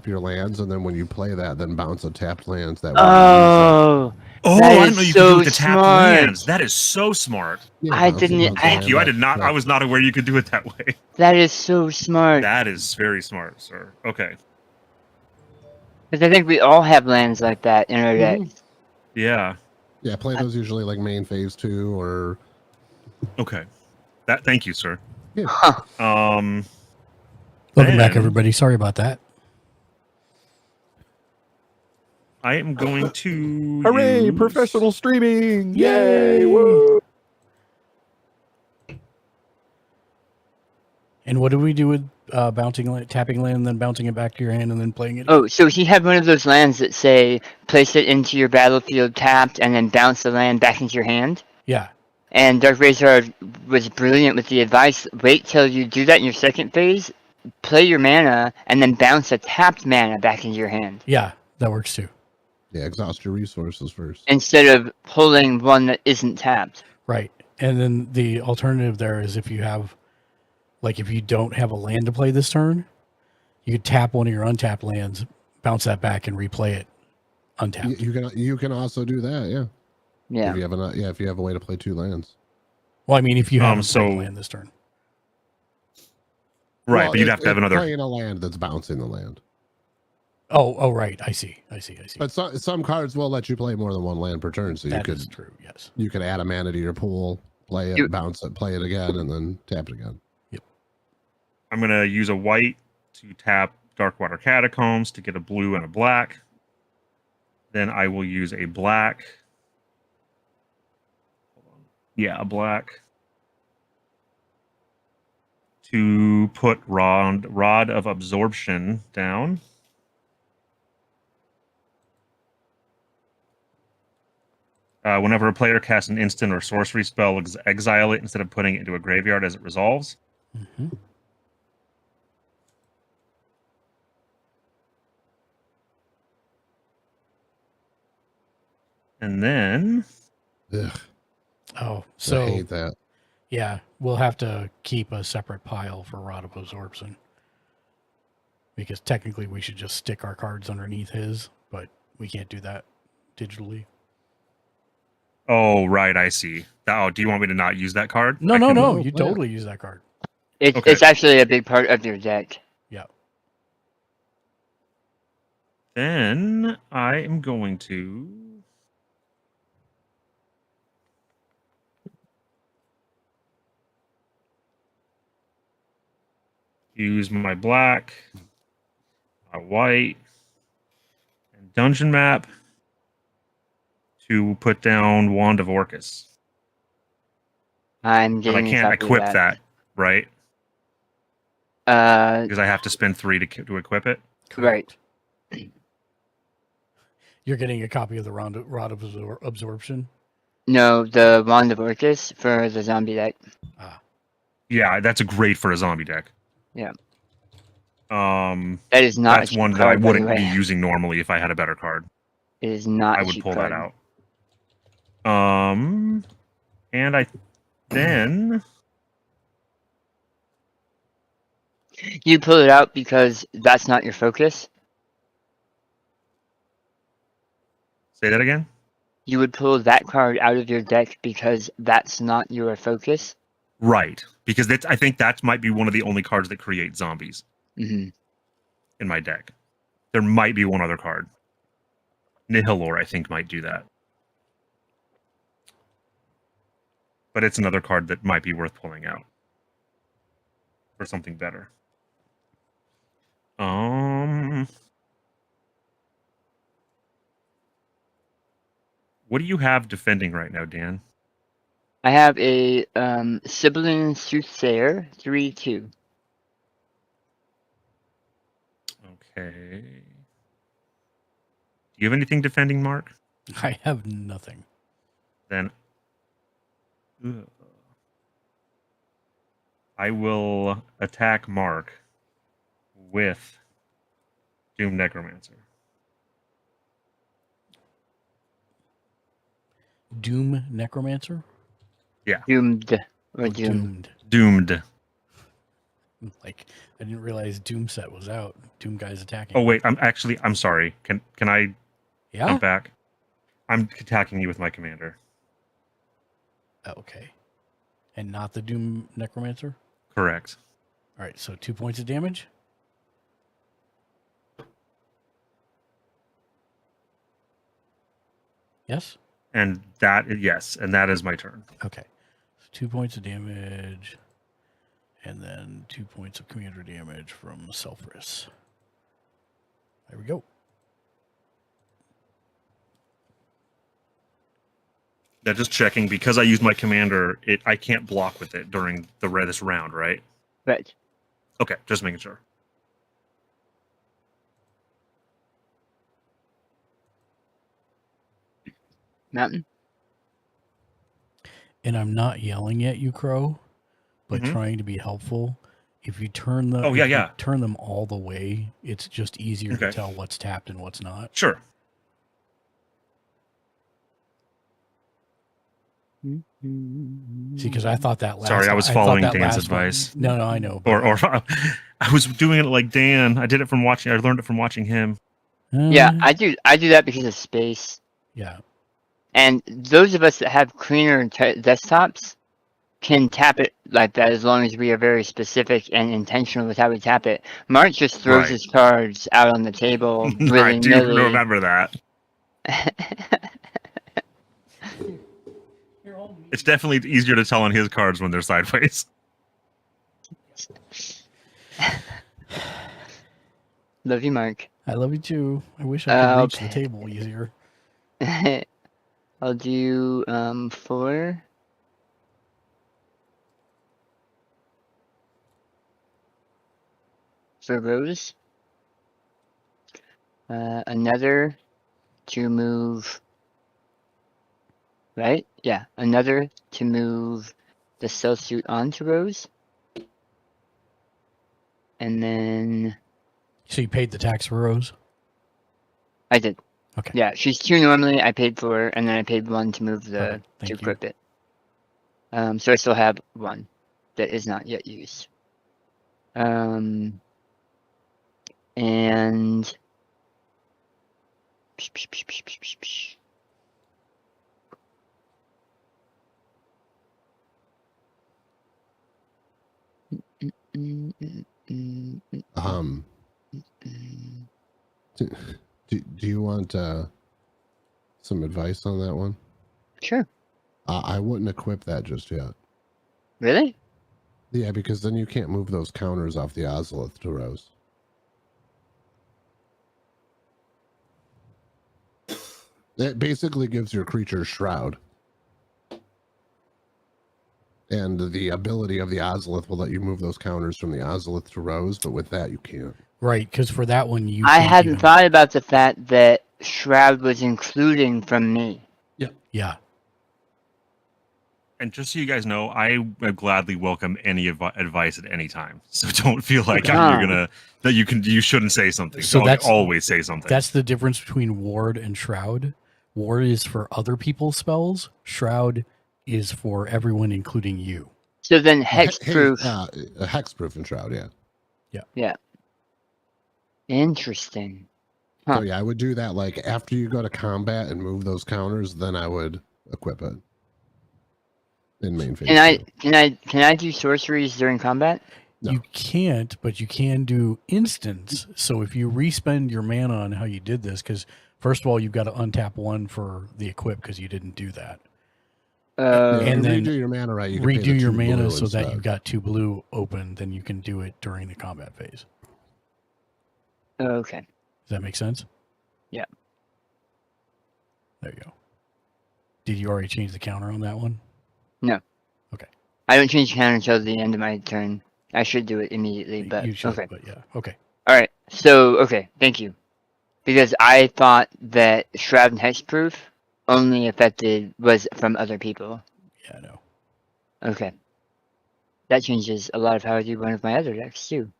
your lands, and then when you play that, then bounce a tapped lands that way. Oh, Oh, that I is didn't know you could do so it with the tapped smart. lands. That is so smart. Yeah, I bounce didn't- bounce I- a Thank land you. I that- did not. I was not aware you could do it that way. That is so smart. That is very smart, sir. Okay. Because I think we all have lands like that in our deck. Mhm. Yeah. Yeah, play those usually like main phase 2 or Okay. That. Thank you, sir. yeah. Huh. Um. Welcome back, then everybody. Sorry about that. I am going to. Hooray! use- Professional streaming! Yay! Yay! Woo! And what do we do with tapping land, and then bouncing it back to your hand, and then playing it? Oh, so he had one of those lands that say place it into your battlefield tapped and then bounce the land back into your hand. Yeah, And Dark Razor was brilliant with the advice. Wait till you do that in your second phase, play your mana, and then bounce a tapped mana back into your hand. yeah, that works too. Yeah, exhaust your resources first. Instead of pulling one that isn't tapped. Right. And then the alternative there is if you have, like, if you don't have a land to play this turn, you could tap one of your untapped lands, bounce that back, and replay it untapped. You can also do that, yeah. Yeah. If you have if you have a way to play 2 lands. Well, I mean, if you haven't so- played a land this turn. Right, Well, but you'd have to have another. playing a land that's bouncing the land. Oh, right. I see. But some cards will let you play more than 1 land per turn, so That is true. Yes. you could add a mana to your pool, play it, bounce it, play it again, and then tap it again. I'm gonna use a white to tap Darkwater Catacombs to get a blue and a black. Then I will use a black. Hold on. Yeah, a black. To put Rod of Absorption down. Whenever a player casts an instant or sorcery spell, exile it instead of putting it into a graveyard as it resolves. Mm-hmm. And then Ugh, Oh, I so hate that. yeah, we'll have to keep a separate pile for Rod of Absorption. Because technically we should just stick our cards underneath his, but we can't do that digitally. oh right, I see. Oh, do you want me to not use that card? No, I no, can- no. Oh, You yeah. totally use that card. Okay. It's actually a big part of your deck. Yeah. Then I am going to use my black, my white, and dungeon map to put down Wand of Orcus. I'm But I getting a can't copy of equip that, right? Uh, Because I have to spend 3 to equip it. right. You're getting a copy of the Rod of Absorption. No, the Wand of Orcus for the zombie deck. Yeah, that's great for a zombie deck. Yeah. Um, That is not. that's a cheap one that card, I by the wouldn't way. be using normally if I had a better card. It is not. I a would cheap pull card. that out. And I then You pull it out because that's not your focus. say that again. You would pull that card out of your deck because that's not your focus. Right, because I think that might be one of the only cards that create zombies Hmm. in my deck. There might be one other card. Nihilor, I think, might do that. But it's another card that might be worth pulling out for something better. What do you have defending right now, Dan? I have a Sibylline Soothsayer 3/2. Okay. Do you have anything defending, Mark? I have nothing. Then I will attack Mark with Doom Necromancer. Doom Necromancer? Doomed or Oh, doomed. Doomed. Like, I didn't realize Doom set was out. Doom guy's attacking. Oh wait, I'm sorry. Can I Yeah? jump back? I'm attacking you with my commander. Okay. And not the Doom Necromancer? Correct. All right, so 2 points of damage. Yes? And that is my turn. Okay. So 2 points of damage. And then 2 points of commander damage from Selfris. There we go. Yeah, just checking because I used my commander. I can't block with it during this round, right? Right. Okay, just making sure. Mountain. And I'm not yelling at you, Crow, but Mhm. trying to be helpful. If you turn the Oh, yeah. turn them all the way, it's just easier to Okay. tell what's tapped and what's not. Sure. See, because I thought that last. Sorry, I was thought following that Dan's last one- advice. No, I know. Or I was doing it like Dan. I did it from watching. I learned it from watching him. Yeah, I do that because of space. Yeah. And those of us that have cleaner desktops can tap it like that as long as we are very specific and intentional with how we tap it. Mark just throws Right. his cards out on the table. I do willy-nilly. remember that. It's definitely easier to tell on his cards when they're sideways. Love you, Mark. I love you too. I wish I could reach the Okay. table easier. I'll do 4. For Rose. Another to move. Right? Yeah, another to move the cell suit onto Rose. And then So you paid the tax for Rose? I did. Okay. Yeah, she's 2 normally. I paid 4, and then I paid 1 to move the Okay, thank to you. equip it. So I still have 1 that is not yet used. And Do you want some advice on that one? Sure. I wouldn't equip that just yet. Really? Yeah, because then you can't move those counters off the Ozolith to Rose. It basically gives your creature Shroud. And the ability of the Ozolith will let you move those counters from the Ozolith to Rose, but with that you can't. Right, because for that one you I can't hadn't even- thought about the fact that Shroud was including from me. Yeah. And just so you guys know, I would gladly welcome any advice at any time. So don't feel like Ah. you shouldn't say something. So So that's- always say something. That's the difference between Ward and Shroud. Ward is for other people's spells. Shroud is for everyone, including you. So then hexproof. Hexproof and Shroud, yeah. Interesting. Huh. So yeah, I would do that like after you go to combat and move those counters, then I would equip it. In main phase. Can I do sorceries during combat? No. You can't, but you can do instants. So if you respend your mana on how you did this, because first of all, you've got to untap 1 for the equip because you didn't do that. Yeah, and if you then redo your mana right, you can pay the Redo your 2 mana blue so that instead. you've got 2 blue open, then you can do it during the combat phase. Okay. Does that make sense? Yeah. There you go. Did you already change the counter on that one? I don't change counter until the end of my turn. I should do it immediately, but you should, okay. but yeah. Okay. All right. So okay, thank you. Because I thought that Shroud and Hexproof only was from other people. Yeah, I know. Okay. That changes a lot of how I do one of my other decks too.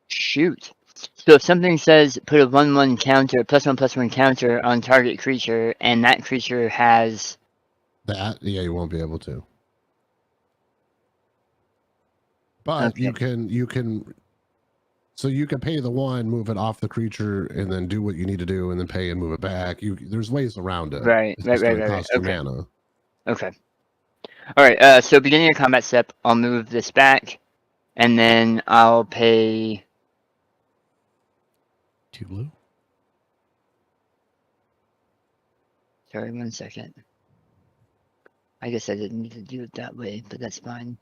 Shoot. So if something says put a 1/1 counter, +1/+1 counter on target creature, and that creature has That, yeah, you won't be able to. But Okay. you can so you can pay the 1, move it off the creature, and then do what you need to do, and then pay and move it back. There's ways around it. Right, It's right, just right, gonna right, right. cost you Okay. mana. Okay. All right. So beginning of combat step, I'll move this back, and then I'll pay. 2 blue. Sorry, 1 second. I guess I didn't need to do it that way, but that's fine.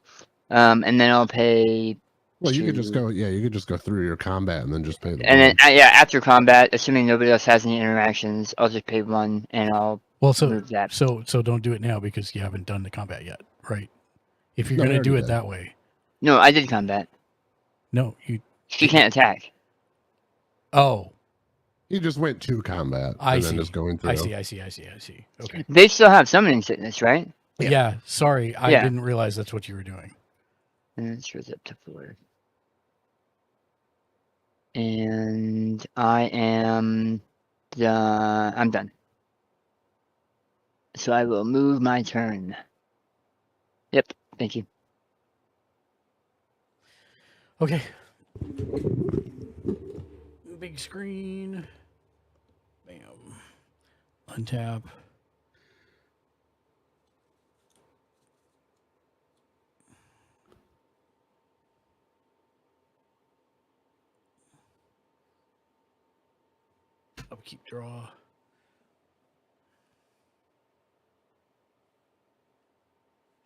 And then I'll pay. Well, you could just 2. go, yeah, you could just go through your combat and then just pay the And then 1. yeah, after combat, assuming nobody else has any interactions, I'll just pay 1, and I'll Well, so move that. so don't do it now because you haven't done the combat yet, right? If you're No, I gonna do already it did. that way, No, I did combat. no, you. She can't attack. Oh, You just went to combat I and see. then just going through. I see. Okay. They still have summoning sickness, right? Yeah. Yeah. Sorry, I Yeah. didn't realize that's what you were doing. And it shows up to 4. And I am done. I'm done. So I will move my turn. Yep. Thank you. Okay. Big screen. Bam. Untap. Upkeep draw.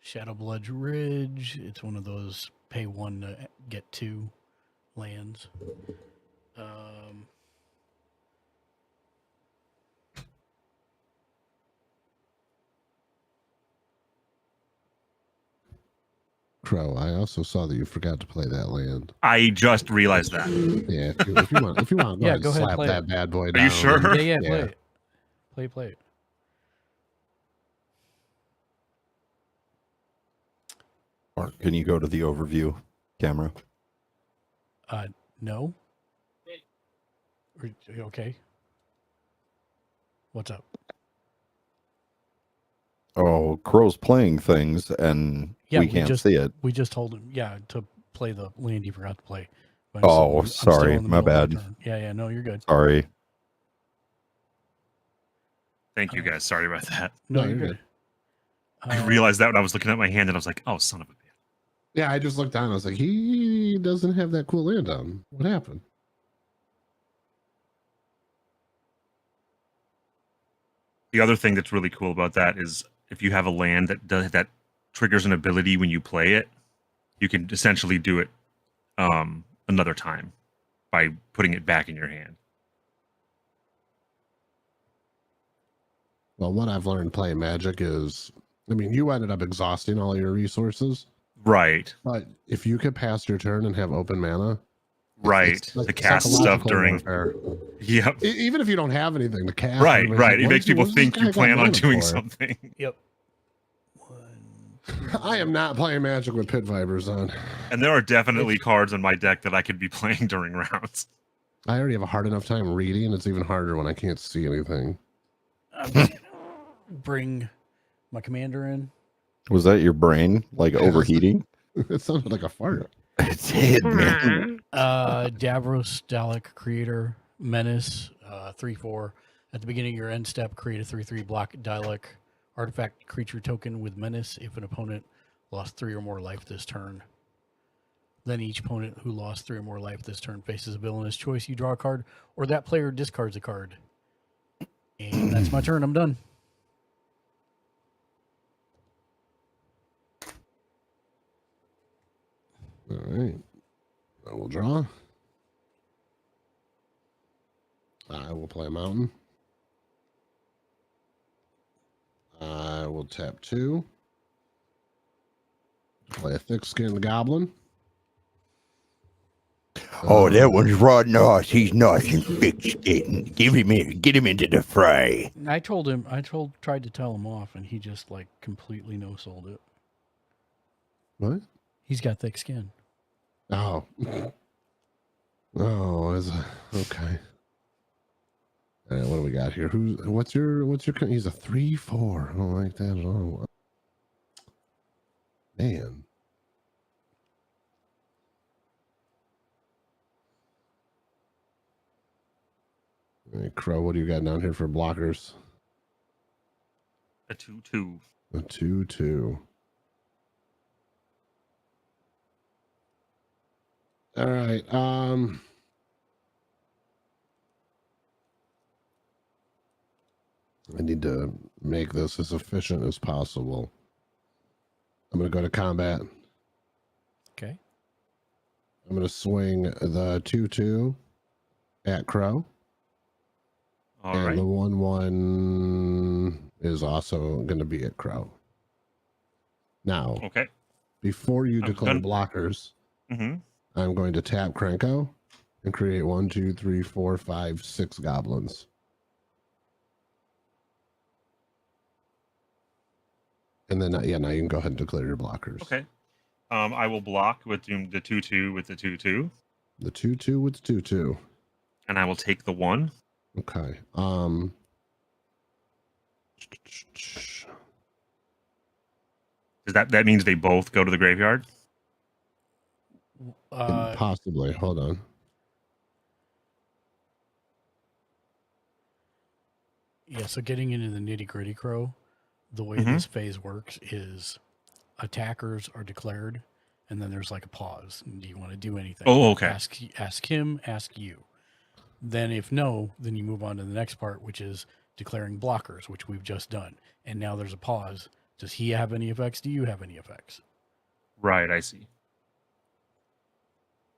Shadowblood Ridge. It's one of those pay 1 to get 2 lands. Crow, I also saw that you forgot to play that land. I just realized that. Yeah, if you want to go Yeah, ahead go and ahead, slap play that it. bad boy Are down. you sure? Yeah, Yeah. play it. Play it. Mark, can you go to the overview camera? No. Okay. What's up? Oh, Crow's playing things and Yeah, we we can't just- see it. We just told him, to play the land you forgot to play. But Oh, I'm still sorry, in the my middle of bad. turn. Yeah, no, you're good. Sorry. Thank you guys. Sorry about that. No, No, you're you're good. I realized that when I was looking at my hand and I was like, oh, son of a bitch. Yeah, I just looked down. I was like, he doesn't have that cool land on. What happened? The other thing that's really cool about that is if you have a land that triggers an ability when you play it, you can essentially do it another time by putting it back in your hand. Well, what I've learned playing Magic is, I mean, you ended up exhausting all your resources, Right. but if you could pass your turn and have open mana, Right. it's like To cast stuff psychological during. warfare. Yep. Even if you don't have anything to cast, Right. everybody's Right. like, It "What makes is he- people what's this think guy you got plan on mana doing for?" something. Yep. I am not playing Magic with Pit Vipers on. And there are definitely cards in my deck that I could be playing during rounds. I already have a hard enough time reading. It's even harder when I can't see anything. I'm just gonna bring my commander in. Was that your brain like overheating? It sounded like a fart. It's hid, man. Davros Dalek, creator, menace, 3/4. At the beginning of your end step, create a 3/3 block Dalek artifact creature token with menace if an opponent lost 3 or more life this turn. Then each opponent who lost 3 or more life this turn faces a villainous choice. You draw a card, or that player discards a card. And that's my turn. I'm done. All right. I will draw. I will play a mountain. I will tap 2. Play a thick-skinned goblin. Oh, that one's Rod Noss. He's nice and thick-skinned. Get him into the fray. I tried to tell him off, and he just like completely no-sold it. What? He's got thick skin. Oh. Oh, okay. All right, what do we got here? What's your he's a 3/4. I don't like that at all. Hey, Crow, what do you got down here for blockers? A 2/2. A 2/2. All right. I need to make this as efficient as possible. I'm going to go to combat. Okay. I'm going to swing the 2/2 at Crow. All and right. the 1/1 is also going to be at Crow. Now, Okay. before you I'm declare gonna- blockers, Mm-hmm. I'm going to tap Krenko and create 1, 2, 3, 4, 5, 6 goblins. And then, yeah, now you can go ahead and declare your blockers. Okay. I will block with the 2/2 with the 2/2, The 2/2 with 2/2. and I will take the 1. Okay. Does that means they both go to the graveyard? Possibly. Hold on. Yeah, so getting into the nitty gritty, Crow, the way Mhm. this phase works is attackers are declared, and then there's like a pause. Do you want to do anything? Oh, okay. Ask him, ask you. Then if no, then you move on to the next part, which is declaring blockers, which we've just done. And now there's a pause. Does he have any effects? Do you have any effects? Right, I see.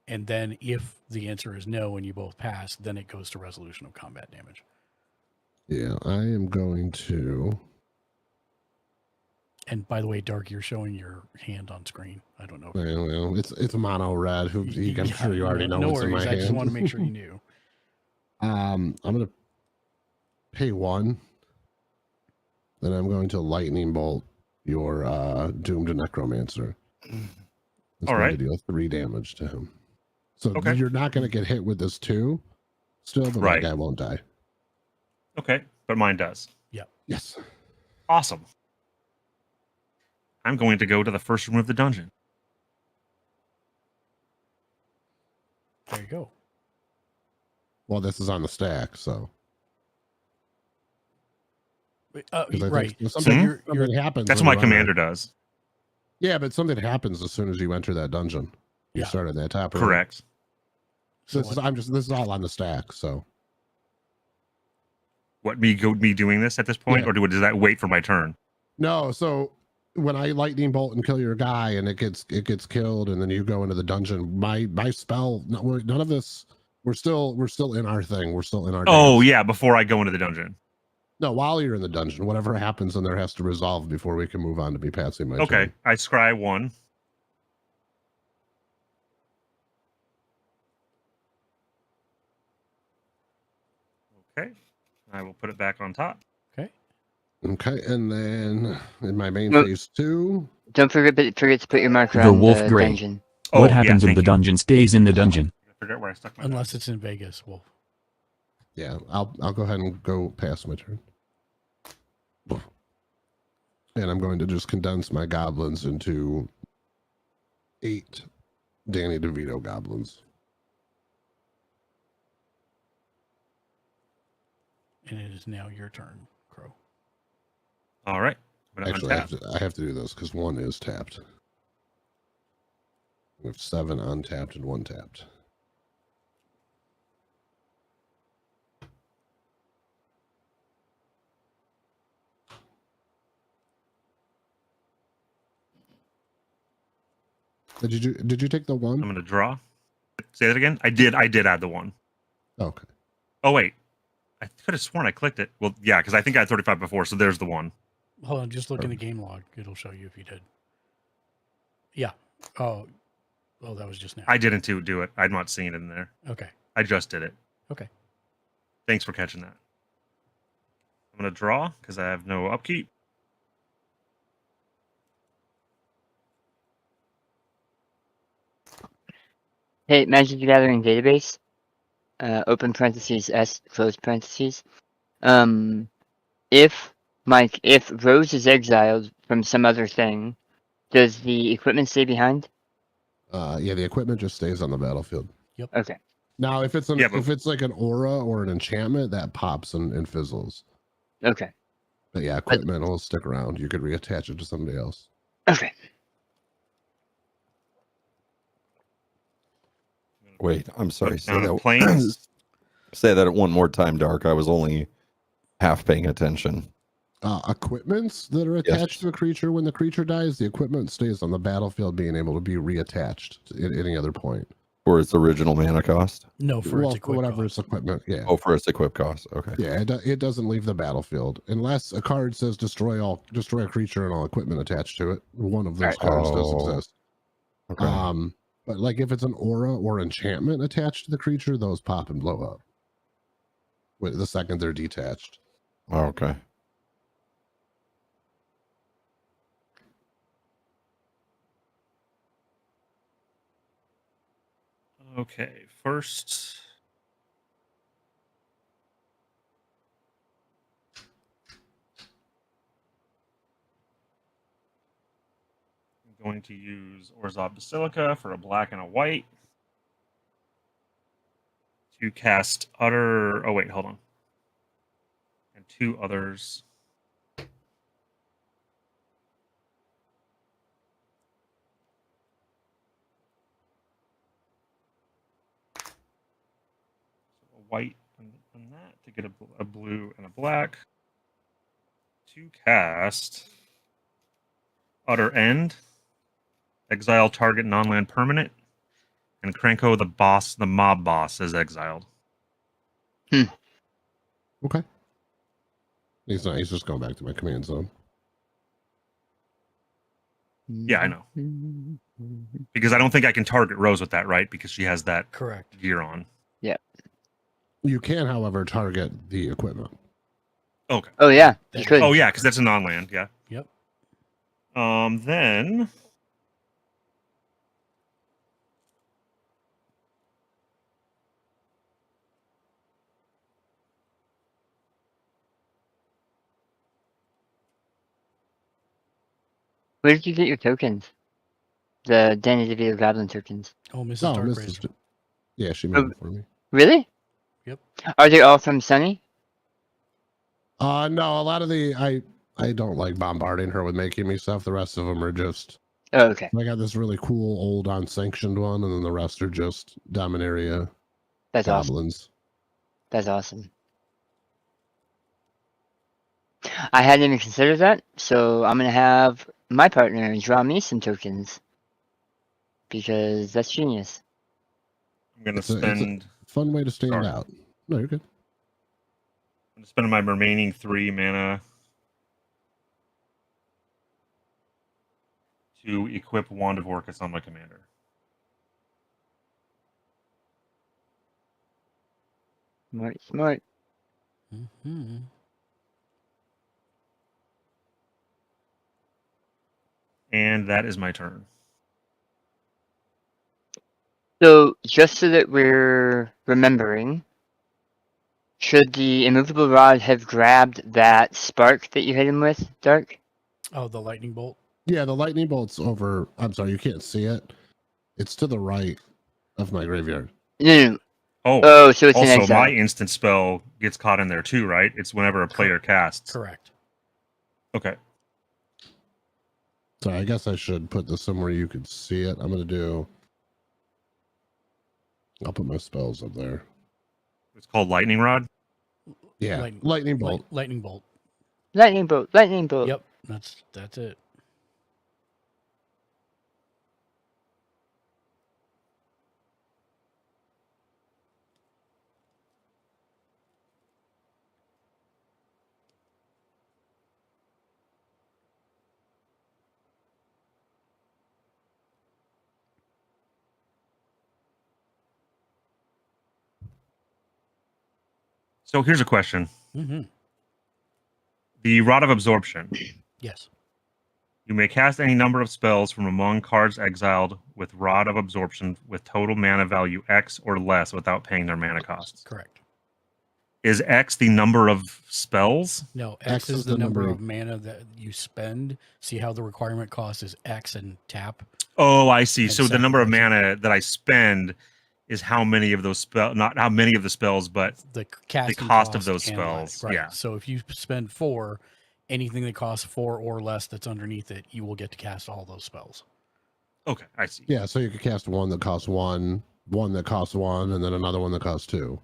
And then if the answer is no and you both pass, then it goes to resolution of combat damage. Yeah, I am going to. And by the way, Dark, you're showing your hand on screen. I don't know. Well, it's mono red. I'm Yeah, sure you already know no what's in my worries. I hand. just want to make sure you knew. I'm gonna pay 1. Then I'm going to lightning bolt your doomed necromancer. It's All going right. to deal 3 damage to him. So Okay. you're not going to get hit with this 2 still, but Right. that guy won't die. Okay, but mine does. Yes. Awesome. I'm going to go to the first room of the dungeon. There you go. Well, this is on the stack, so. 'Cause I think Right. So Something, you're something happens. That's when what my you run commander does. Yeah, but something happens as soon as you enter that dungeon. You Yeah. start at that top room. Correct. so This is all on the stack, so. What, me doing this at this point, Yeah. or does that wait for my turn? No, so when I lightning bolt and kill your guy and it gets killed and then you go into the dungeon, my spell, none of this, we're still in our thing. We're still in our Oh dance. yeah, before I go into the dungeon. No, while you're in the dungeon, whatever happens in there has to resolve before we can move on to be passing my Okay, turn. I scry 1. Okay, I will put it back on top. Okay, and then in my main Well- phase 2, Don't forget to put your marker The on Wolf the Grey. dungeon. Oh, What yeah, happens if thank the you. dungeon stays in the dungeon? I forget where I stuck my unless it's in Vegas, Wolf. yeah, I'll go ahead and go past my turn. And I'm going to just condense my goblins into 8 Danny DeVito goblins. And it is now your turn, Crow. All right. I'm gonna Actually, untap. I have to do this because 1 is tapped. We have 7 untapped and 1 tapped. Did you take the 1? I'm gonna draw. Say that again. I did add the 1. Okay. Oh wait, I could have sworn I clicked it. Well, yeah, because I think I had 35 before, so there's the 1. Hold on, just look in the game log. It'll show you if you did. Yeah. Oh, that was just now. I didn't do it. I'm not seeing it in there. Okay. I just did it. Okay. Thanks for catching that. I'm gonna draw because I have no upkeep. Hey, Magic the Gathering database. Open parentheses S, close parentheses. If Rose is exiled from some other thing, does the equipment stay behind? Yeah, the equipment just stays on the battlefield. Okay. Now, if it's Yeah, but- if it's like an aura or an enchantment, that pops and fizzles. Okay. But yeah, equipment will stick around. You could reattach it to somebody else. Okay. Wait, I'm sorry. Say Down to that, planes. say that one more time, Dark. I was only half paying attention. Equipments that are attached to a creature when the creature dies, the equipment stays on the battlefield, being able to be reattached at any other point. For its original mana cost? No, for its For equip whatever cost. its equipment. Yeah. Oh, for its equip cost. Okay. Yeah, it doesn't leave the battlefield unless a card says destroy a creature and all equipment attached to it. One of those cards does Oh. exist. Okay. But like if it's an aura or enchantment attached to the creature, those pop and blow up. With the second they're detached. Okay. Okay, first. I'm going to use Orzhov Basilica for a black and a white. To cast Utter. Oh, wait, hold on. And 2 others. A white and that to get a blue and a black. To cast Utter End. Exile target non-land permanent. And Krenko the mob boss is exiled. Okay. He's not. He's just going back to my command zone. Yeah, I know. Because I don't think I can target Rose with that, right? Because she has that Correct. gear on. You can, however, target the equipment. Okay. Oh yeah, you That- could. Oh yeah, because that's a non-land. Yeah. Yep. Then Where did you get your tokens? The Danny DeVito Goblin tokens. Oh, Mrs. No, Darkraiser. Yeah, she made it for me. Really? Yep. Are they all from Sunny? No, a lot of the I don't like bombarding her with making me stuff. The rest of them are just. Oh, okay. I got this really cool old unsanctioned one, and then the rest are just Dominaria That's awesome. goblins. That's awesome. I hadn't even considered that, so I'm gonna have my partner draw me some tokens because that's genius. I'm gonna It's a- spend. Fun way to stand Sorry. out. No, you're good. I'm spending my remaining 3 mana to equip Wand of Orcus on my commander. Smart, smart. Hmm. And that is my turn. So, just so that we're remembering, should the immovable rod have grabbed that spark that you hit him with, Dark? Oh, the lightning bolt. Yeah, the lightning bolt's over. I'm sorry, you can't see it. It's to the right of my graveyard. No. Oh, Oh, so it's an also exile. my instant spell gets caught in there too, right? It's whenever a player casts. Correct. Okay. So I guess I should put this somewhere you could see it. I'm gonna do. I'll put my spells up there. It's called Lightning Rod. Yeah, Lightning- lightning bolt. Lightning bolt. Lightning bolt, lightning bolt. Yep. That's it. So here's a question: Hmm. the Rod of Absorption. Yes. You may cast any number of spells from among cards exiled with Rod of Absorption with total mana value X or less without paying their mana costs. Correct. Is X the number of spells? No, X is the number number of mana that you spend. See how the requirement cost is X and tap. Oh, I see. And So the number of sacrifice mana that I spend is how many of those spell, not how many of the spells, but The casting cost of those and life, spells, right? yeah. So if you spend 4, anything that costs 4 or less that's underneath it, you will get to cast all those spells. okay, I see. Yeah, so you could cast one that costs 1, one that costs 1, and then another one that costs 2.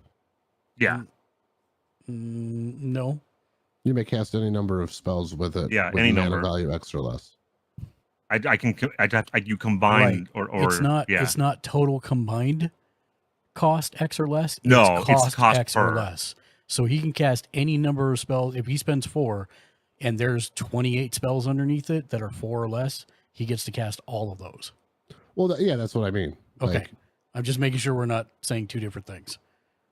Yeah, No. You may cast any number of spells with it. Yeah, with any mana number. value X or less. you combine Right. or It's not. yeah. It's not total combined cost X or less. No, it's cost X or per. less. So he can cast any number of spells. If he spends 4, and there's 28 spells underneath it that are 4 or less, he gets to cast all of those. Well, yeah, that's what I mean. Okay. Like, I'm just making sure we're not saying 2 different things.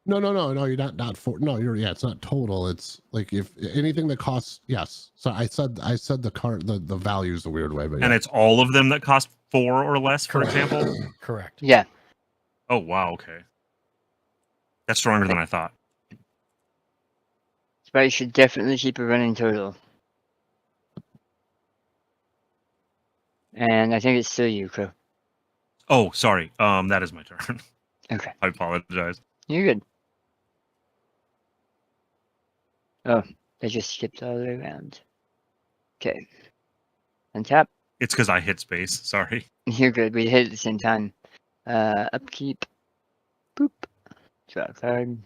no, you're not for. No, yeah, it's not total. It's like if anything that costs. Yes. So I said the value's the weird way, but And yeah. it's all of them that cost 4 or less, for Correct. example. Correct. Yeah. Oh wow, okay. That's stronger than I thought. But you should definitely keep a running total. And I think it's still you, Crow. Oh, sorry. That is my turn. Okay. I apologize. You're good. Oh, they just skipped all the way around. Okay. Untap. It's because I hit space. Sorry. You're good. We hit it at the same time. Upkeep. Boop. Draw a card.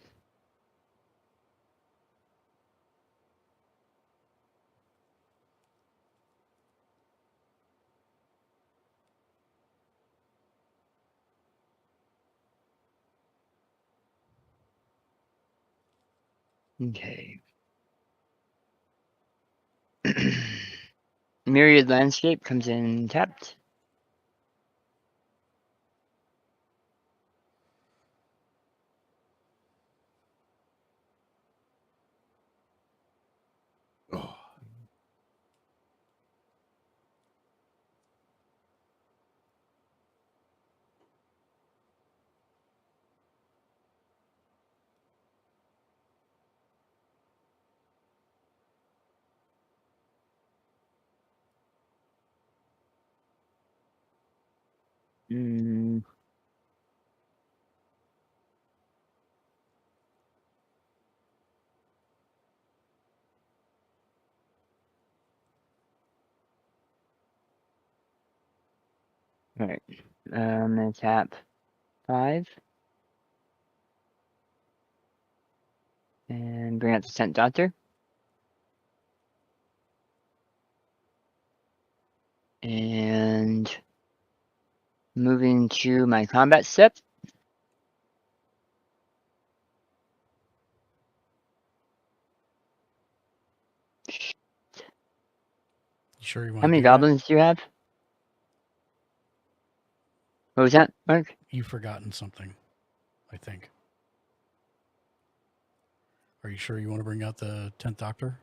Okay. Myriad Landscape comes in tapped. Oh. Mm. Alright. I'm gonna tap 5. And bring out the 10th Doctor. And moving to my combat step. You sure you want How many to do that? goblins do you have? What was that, Mark? You've forgotten something, I think. Are you sure you want to bring out the 10th Doctor?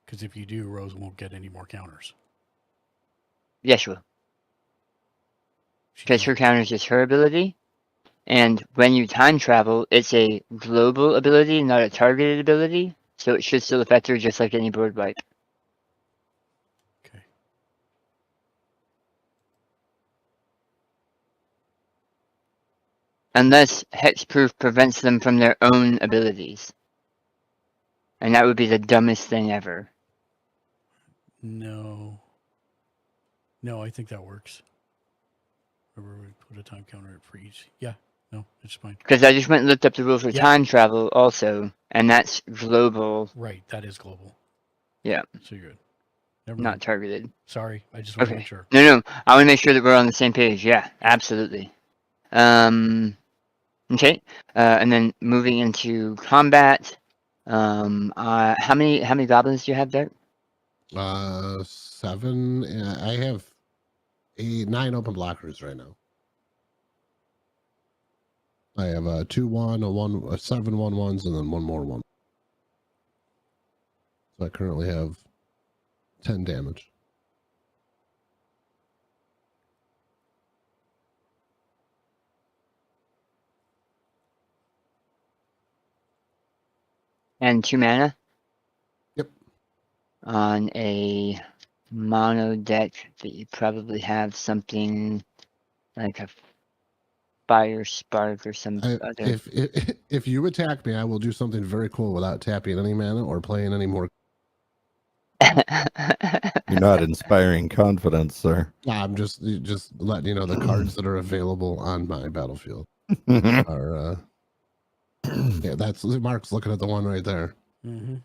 Because if you do, Rose won't get any more counters. Yes, you will. She Because her won't. counter is just her ability. And when you time travel, it's a global ability, not a targeted ability. So it should still affect her just like any board wipe. Okay. Unless hexproof prevents them from their own abilities. And that would be the dumbest thing ever. No. No, I think that works. Remember, we put a time counter for each. Yeah, no, it's fine. Because I just went and looked up the rule for Yeah. time travel also, and that's global, Right, that is global. Yeah. So you're good. Never not mind. targeted. Sorry, I just want to Okay. make sure. No, I want to make sure that we're on the same page. Yeah, absolutely. Okay. And then moving into combat. How many goblins do you have there? 7. I have 9 open blockers right now. I have a 2/1, a 1, a 7 1/1s, and then one more 1. So I currently have 10 damage. And 2 mana? Yep. On a mono deck that you probably have something like a Fire Spark or some other. If you attack me, I will do something very cool without tapping any mana or playing any more. You're not inspiring confidence, sir. I'm just letting you know the cards that are available on my battlefield are. Yeah, that's Mark's looking at the one right there. Mm-hmm.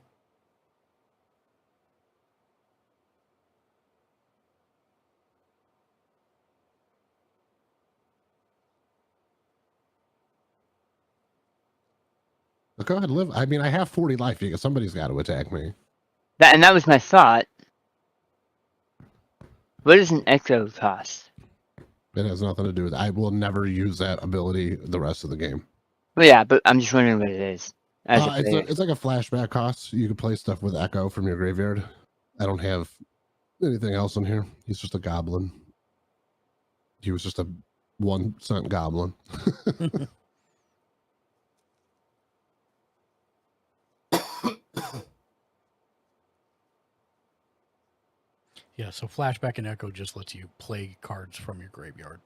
But go ahead, live. I mean, I have 40 life. Somebody's got to attack me. That was my thought. What does an echo cost? It has nothing to do with. I will never use that ability the rest of the game. Well, yeah, but I'm just wondering what it is. As a player. It's like a flashback cost. You can play stuff with Echo from your graveyard. I don't have anything else in here. He's just a goblin. He was just a 1 cent goblin. Yeah, so Flashback and Echo just lets you play cards from your graveyard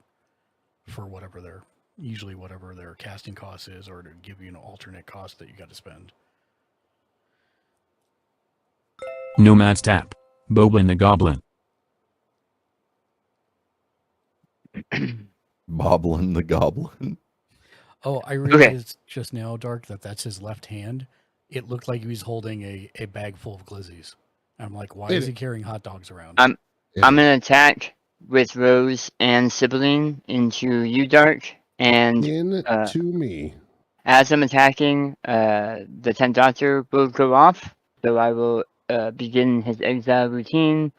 for whatever their casting cost is, or to give you an alternate cost that you got to spend. Nomad's Tap. Boblin the Goblin. Boblin the Goblin. Oh, I realized just now, Dark, that's his left hand. It looked like he was holding a bag full of glizzies. I'm like, why is he carrying hot dogs around? I'm gonna attack with Rose and Sibylline into you, Dark, and into me. As I'm attacking, the 10th Doctor will go off, so I will begin his exile routine.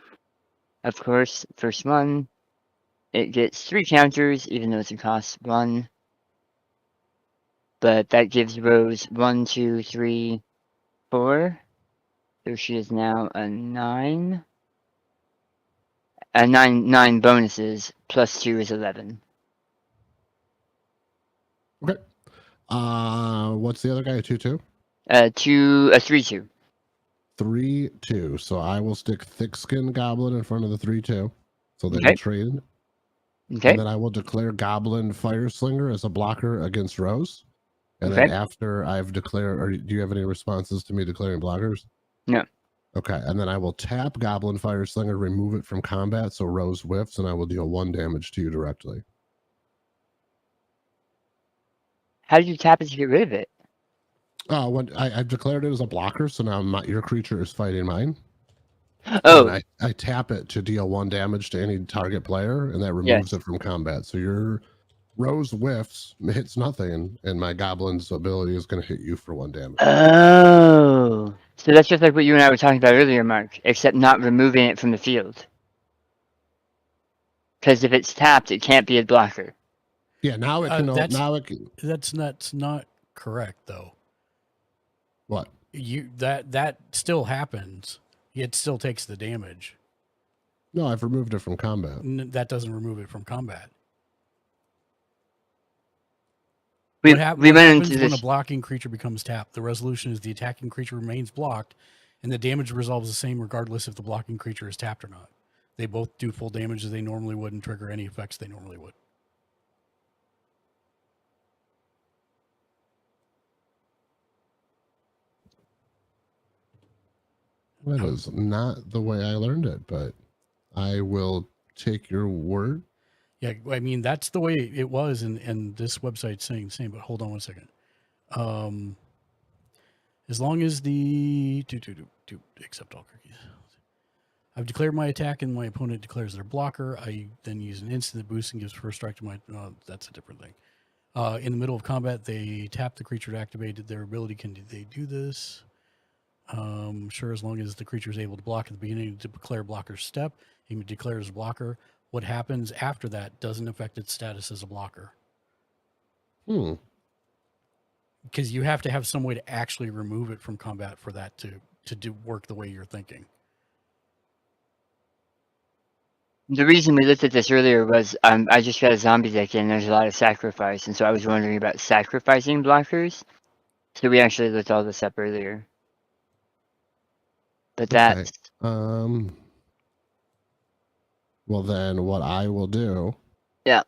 Of course, first one, it gets 3 counters, even though it's a cost 1. But that gives Rose 1, 2, 3, 4. So she is now a 9. 9 bonuses, plus 2 is 11. Okay. What's the other guy? 2/2? 3/2. 3/2. So I will stick Thick Skin Goblin in front of the 3/2. So they Okay. will trade. Okay. And then I will declare Goblin Fire Slinger as a blocker against Rose. And then after I've declared, or do you have any responses to me declaring blockers? No. Okay, and then I will tap Goblin Fire Slinger, remove it from combat, so Rose whiffs, and I will deal 1 damage to you directly. How did you tap it to get rid of it? When I've declared it as a blocker, so now your creature is fighting mine. Oh, And I tap it to deal 1 damage to any target player, and that removes it from combat. So your Rose whiffs, hits nothing, and my Goblin's ability is going to hit you for 1 damage. Oh. So that's just like what you and I were talking about earlier, Mark, except not removing it from the field. Because if it's tapped, it can't be a blocker. Yeah, now it can. Now it can. That's not correct, though. What? That still happens. It still takes the damage. No, I've removed it from combat. That doesn't remove it from combat. We What went happens into when this. a blocking creature becomes tapped? The resolution is the attacking creature remains blocked, and the damage resolves the same regardless if the blocking creature is tapped or not. They both do full damage as they normally would and trigger any effects they normally would. That is not the way I learned it, but I will take your word. Yeah, I mean, that's the way it was, and this website's saying the same, but hold on one second. As long as the... accept all cookies. I've declared my attack, and my opponent declares their blocker. I then use an instant that boosts and gives first strike to my... that's a different thing. In the middle of combat, they tap the creature to activate their ability. Can they do this? Sure, as long as the creature is able to block at the beginning to declare blocker's step, he declares blocker. What happens after that doesn't affect its status as a blocker. Because you have to have some way to actually remove it from combat for that to do work the way you're thinking. The reason we looked at this earlier was I just got a zombie deck in. There's a lot of sacrifice, and so I was wondering about sacrificing blockers. So we actually looked all this up earlier. But that's... Well, then what I will do... Yeah.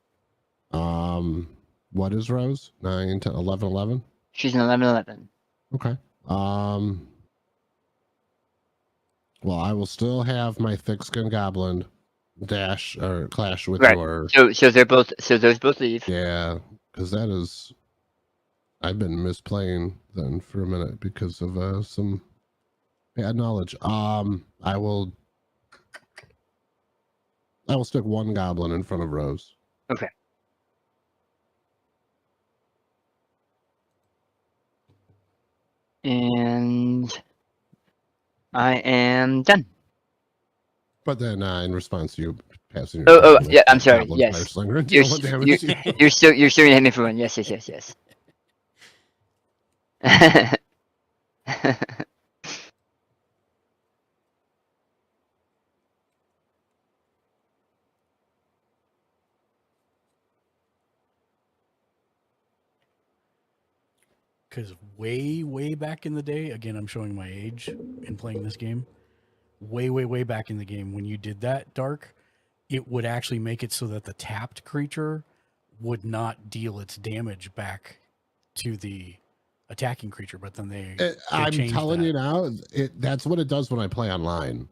What is Rose? 9, 10, 11, 11? She's an 11/11. Okay. Well, I will still have my thick skin goblin dash or clash with Right. your. So those both leave. Yeah, because that is. I've been misplaying then for a minute because of some bad knowledge. I will stick one goblin in front of Rose. Okay. And I am done. But then in response to you passing your Oh, turn, yeah, I'm the sorry, goblin yes. fire slinger and You're, deal s- damage. you're still gonna hit me for one. Yes. Because way back in the day, again, I'm showing my age in playing this game. Way back in the game, when you did that, Dark, it would actually make it so that the tapped creature would not deal its damage back to the attacking creature. But then they I'm changed telling that. you now, that's what it does when I play online.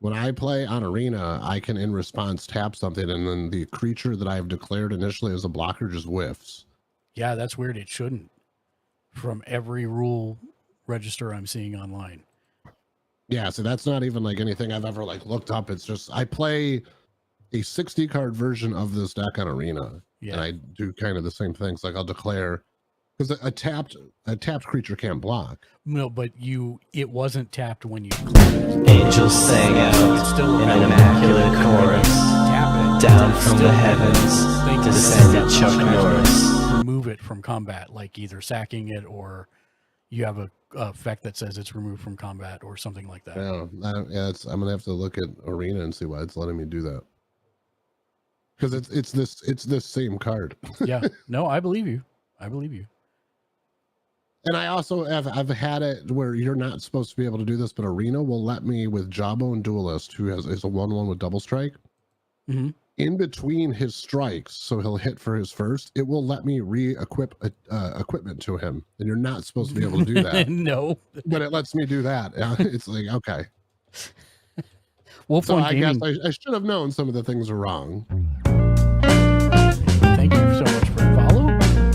When I play on Arena, I can in response tap something, and then the creature that I've declared initially as a blocker just whiffs. Yeah, that's weird. It shouldn't. From every rule register I'm seeing online. Yeah, so that's not even like anything I've ever like looked up. It's just I play a 60 card version of this deck on Arena, Yeah. and I do kind of the same things. Like I'll declare because a tapped creature can't block. No, but it wasn't tapped when you clicked it. Angels sang out It's still in an available. immaculate chorus. Tap it. Down It's from still the heavens they can descended set Chuck up Norris. remove it from combat, like either sacking it or you have a effect that says it's removed from combat or something like that. Yeah, I'm gonna have to look at Arena and see why it's letting me do that. Because it's this same card. Yeah. No, I believe you. I believe you. And I also I've had it where you're not supposed to be able to do this, but Arena will let me with Jawbone Duelist, who is a 1/1 with double strike. Mm-hmm. In between his strikes, so he'll hit for his first, it will let me re-equip equipment to him, and you're not supposed to be able to do that. No. But it lets me do that. It's like, okay. Wolf So One I guess Gaming, I should have known some of the things are wrong. thank you so much for the follow.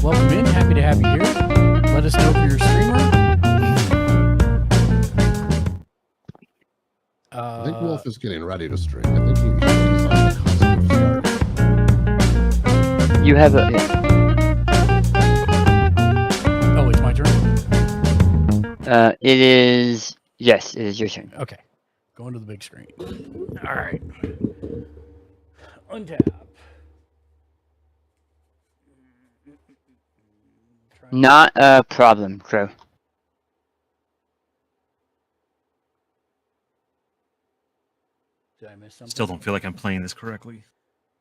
Welcome in. Happy to have you here. Let us know if you're a streamer. I think Wolf is getting ready to stream. I think he's on the cusp of start. You have a. Oh, it's my turn? It is. Yes, it is your turn. Okay. Going to the big screen. All right. Untap. Not a problem, Crow. Did I miss something? Still don't feel like I'm playing this correctly.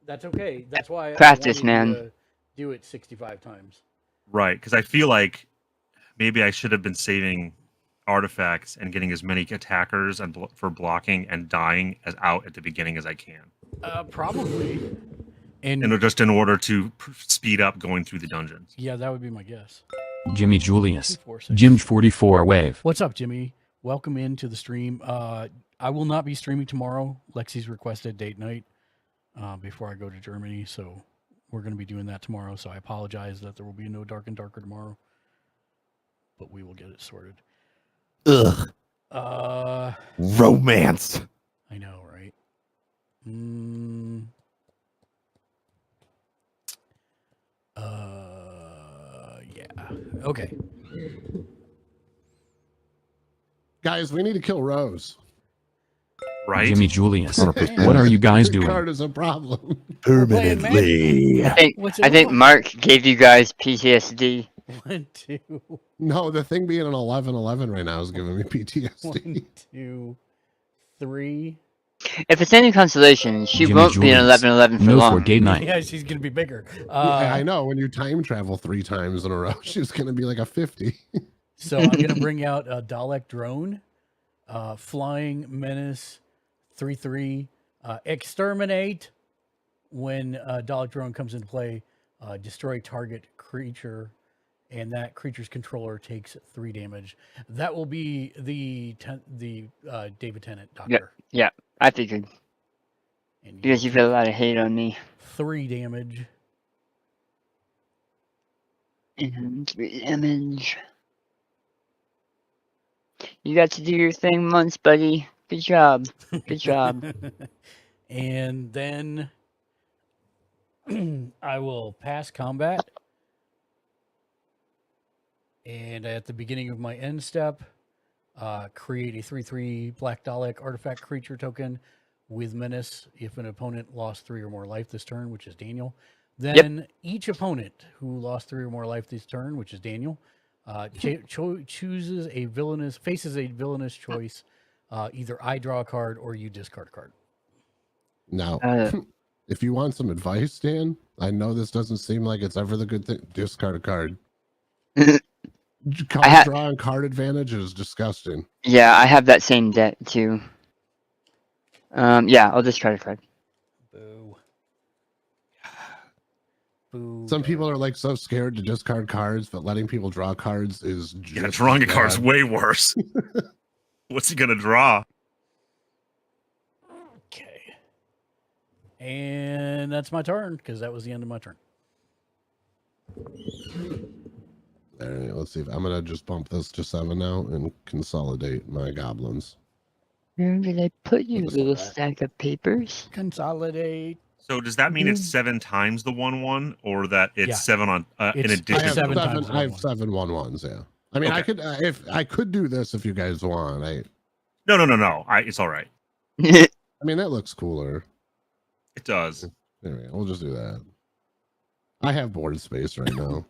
That's okay. That's why Practice, I wanted you man. to do it 65 times. Right, because I feel like maybe I should have been saving artifacts and getting as many attackers and for blocking and dying as out at the beginning as I can. Probably. And Just in order to speed up going through the dungeons. yeah, that would be my guess. Jimmy Julius. 246. Jim 44 Wave. What's up, Jimmy? Welcome into the stream. I will not be streaming tomorrow. Lexi's requested date night before I go to Germany, so we're going to be doing that tomorrow. So I apologize that there will be no Dark and Darker tomorrow, but we will get it sorted. Ugh. Romance. I know, right? Yeah. Okay. Guys, we need to kill Rose. Right? Jimmy Julius. 100%. What are you guys This doing? card is a problem. Permanently. What's I think on? Mark gave you guys PTSD. 1, 2, No, the thing being an 11/11 right now is giving me PTSD. 1, 2, 3. If it's any consolation, she Jimmy won't be an Julius. 11/11 for No long. for gay night. Yeah, she's gonna be bigger. Yeah, I know. When you time travel 3 times in a row, she's going to be like a 50. So I'm gonna bring out a Dalek drone, flying menace, 3/3, exterminate. When Dalek drone comes into play, destroy target creature, and that creature's controller takes 3 damage. That will be the David Tennant Doctor. I figured. And Because you take feel a lot of hate on me. 3 damage. And 3 damage. You got to do your thing once, buddy. Good job. Good job. And then I will pass combat. And at the beginning of my end step, create a 3/3 Black Dalek artifact creature token with menace if an opponent lost 3 or more life this turn, which is Daniel. Then each opponent who lost 3 or more life this turn, which is Daniel, faces a villainous choice. Either I draw a card or you discard a card. Now, Uh, if you want some advice, Dan, I know this doesn't seem like it's ever the good thing. Discard a card. Card draw and card advantage is disgusting. Yeah, I have that same deck too. Yeah, I'll discard a card. Boo. Boo. Some people are like so scared to discard cards, but letting people draw cards is Yeah, just drawing a bad. card's way worse. What's he gonna draw? Okay. And that's my turn, because that was the end of my turn. There, let's see if I'm gonna just bump this to 7 now and consolidate my goblins. Where did I put you, What is little that? stack of papers? Consolidate. So does that mean it's 7 times the 1/1, or that it's Yeah. 7 on in It's- I addition? have to seven the times seven. I have 1/1. 7 1/1s. Yeah. I mean, I Okay. could if I could do this if you guys want. No. It's all right. I mean, that looks cooler. It does. Anyway, we'll just do that. I have board space right now.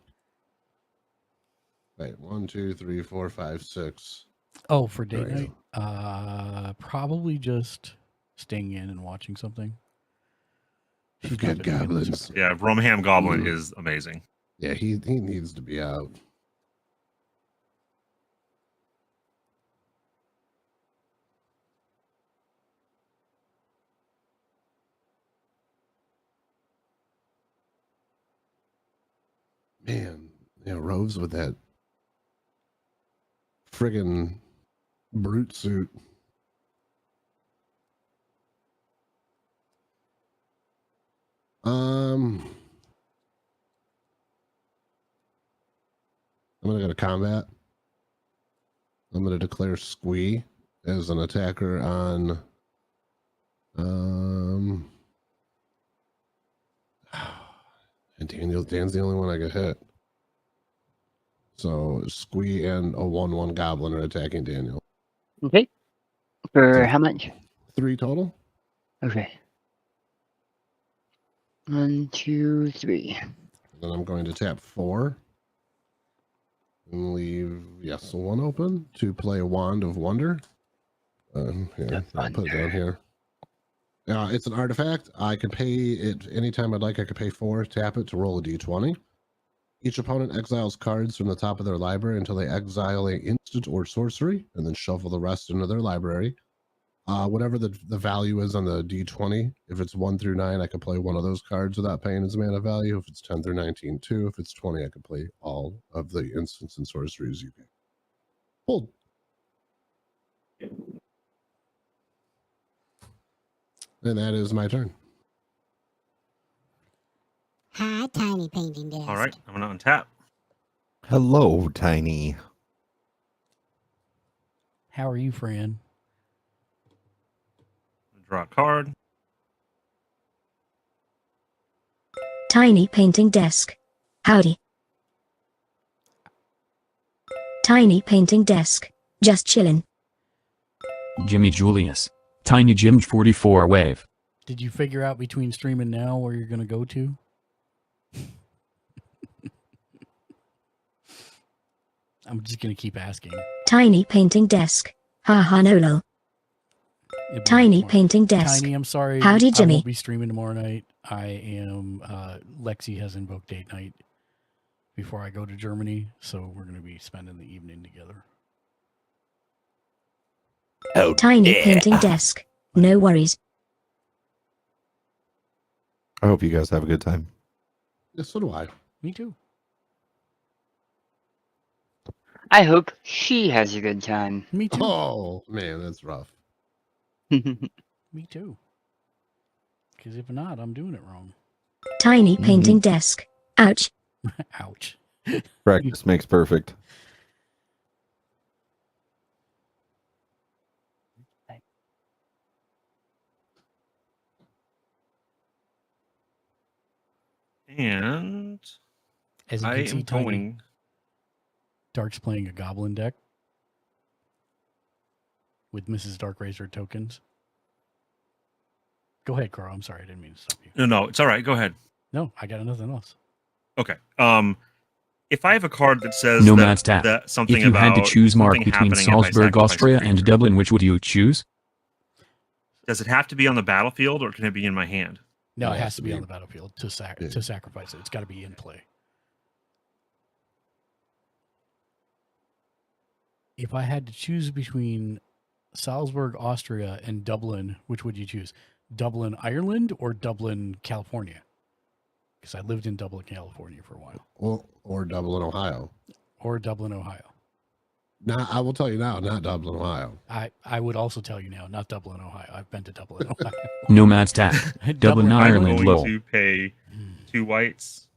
Wait, 1, 2, 3, 4, 5, 6. Oh, for date There you night? Probably just staying in and watching something. She's not Good been doing this goblins. for- Yeah, Rumham Goblin Mhm. is amazing. Yeah, he needs to be out. Man, yeah, Roves with that friggin' brute suit. I'm gonna go to combat. I'm gonna declare Squee as an attacker on and Dan's the only one I get hit. So Squee and a 1/1 goblin are attacking Daniel. Okay. For how much? 3 total. Okay. 1, 2, 3. Then I'm going to tap 4 and leave yes 1 open to play Wand of Wonder. Here, I'll put it down here. It's an artifact. I can pay it anytime I'd like. I could pay 4, tap it to roll a d20. Each opponent exiles cards from the top of their library until they exile a instant or sorcery, and then shuffle the rest into their library. Whatever the value is on the d20, if it's 1 through 9, I can play one of those cards without paying its mana value. If it's 10 through 19, 2. If it's 20, I can play all of the instants and sorceries you can. Hold. And that is my turn. Hi, Tiny Painting Desk. All right, I'm gonna untap. Hello, Tiny. How are you, Fran? Draw a card. Tiny Painting Desk. Howdy. Tiny Painting Desk. Just chillin'. Jimmy Julius. Tiny Jim 44 wave. Did you figure out between stream and now where you're going to go to? I'm just going to keep asking. Tiny Painting Desk. Ha ha no lol. It'll be Tiny tomorrow. Painting Desk. Tiny, I'm sorry. Howdy, I Jimmy. won't be streaming tomorrow night. I am. Lexi has invoked date night before I go to Germany, so we're going to be spending the evening together. Oh, Tiny yeah. Painting Desk. No worries. I hope you guys have a good time. Yeah, so do I. Me too. I hope she has a good time. Me too. Oh man, that's rough. Me too. Because if not, I'm doing it wrong. Tiny painting desk. Ouch. Ouch. Practice makes perfect. And As you I can see, am Tiny going. Dark's playing a goblin deck with Mrs. Darkrazor tokens. Go ahead, Carl. I'm sorry, I didn't mean to stop you. No, it's all right. Go ahead. No, I got nothing else. Okay. If I have a card that says Nomad's tap. that something If you about had to choose Mark something between happening if I Salzburg, sacrifice a Austria, and creature, Dublin, which would you choose? does it have to be on the battlefield or can it be in my hand? No, it has to be on the battlefield to Yeah. to sacrifice it. It's got to be in play. If I had to choose between Salzburg, Austria, and Dublin, which would you choose? Dublin, Ireland, or Dublin, California? Because I lived in Dublin, California for a while. Or Dublin, Ohio. Or Dublin, Ohio. Now I will tell you now, not Dublin, Ohio. I would also tell you now, not Dublin, Ohio. I've been to Dublin, Ohio. Nomad's tap. Dublin, I'm Ireland, going low. to pay 2 whites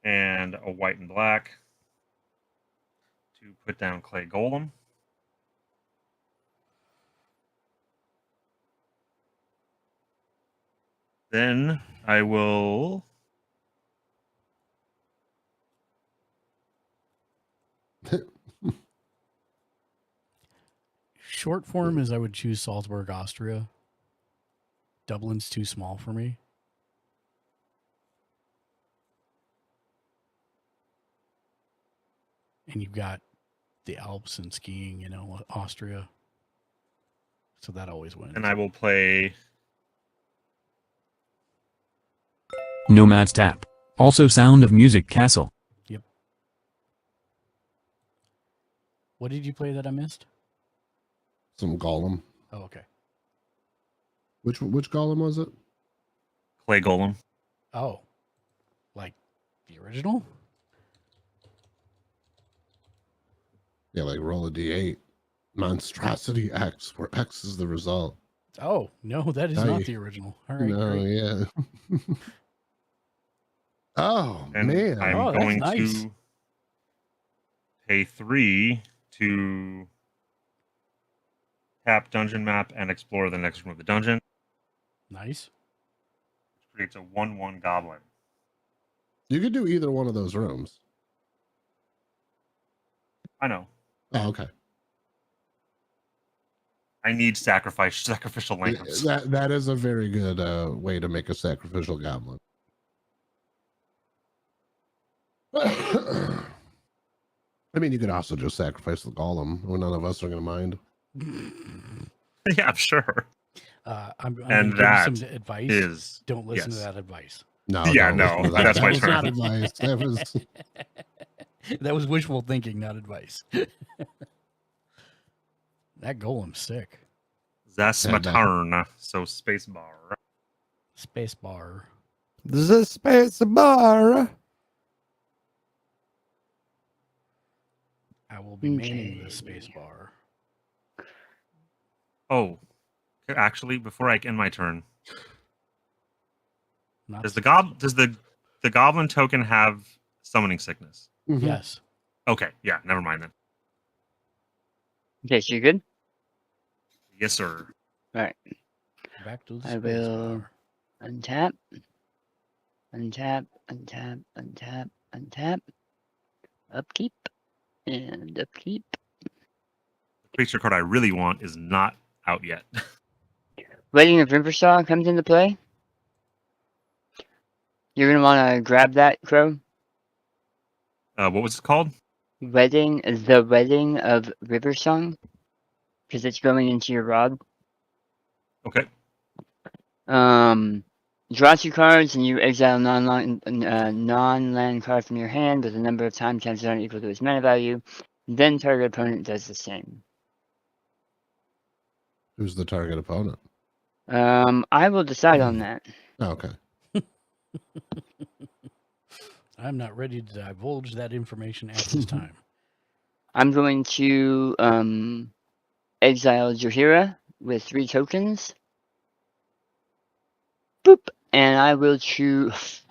and a white and black to put down Clay Golem. Then I will Short form is I would choose Salzburg, Austria. Dublin's too small for me. And you've got the Alps and skiing, you know, Austria. So that always wins. and I will play Nomad's tap. Also Sound of Music Castle. Yep. What did you play that I missed? Some Golem. Oh, okay. Which Golem was it? Clay Golem. Oh, like the original? Yeah, like roll a d8. Monstrosity X, where X is the result. Oh, no, that is Now not you- the original. All right, No, great. yeah. Oh And man. I'm Oh, that's going nice. to pay 3 to tap dungeon map and explore the next room of the dungeon. Nice. Which creates a 1/1 goblin. You could do either one of those rooms. I know. Oh, okay. I need sacrificial lands. That is a very good way to make a sacrificial goblin. I mean, you could also just sacrifice the golem. None of us are going to mind. Yeah, sure. I'm And going to that give you some advice. is Don't listen to yes. that advice. No, Yeah, don't no, listen to that. that's That my was turn. not advice. That was That was wishful thinking, not advice. That golem's sick. That's my turn. So space bar. Space bar. The space bar. I will be manning the space bar. Oh, actually, before I end my turn, Not does the goblin token have summoning sickness? Mhm. Yes. Okay, yeah, never mind then. Okay, so you good? Yes, sir. Back to the I space will bar. untap, untap, untap, untap, untap, upkeep, and upkeep. The creature card I really want is not out yet. Wedding of Riversong comes into play. You're gonna want to grab that, Crow. What was it called? The Wedding of Riversong, because it's going into your rod. Okay. Draw 2 cards and you exile non-land card from your hand with a number of time counts on equal to its mana value. Then target opponent does the same. Who's the target opponent? I will decide on that. Oh, okay. I'm not ready to divulge that information at this time. I'm going to exile Johira with 3 tokens. Boop, and I will choose.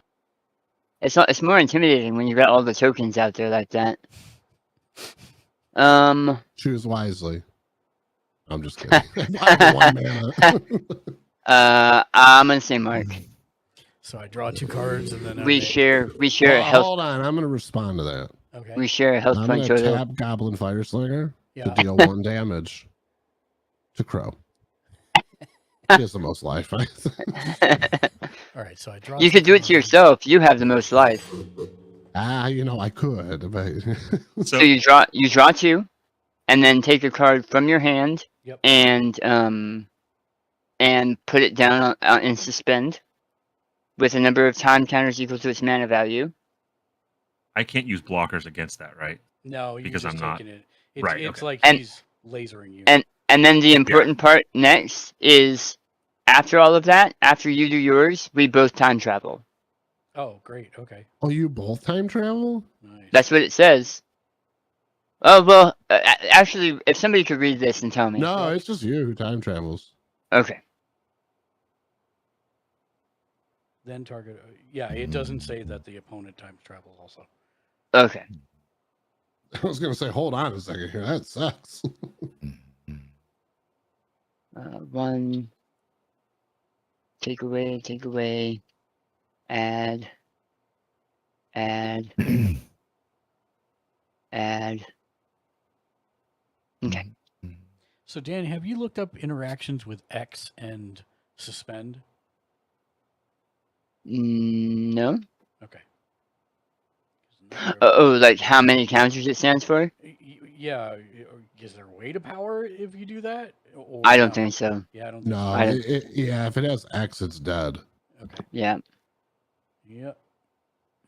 It's more intimidating when you got all the tokens out there like that. Choose wisely. I'm just kidding. I have 1 mana. I'm gonna say Mark. So I draw 2 cards and then We share a Well, health. hold on. I'm going to respond to that. Okay. We share a health I'm point going to total. tap Goblin Fireslinger Yeah. to deal 1 damage to Crow. He has the most life. All right. So I draw. You 2 could do it to cards. yourself. You have the most life. I could, but So you draw 2, and then take a card from your hand Yep. and put it down in suspend with a number of time counters equal to its mana value. I can't use blockers against that, right? No, you're Because just I'm not. taking it. It's, Right, It's okay. like And- he's lasering you. And then the important part next is after all of that, after you do yours, we both time travel. Oh, great. Okay. oh, you both time travel? Nice. That's what it says. Oh well, actually, if somebody could read this and tell me. No, it's just you who time travels. Okay. Then target. Yeah, it doesn't say that the opponent time travels also. Okay. I was gonna say, hold on a second here. That sucks. 1. Take away. Add. Okay. So, Dan, have you looked up interactions with X and suspend? No. Okay. Like how many counters it stands for? Yeah. Is there a way to power if you do that? Or I don't no? think so. Yeah, I don't. No, I- yeah, if it has X, it's dead. Okay. Yeah. Yep.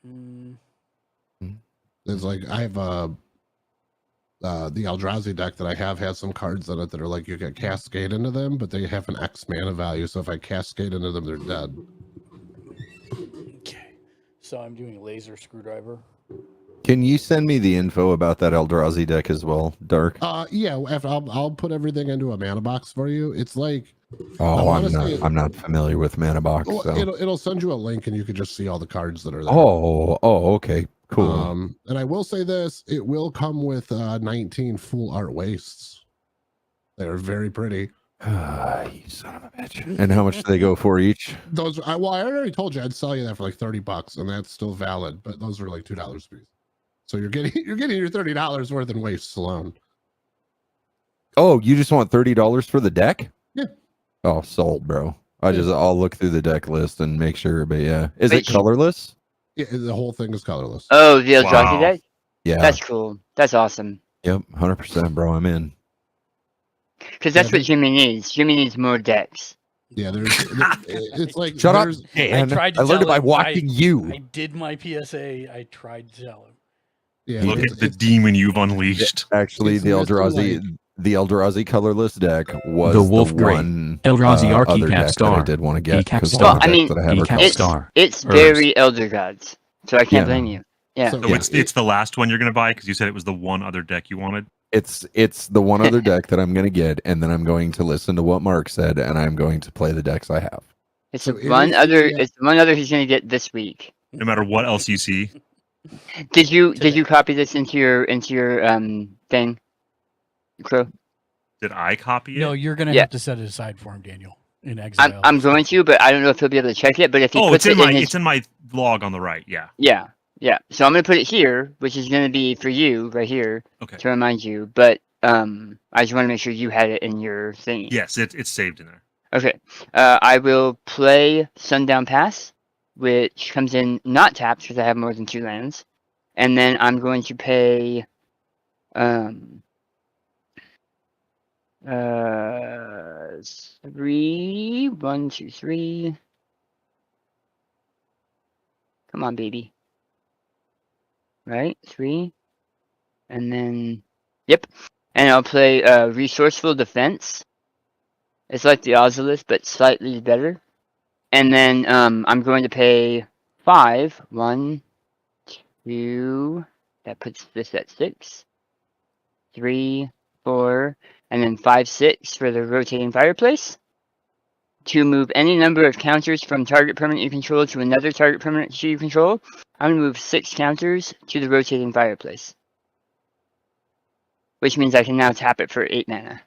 Mm, It's like I have the Eldrazi deck that I have has some cards in it that are like you can cascade into them, but they have an X mana value. So if I cascade into them, they're dead. okay. So I'm doing a laser screwdriver. Can you send me the info about that Eldrazi deck as well, Dark? Yeah. I'll put everything into a mana box for you. It's like Oh, wanna I'm not. say- I'm not familiar with Mana Box. well, So. it'll send you a link and you can just see all the cards that are there. Oh, okay, cool. And I will say this: it will come with 19 full art wastes. They are very pretty. You son of a bitch. And how much do they go for each? Those, I already told you I'd sell you that for like $30, and that's still valid. But those are like $2 a piece. So you're getting your $30 worth in wastes alone. Oh, you just want $30 for the deck? Yeah. Oh, sold, bro. I'll look through the deck list and make sure. But yeah, is Wait, it colorless? Yeah, the whole thing is colorless. Oh, the Eldrazi Wow. deck? Yeah. That's cool. That's awesome. Yep. 100%, bro. I'm in. Because that's Yeah, what Jimmy needs. Jimmy needs more decks. Yeah, it's like Shut up, there's- Dan. tried to I learned tell it by him. watching you. I did my PSA. I tried to tell him. Yeah, Look it's- at the it's- demon you've unleashed. Actually, It's the Mr. Eldrazi colorless deck was The Wolf Grey. one Eldrazi Archie other Cap deck Star. that I did want to get. Cap 'cause Star. all the Well, I decks mean, that I have are Cap colorless. Star. It's Herbs. very Elder Gods. So I can't Yeah. blame you. Yeah. So, So it's the last one you're gonna buy because you said it was the one other deck you wanted. It's the one other deck that I'm going to get, and then I'm going to listen to what Mark said, and I'm going to play the decks I have. It's So the it one is other. the, It's the one other he's gonna get this week. No matter what else you see. Did you Today. copy this into your thing, Crow? Did I copy it? No, you're gonna Yeah. have to set it aside for him, Daniel. In exile. I'm going to, but I don't know if he'll be able to check it. But if he Oh, puts it's in it my in his, it's in my log on the right. Yeah. yeah. So I'm gonna put it here, which is gonna be for you right here Okay. to remind you. But I just want to make sure you had it in your thingy. Yes, it's saved in there. Okay. I will play Sundown Pass, which comes in not tapped because I have more than 2 lands, and then I'm going to pay 3, 1, 2, 3. Come on, baby. Right, 3, and then yep, and I'll play Resourceful Defense. It's like the Ozolith, but slightly better. And then I'm going to pay 5. 1, 2. That puts this at 6. 3, 4, and then 5, 6 for the rotating fireplace. To move any number of counters from target permanent you control to another target permanent you control, I'm going to move 6 counters to the rotating fireplace. Which means I can now tap it for 8 mana.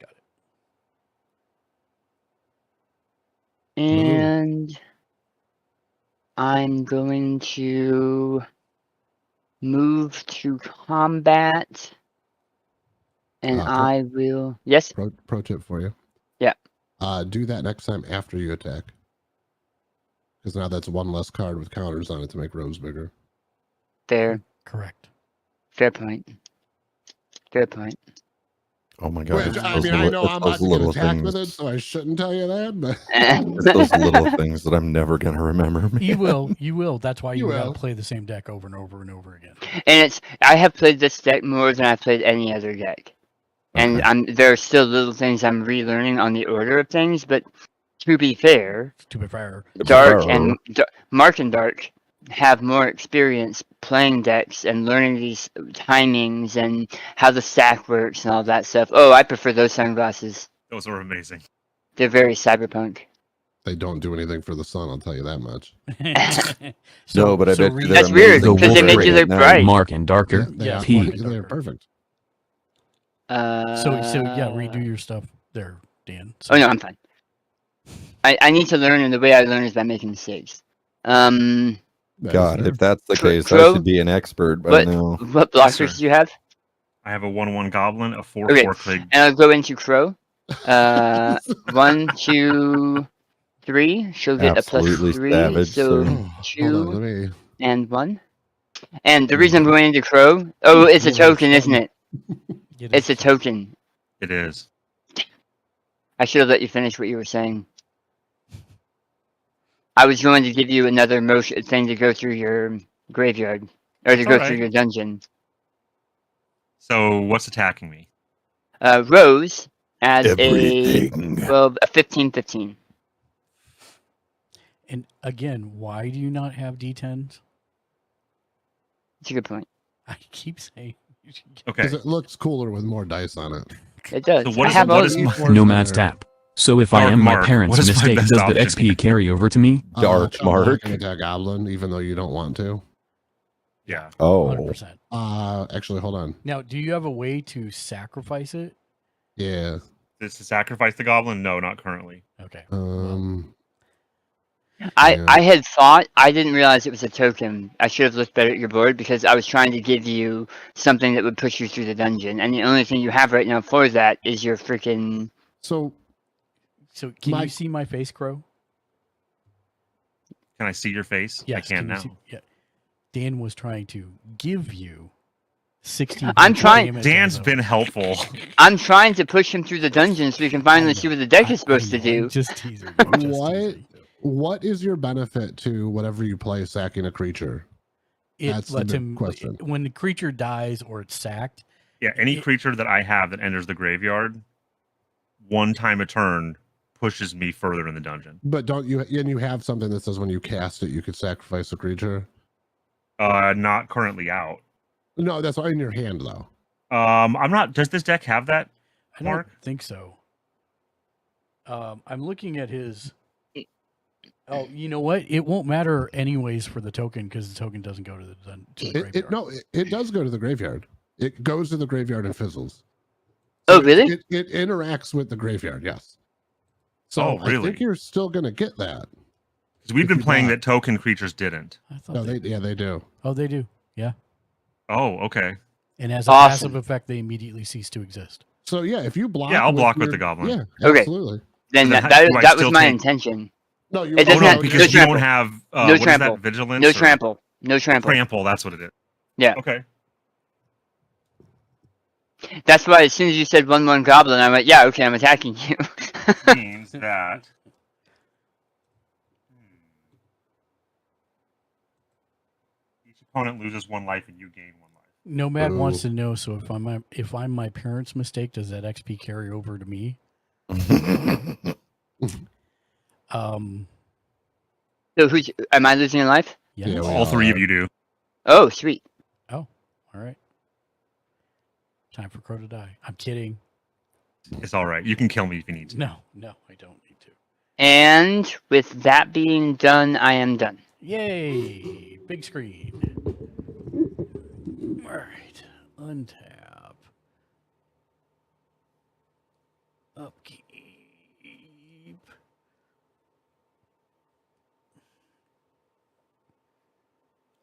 Got it. And I'm going to move to combat. And Pro- I will. Yes? Pro tip for you. Yeah. Do that next time after you attack. Because now that's one less card with counters on it to make rows bigger. Fair. Correct. Fair point. Fair point. Oh my god! Which, it's I those mean, I little- know it's I'm those not going little to attack things. with it, so I shouldn't tell you that. But It's those little things that I'm never gonna remember. Man. You will. You will. That's why you You gotta will. play the same deck over and over and over again. And I have played this deck more than I've played any other deck. And Okay. there are still little things I'm relearning on the order of things, but to be fair, To be fair, Dark and Mark and Dark have more experience playing decks and learning these timings and how the stack works and all that stuff. Oh, I prefer those sunglasses. Those are amazing. They're very cyberpunk. they don't do anything for the sun, I'll tell you that much. No, but I bet you read- they're That's weird, amazing because they for make you it look at bright. night. Mark and Darker. They Yeah, are- P. they're perfect. So yeah, redo your stuff there, Dan. So, Oh no, I'm fine. I need to learn, and the way I learn is by making mistakes. That is God, fair. if that's the Tro- case, I Tro- should be an expert by What now. what blockers sir. do you have? I have a 1/1 goblin, a 4/4 Okay, Clig. and I'll go into Crow. 1, 2, 3. She'll get Absolutely a +3. savage, So sir. Hold on, 2 let me. and 1. And the reason I'm going into Crow, oh, it's a Yeah, token, it's isn't it? get It's a token. It is. I should have let you finish what you were saying. I was going to give you another motion thing to go through your graveyard, or to That's go alright. through your dungeon. So what's attacking me? Rose as Everything. a 15/15. And again, why do you not have D10s? It's a good point. I keep saying. You should get- Okay. Because it looks cooler with more dice on it. It does. So what I is- have what all is these. my- Nomad's tap. So if I Dark am my Mark, parents' what is my mistake, best does the option? XP carry over to me? Dark Come back Mark. and attack goblin, even though you don't want to. Yeah. Oh, 100%. Actually, hold on. Now, do you have a way to sacrifice it? Yeah. This to sacrifice the goblin? No, not currently. Okay. Yeah. I had thought, I didn't realize it was a token. I should have looked better at your board because I was trying to give you something that would push you through the dungeon, and the only thing you have right now for that is your freaking. So So can My- you see my face, Crow? Can I see your face? Yes. I can you now. see- yeah. Dan was trying to give you 16. I'm trying- damage Dan's as a- been helpful. I'm trying to push him through the dungeon so we can finally I see know. what the deck I- is supposed I to know, do. I'm just teasing. I'm just What? teasing. what is your benefit to whatever you play sacking a creature? It That's the lets big him question. when the creature dies or it's sacked. Yeah, any It- creature that I have that enters the graveyard, one time a turn pushes me further in the dungeon. But don't you? And you have something that says when you cast it, you could sacrifice a creature. Not currently out. No, that's in your hand though. I'm not. Does this deck have that? I don't Mark? think so. I'm looking at his. Oh, you know what? It won't matter anyways for the token because the token doesn't go to the graveyard. It does go to the graveyard. It goes to the graveyard and fizzles. Oh, really? It interacts with the graveyard. Yes. So Oh, I really? think you're still gonna get that. Because we've If been you playing got- that token creatures didn't. I thought No, they, they do. oh, they do. Yeah. Oh, okay. And as a Awesome. passive effect, they immediately cease to exist. So yeah, if you block, Yeah, I'll block with your- the goblin. Yeah, Okay. absolutely. Then Then that, how- that, do I that still was my take- intention. No, you. It Oh doesn't no, have- because no you trample. don't have No what is trample. that? Vigilance. No or- trample. No trample. Trample. That's what it is. Yeah. Okay. That's why as soon as you said 1/1 goblin, I went, yeah, okay, I'm attacking you. Means that. Each opponent loses 1 life and you gain 1 life. Nomad wants Ooh. to know. So if I'm my parents' mistake, does that XP carry over to me? So am I losing a life? Yes. Yeah, we All three of are. you do. Oh, sweet. Oh, all right. Time for Crow to die. I'm kidding. It's all right. You can kill me if you need to. No, I don't need to. And with that being done, I am done. Yay! Big screen. All right. Untap. Upkeep.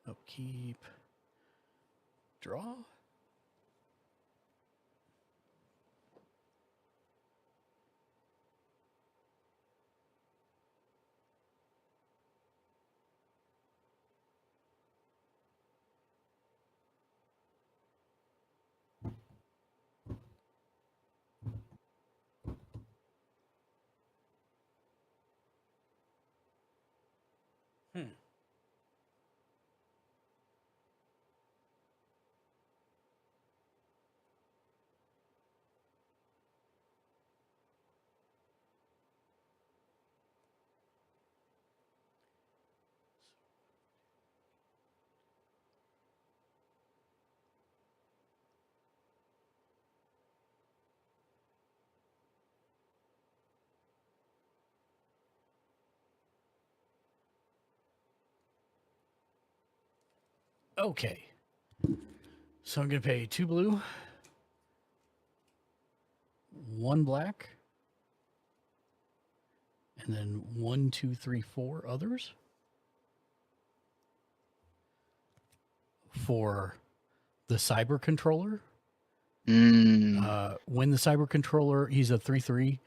Upkeep. Draw. Okay. So I'm going to pay 2 blue, 1 black, and then 1, 2, 3, 4 others for the Cyber Controller. When the Cyber Controller, he's a 3/3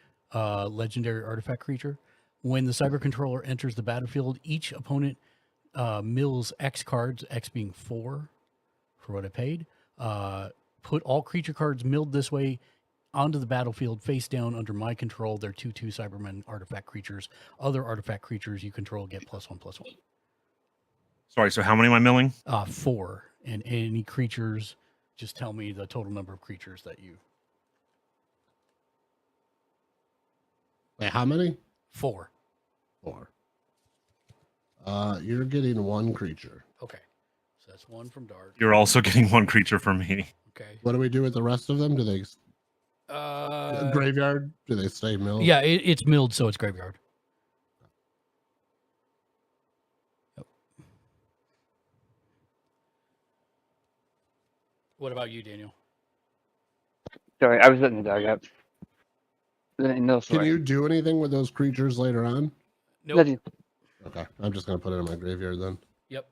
legendary artifact creature. When the Cyber Controller enters the battlefield, each opponent mills X cards, X being 4 for what I paid. Put all creature cards milled this way onto the battlefield face down under my control. They're 2/2 Cybermen artifact creatures. Other artifact creatures you control get +1/+1. Sorry, so how many am I milling? 4. And any creatures, just tell me the total number of creatures that you. Wait, how many? 4. 4. You're getting 1 creature. Okay. So that's 1 from Dart. You're also getting 1 creature from me. Okay. What do we do with the rest of them? Do they graveyard? Do they stay milled? Yeah, it's milled, so it's graveyard. Yep. What about you, Daniel? Sorry, I was letting the dog out. No, Can you do anything with those creatures later on? Nope. Love you. Okay, I'm just gonna put it in my graveyard then. Yep.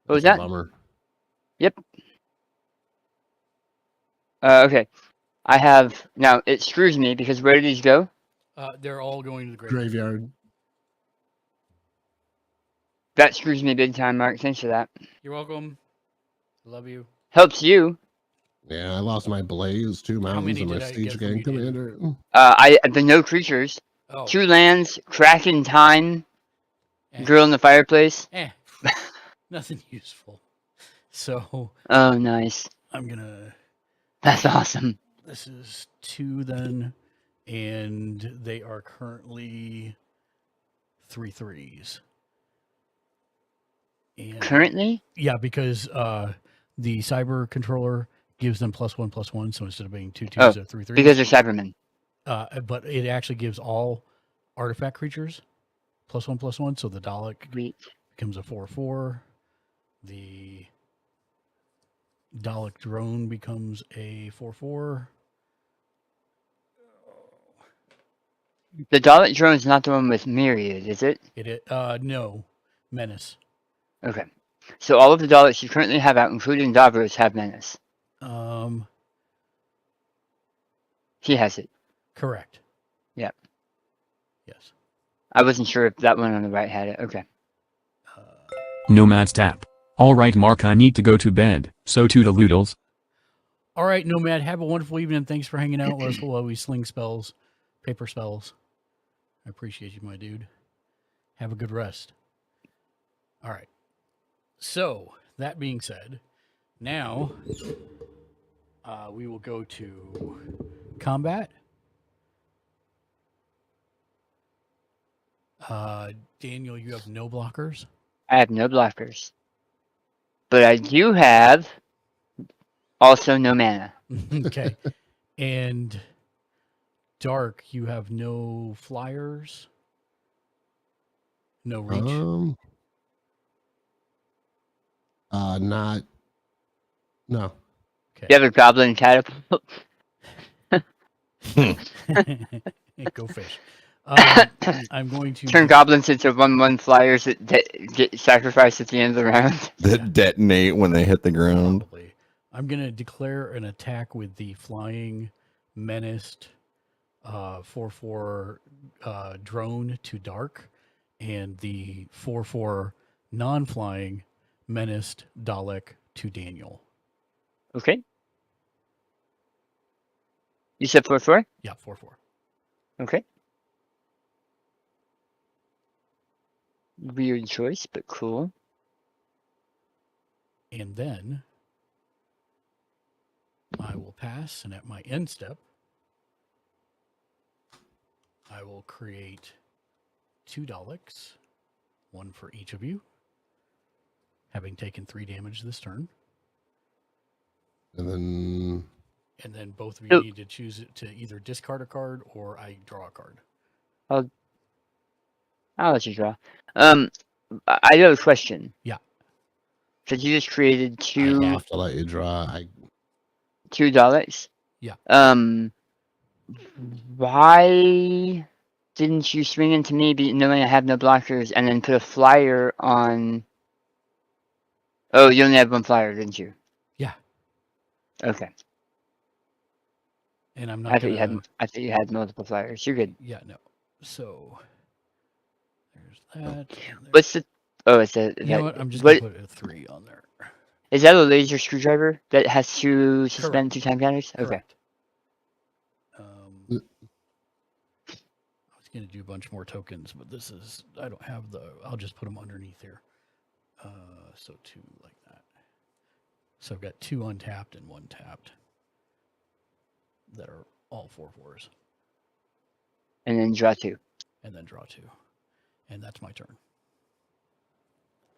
What was That's a that? Bummer. Yep. Okay. I have now. It screws me because where do these go? They're all going to the graveyard. Graveyard. That screws me big time, Mark. Thanks for that. You're welcome. Love you. Helps you. Yeah, I lost my Blaze, 2 mountains, many and my did I Siege get from Gang you, David? Commander. The no creatures. Oh. 2 lands, Kraken Time, Eh. Girl in the Fireplace. Nothing useful. So Oh, nice. I'm gonna. That's awesome. This is 2 then, and they are currently 3/3s. And Currently? yeah, because the Cyber Controller gives them +1/+1, so instead of being 2/2s, Oh, they're 3/3s. Because they're Cybermen. But it actually gives all artifact creatures +1/+1, so the Dalek Sweet. becomes a 4/4. The Dalek drone becomes a 4/4. The Dalek drone is not the one with Myriad, is it? No, Menace. Okay. So all of the Daleks you currently have out, including Davros, have Menace. He has it. Correct. Yep. Yes. I wasn't sure if that one on the right had it. Okay. Nomad's tap. Alright Mark, I need to go to bed, so toodaloodles. All right, Nomad, have a wonderful evening. Thanks for hanging out with us while we sling spells, paper spells. I appreciate you, my dude. Have a good rest. All right. So, that being said, now we will go to combat. Daniel, you have no blockers. I have no blockers. But I do have also no mana. Okay. And Dark, you have no flyers. No reach. Not. No. Okay. You have a goblin catapult. Go fish. I'm going to Turn goblins into 1/1 flyers that get sacrificed at the end of the round. That detonate when they hit the ground. Probably. I'm going to declare an attack with the flying menaced 4/4 drone to Dark, and the 4/4 non-flying menaced Dalek to Daniel. Okay. You said 4/4? Yeah, 4/4. Okay. Weird choice, but cool. And then I will pass, and at my end step, I will create 2 Daleks, 1 for each of you, having taken 3 damage this turn. And then both of you So- need to choose it to either discard a card or I draw a card. I'll let you draw. I have a question. Yeah. Because you just created two I have to let you draw. Daleks. Yeah. Why didn't you swing into me, knowing I have no blockers, and then put a flyer on? Oh, you only have 1 flyer, didn't you? Yeah. Okay. And I'm I not thought you had. gonna... I thought you had multiple flyers. You're good. Yeah, no. So there's that. and What's the? Oh, it's a. you know what? I'm just what, gonna put a 3 on there. is that a laser screwdriver that has 2 suspend 2 time counters? Okay. Correct. I was gonna do a bunch more tokens, but this is I don't have the. I'll just put them underneath here. So 2 like that. So I've got 2 untapped and 1 tapped that are all 4/4s, And then draw 2. and then draw 2, and that's my turn.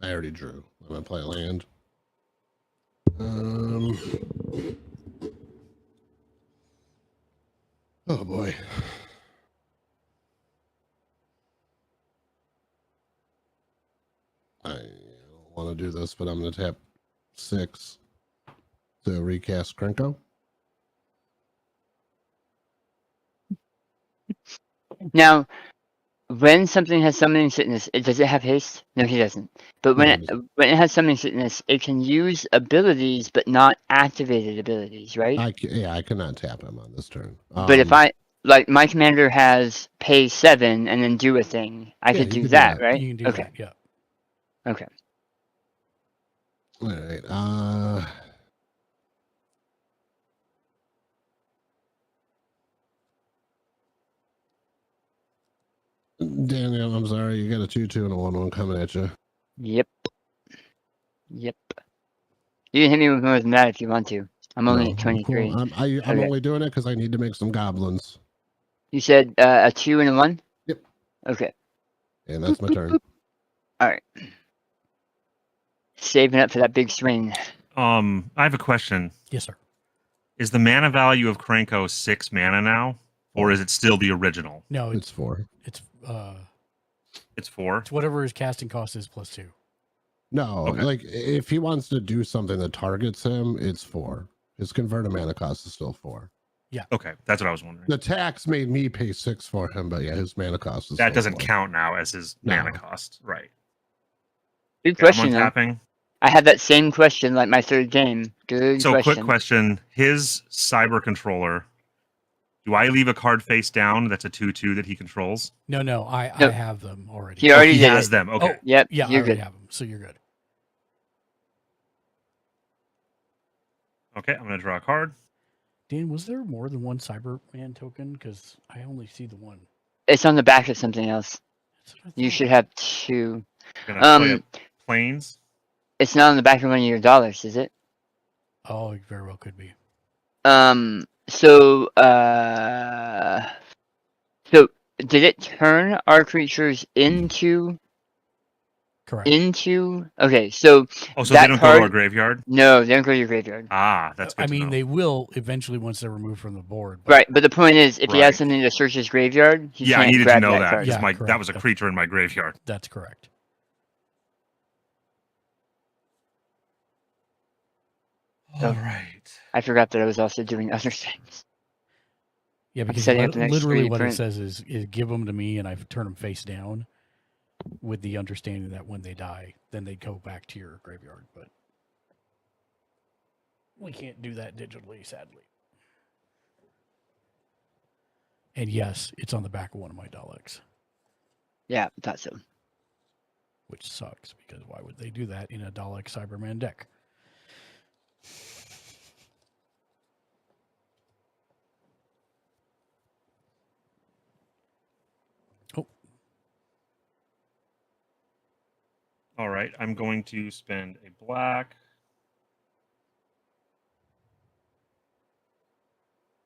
I already drew. I'm gonna play a land. Oh boy. I don't want to do this, but I'm gonna tap 6 to recast Krenko. Now, when something has summoning sickness, does it have haste? No, he doesn't. But when No, it when it has summoning sickness, it can use abilities but not activated abilities, right? I cannot tap him on this turn. But if my commander has pay 7 and then do a thing, I Yeah, could you do could do that, that. right? You can do Okay. that, yeah. Okay. All right. Daniel, I'm sorry. You got a 2/2 and a 1/1 coming at you. Yep. You can hit me with more than that if you want to. I'm only at 23. Cool. I'm Okay. only doing it because I need to make some goblins, You said a 2 and a 1? Yep. Okay. and that's my turn. Alright. Saving up for that big swing. I have a question. Yes, sir. Is the mana value of Krenko 6 mana now, or is it still the original? No, It's 4. it's It's 4. it's whatever his casting cost is plus 2. No, Okay. like if he wants to do something that targets him, it's 4. His converted mana cost is still 4. Okay, that's what I was wondering. The tax made me pay 6 for him, but yeah, his mana cost is That still doesn't 4. count now as his mana No. cost, right? Good Okay, I'm question, though. untapping. I had that same question like my 3rd game. Good So, question. quick question: his cyber controller. Do I leave a card face down that's a 2/2 that he controls? No, I No. have them already. He already he did has it. them. Okay. Yep, Yeah, I you're already good. have them, so you're good. Okay, I'm gonna draw a card. Dan, was there more than one Cyberman token? Because I only see the one. It's on the back of something else. That's what I You thought. should have 2. Gonna play Um, a planes. It's not on the back of one of your dollars, is it? Oh, it very well could be. So did it turn our creatures into Correct. Okay, so Oh, so that they don't go to our card- graveyard? no, they don't go to your graveyard. Ah, that's good I to mean, know. they will eventually once they're removed from the board. But Right, but the point is, if he has Right. something to search his graveyard, he Yeah, I can't needed to grab know that that card. because Yeah, that correct. was a creature in my graveyard. That's correct. So- All right. I forgot that I was also doing other things. Yeah, because setting up the next literally 3D what print. it says is give them to me and I turn them face down with the understanding that when they die, then they go back to your graveyard. But we can't do that digitally, sadly. And yes, it's on the back of one of my Daleks, Yeah, thought so. which sucks because why would they do that in a Dalek Cyberman deck? All right. I'm going to spend a black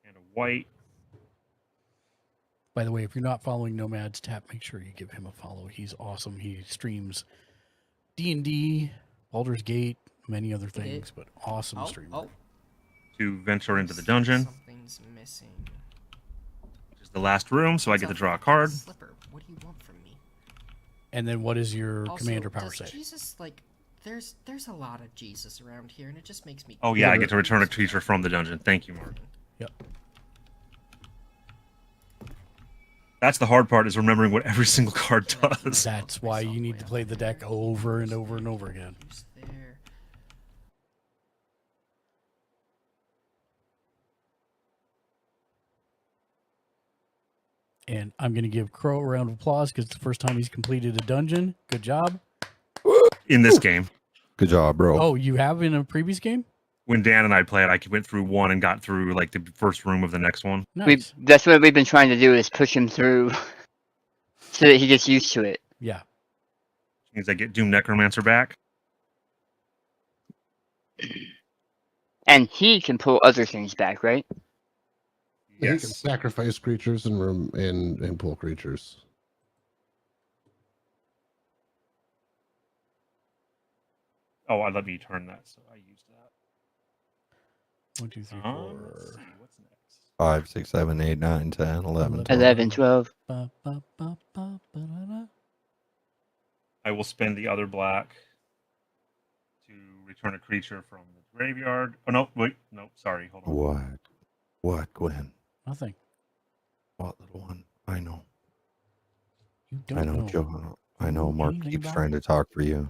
and a white. By the way, if you're not following Nomad's Tap, make sure you give him a follow. He's awesome. He streams D&D, Baldur's Gate, many other things, but awesome streamer. To venture into the dungeon, Something's missing. which is the last room, so I get to draw a card. Slipper, what do you want from me? And then what does your Also, commander power does say? Jesus, like, there's a lot of Jesus around here, and it just makes me. Oh yeah, I get to return a creature from the dungeon. Thank you, Mark. Yep. That's the hard part, is remembering what every single card does. That's why you need to play the deck over and over and over again. Who's there? And I'm going to give Crow a round of applause because it's the first time he's completed a dungeon. Good job. In this game, Good job, bro. Oh, you have in a previous game? when Dan and I played, I went through one and got through like the first room of the next one. Nice. That's what we've been trying to do, is push him through so that he gets used to it. Yeah. Means I get Doom Necromancer back. And he can pull other things back, right? You can Yes. sacrifice creatures and pull creatures. Oh, I let me turn that, so I used that. 1, 2, 3, Let's 4. see, what's next? 5, 6, 7, 8, 9, 10, 11, 12. 11, 12. Ba, ba, ba, ba, ba, da, da. I will spend the other black to return a creature from the graveyard. Oh no, wait, no, sorry, hold on. What? What, Gwen? Nothing. What, little one? I know. You don't I know, Joe. I know Mark anything keeps about trying to talk for you.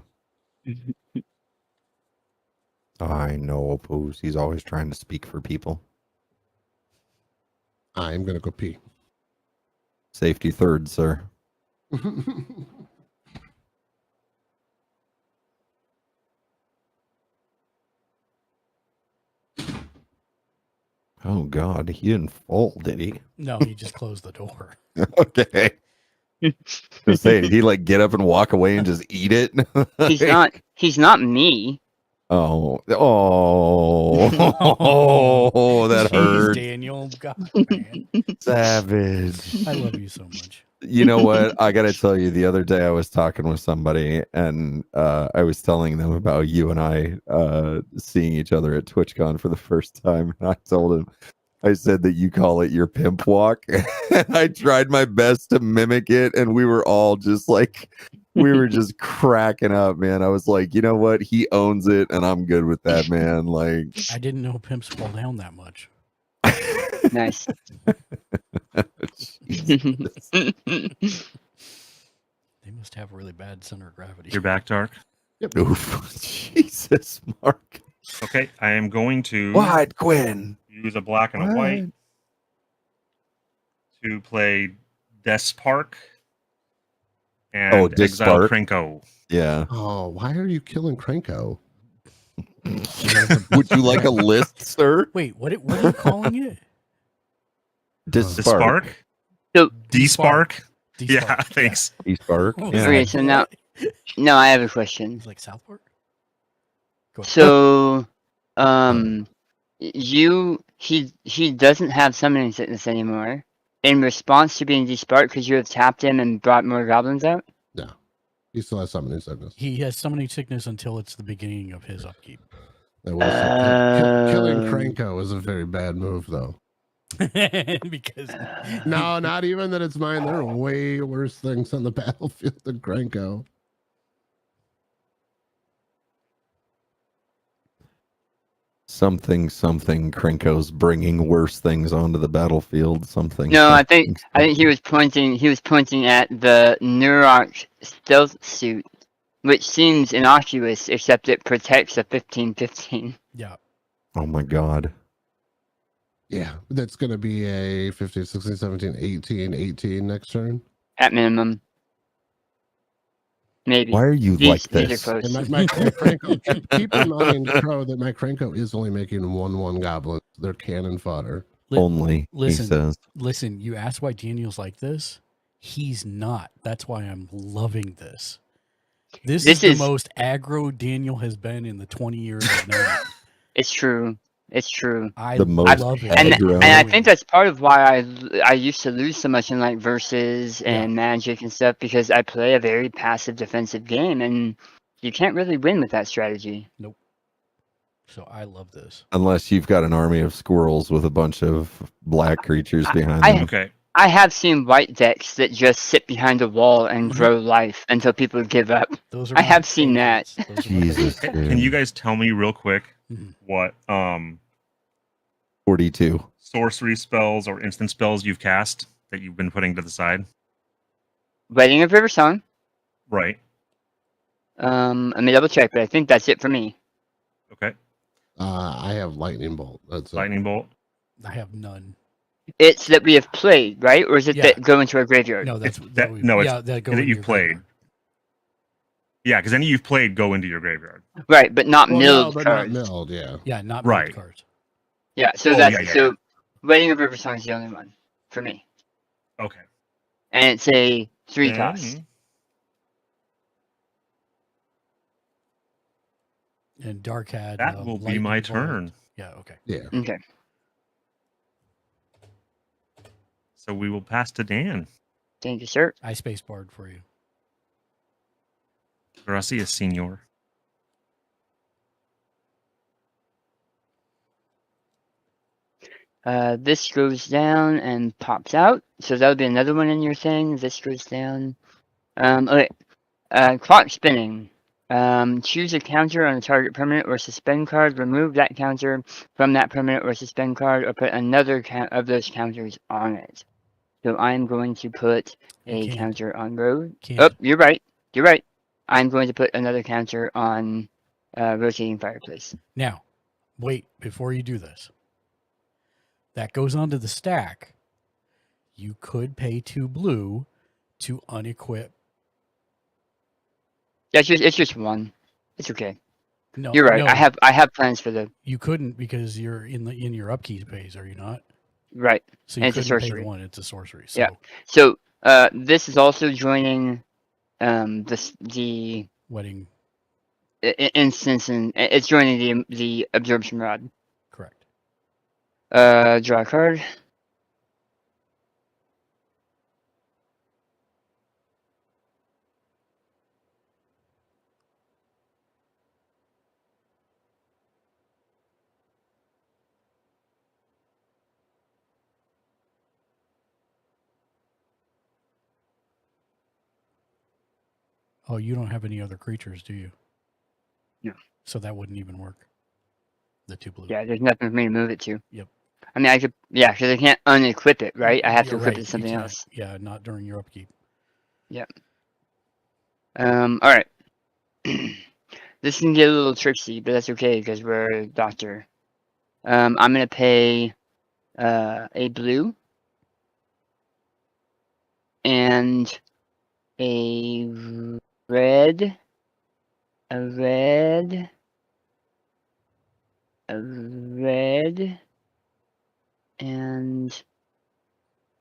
I know, Opus. He's always trying to speak for people. I'm gonna go pee. Safety third, sir. Oh, God. He didn't fall, did he? No, he just closed the door. Okay. Just say, did he like get up and walk away and just eat it? He's not me. Oh, oh, that Jeez, hurt. Daniel. God, man. Savage. I love you so much. You know what? I got to tell you, the other day I was talking with somebody and I was telling them about you and I seeing each other at TwitchCon for the first time. And I told him, I said that you call it your pimp walk. And I tried my best to mimic it. And we were all just like, we were just cracking up, man. I was like, you know what? He owns it. And I'm good with that, man. Like, I didn't know pimps fall down that much. Nice. They must have a really bad center of gravity. You're back, Dark. oof. Jesus, Mark. Okay, I am going to What, Gwen? use a black and a white to play Despark and Oh, Exile Despark. Krenko. Yeah. Oh, why are you killing Krenko? Would you like a list, sir? Wait, what are you calling it? Despark. Despark? D-Spark. Yeah, thanks. Despark. Oh, Yeah. Okay, so now I have a question. It's like South Park? Go ahead. So, he doesn't have summoning sickness anymore. in response to being desparked, could you have tapped him and brought more goblins out? No, he still has summoning sickness. He has summoning sickness until it's the beginning of his upkeep. I will say, killing Um, Kranko is a very bad move, though. Because No, not even that it's mine. There are way worse things on the battlefield than Kranko. Something Krenko's bringing worse things onto the battlefield. Something. No, I think he was pointing at the Nurok stealth suit, which seems innocuous except it protects a 15/15. yeah, Oh my god. Yeah, that's going to be a 15, 16, 17, 18, 18 next turn. At minimum. Maybe. Why are you like These are this? close. And my Kranko, keep in mind, Crow, that my Kranko is only making 1/1 goblins. They're cannon fodder. Only, listen. he says. listen, you asked why Daniel's like this. He's not. That's why I'm loving this. This is the most aggro Daniel has been in the 20 years I've known him. It's true. It's true. I The most love it. aggro. And I think that's part of why I used to lose so much in like versus and magic and stuff, because I play a very passive defensive game and you can't really win with that strategy. Nope. So I love this. Unless you've got an army of squirrels with a bunch of black creatures behind I- them. Okay. I have seen white decks that just sit behind a wall and grow life until people give up. Those are I my have seen that. favorites. Those are my Jesus. favorites. Can you guys tell me real quick Mhm. what 42. sorcery spells or instant spells you've cast that you've been putting to the side? Wedding of River Song. Right. Let me double check, but I think that's it for me. Okay. I have lightning bolt. That's Lightning bolt. I have none. It's that we have played, right? Or is it Yeah. that go into our graveyard? No, that's It's that- no, it's that go that in you've your played. graveyard. Yeah, because any you've played go into your graveyard. Right, but not Well, milled no, but cards. not milled. Yeah. Yeah, not Right. right. cards. Yeah, so Oh, that's yeah, yeah, so Wedding of River Song is the only one for me. Okay. And it's a 3 Then- cost. And Dark had That will be lightning my bolt. turn. Yeah, okay. Yeah. Okay. So we will pass to Dan. Thank you, sir. I space barred for you. Gracias, senor. This goes down and pops out. So that'll be another one in your thing. This goes down. Okay. Clock spinning. Choose a counter on a target permanent or suspend card. Remove that counter from that permanent or suspend card, or put another of those counters on it. So I'm going to put a can't. counter on road. Can't. Oh, you're right. You're right. I'm going to put another counter on rotating fireplace. Now, wait, before you do this. That goes onto the stack. You could pay 2 blue to unequip. Yeah, it's just one. It's okay. No, You're right. no, I have plans for the you couldn't because you're in your upkeep phase, are you not? right. So you And it's a couldn't pay sorcery. the one. It's a sorcery. So Yeah. So this is also joining the wedding, instance, and it's joining the absorption rod. correct. Draw a card. Oh, you don't have any other creatures, do you? No. So that wouldn't even work. The 2 blue. Yeah, there's nothing for me to move it to. Yep. I mean, I could, yeah, because I can't unequip it, right? I have to You're equip right, it you to something can't. else. Yeah, not during your upkeep. All right. This can get a little tricksy, but that's okay because we're a doctor. I'm gonna pay a blue and a red, a red, a red, and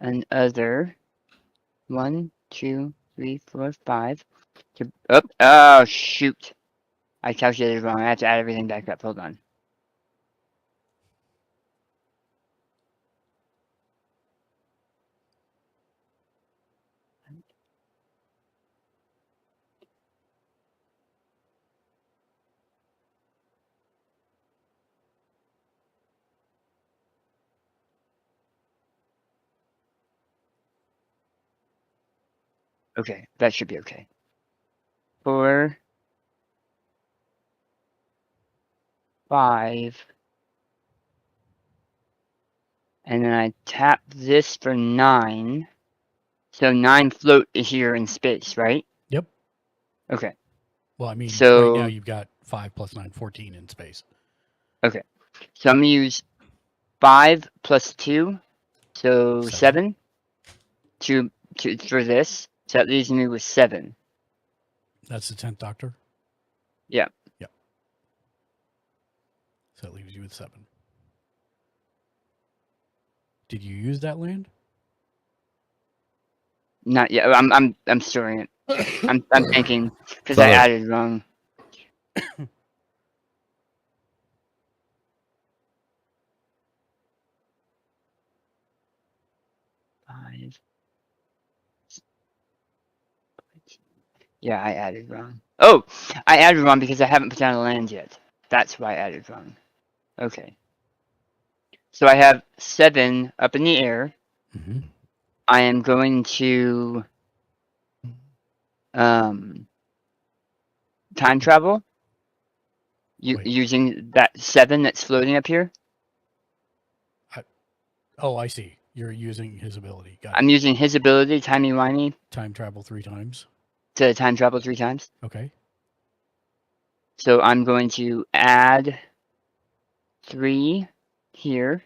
an other. 1, 2, 3, 4, 5. Oh shoot! I calculated wrong. I have to add everything back up. Hold on. Okay, that should be okay. 4, 5, and then I tap this for 9. So 9 float is here in space, right? Yep. Okay. Well, I mean, right So now you've got 5 plus 9, 14 in space. okay. So I'm gonna use 5 plus 2, so 7 to for this. So that leaves me with 7. That's the 10th Doctor? Yeah. Yep. So that leaves you with 7. Did you use that land? Not yet. I'm storing it. I'm thinking because I Sorry. added wrong. Five. Yeah, I added wrong. Oh, I added wrong because I haven't put down a land yet. That's why I added wrong. Okay. So I have 7 up in the air. Mm-hmm. I am going to time travel Wait. using that 7 that's floating up here. Oh, I see. You're using his ability. Got I'm it. using his ability, timey-wimey, Time travel 3 times. to time travel 3 times. Okay. So I'm going to add 3 here.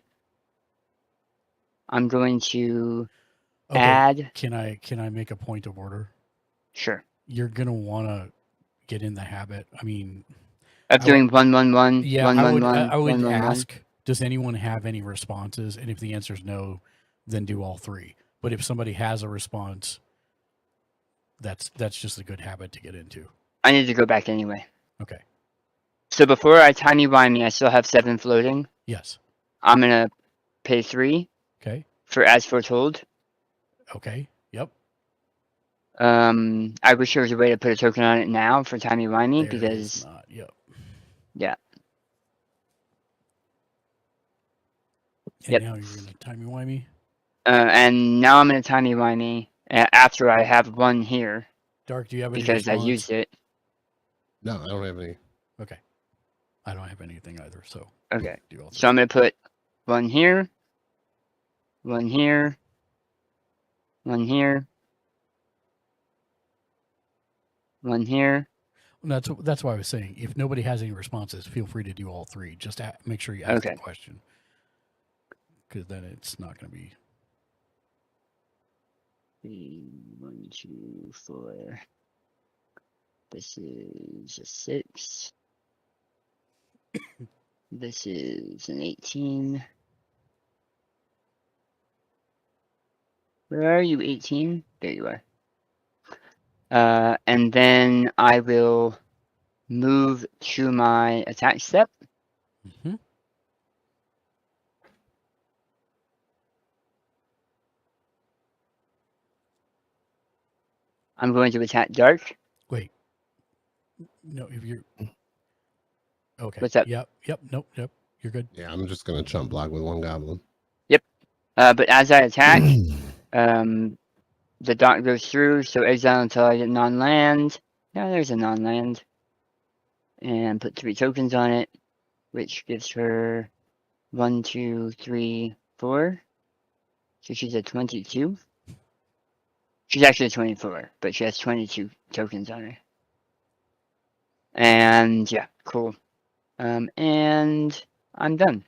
I'm going to Okay. add. Can I make a point of order? Sure. You're gonna want to get in the habit. I mean, Of doing 1, 1, 1. yeah, 1, I 1, would 1, I would 1, 1, 1. ask, does anyone have any responses? And if the answer is no, then do all 3. But if somebody has a response, that's just a good habit to get into. I need to go back anyway. Okay. So before I timey-wimey, I still have 7 floating. Yes. I'm gonna pay 3 Okay. for as foretold. Okay. Yep. I wish there was a way to put a token on it now for timey-wimey There is because not. Yep. yeah. And Yep. now you're gonna timey-wimey. And now I'm gonna timey-wimey after I have 1 here Dark, do you have any because I response? used it. No, I don't have any. Okay. I don't have anything either, so Okay. do all 3. So I'm gonna put 1 here, 1 here, 1 here, 1 here. That's why I was saying, if nobody has any responses, feel free to do all 3. Just make sure you ask the Okay. question, because then it's not going to be. 1, 2, 4. This is a 6. This is an 18. Where are you, 18? There you are. And then I will move to my attack step. Mm-hmm. I'm going to attack Dark. Wait. No, if you're. Okay. What's up? Yep. Nope. Yep. You're good. Yeah, I'm just gonna chump block with 1 goblin. But as I attack, the dot goes through, so exile until I get non-land. Yeah, there's a non-land. And put 3 tokens on it, which gives her 1, 2, 3, 4. So she's at 22. She's actually 24, but she has 22 tokens on her. And yeah, cool. And I'm done.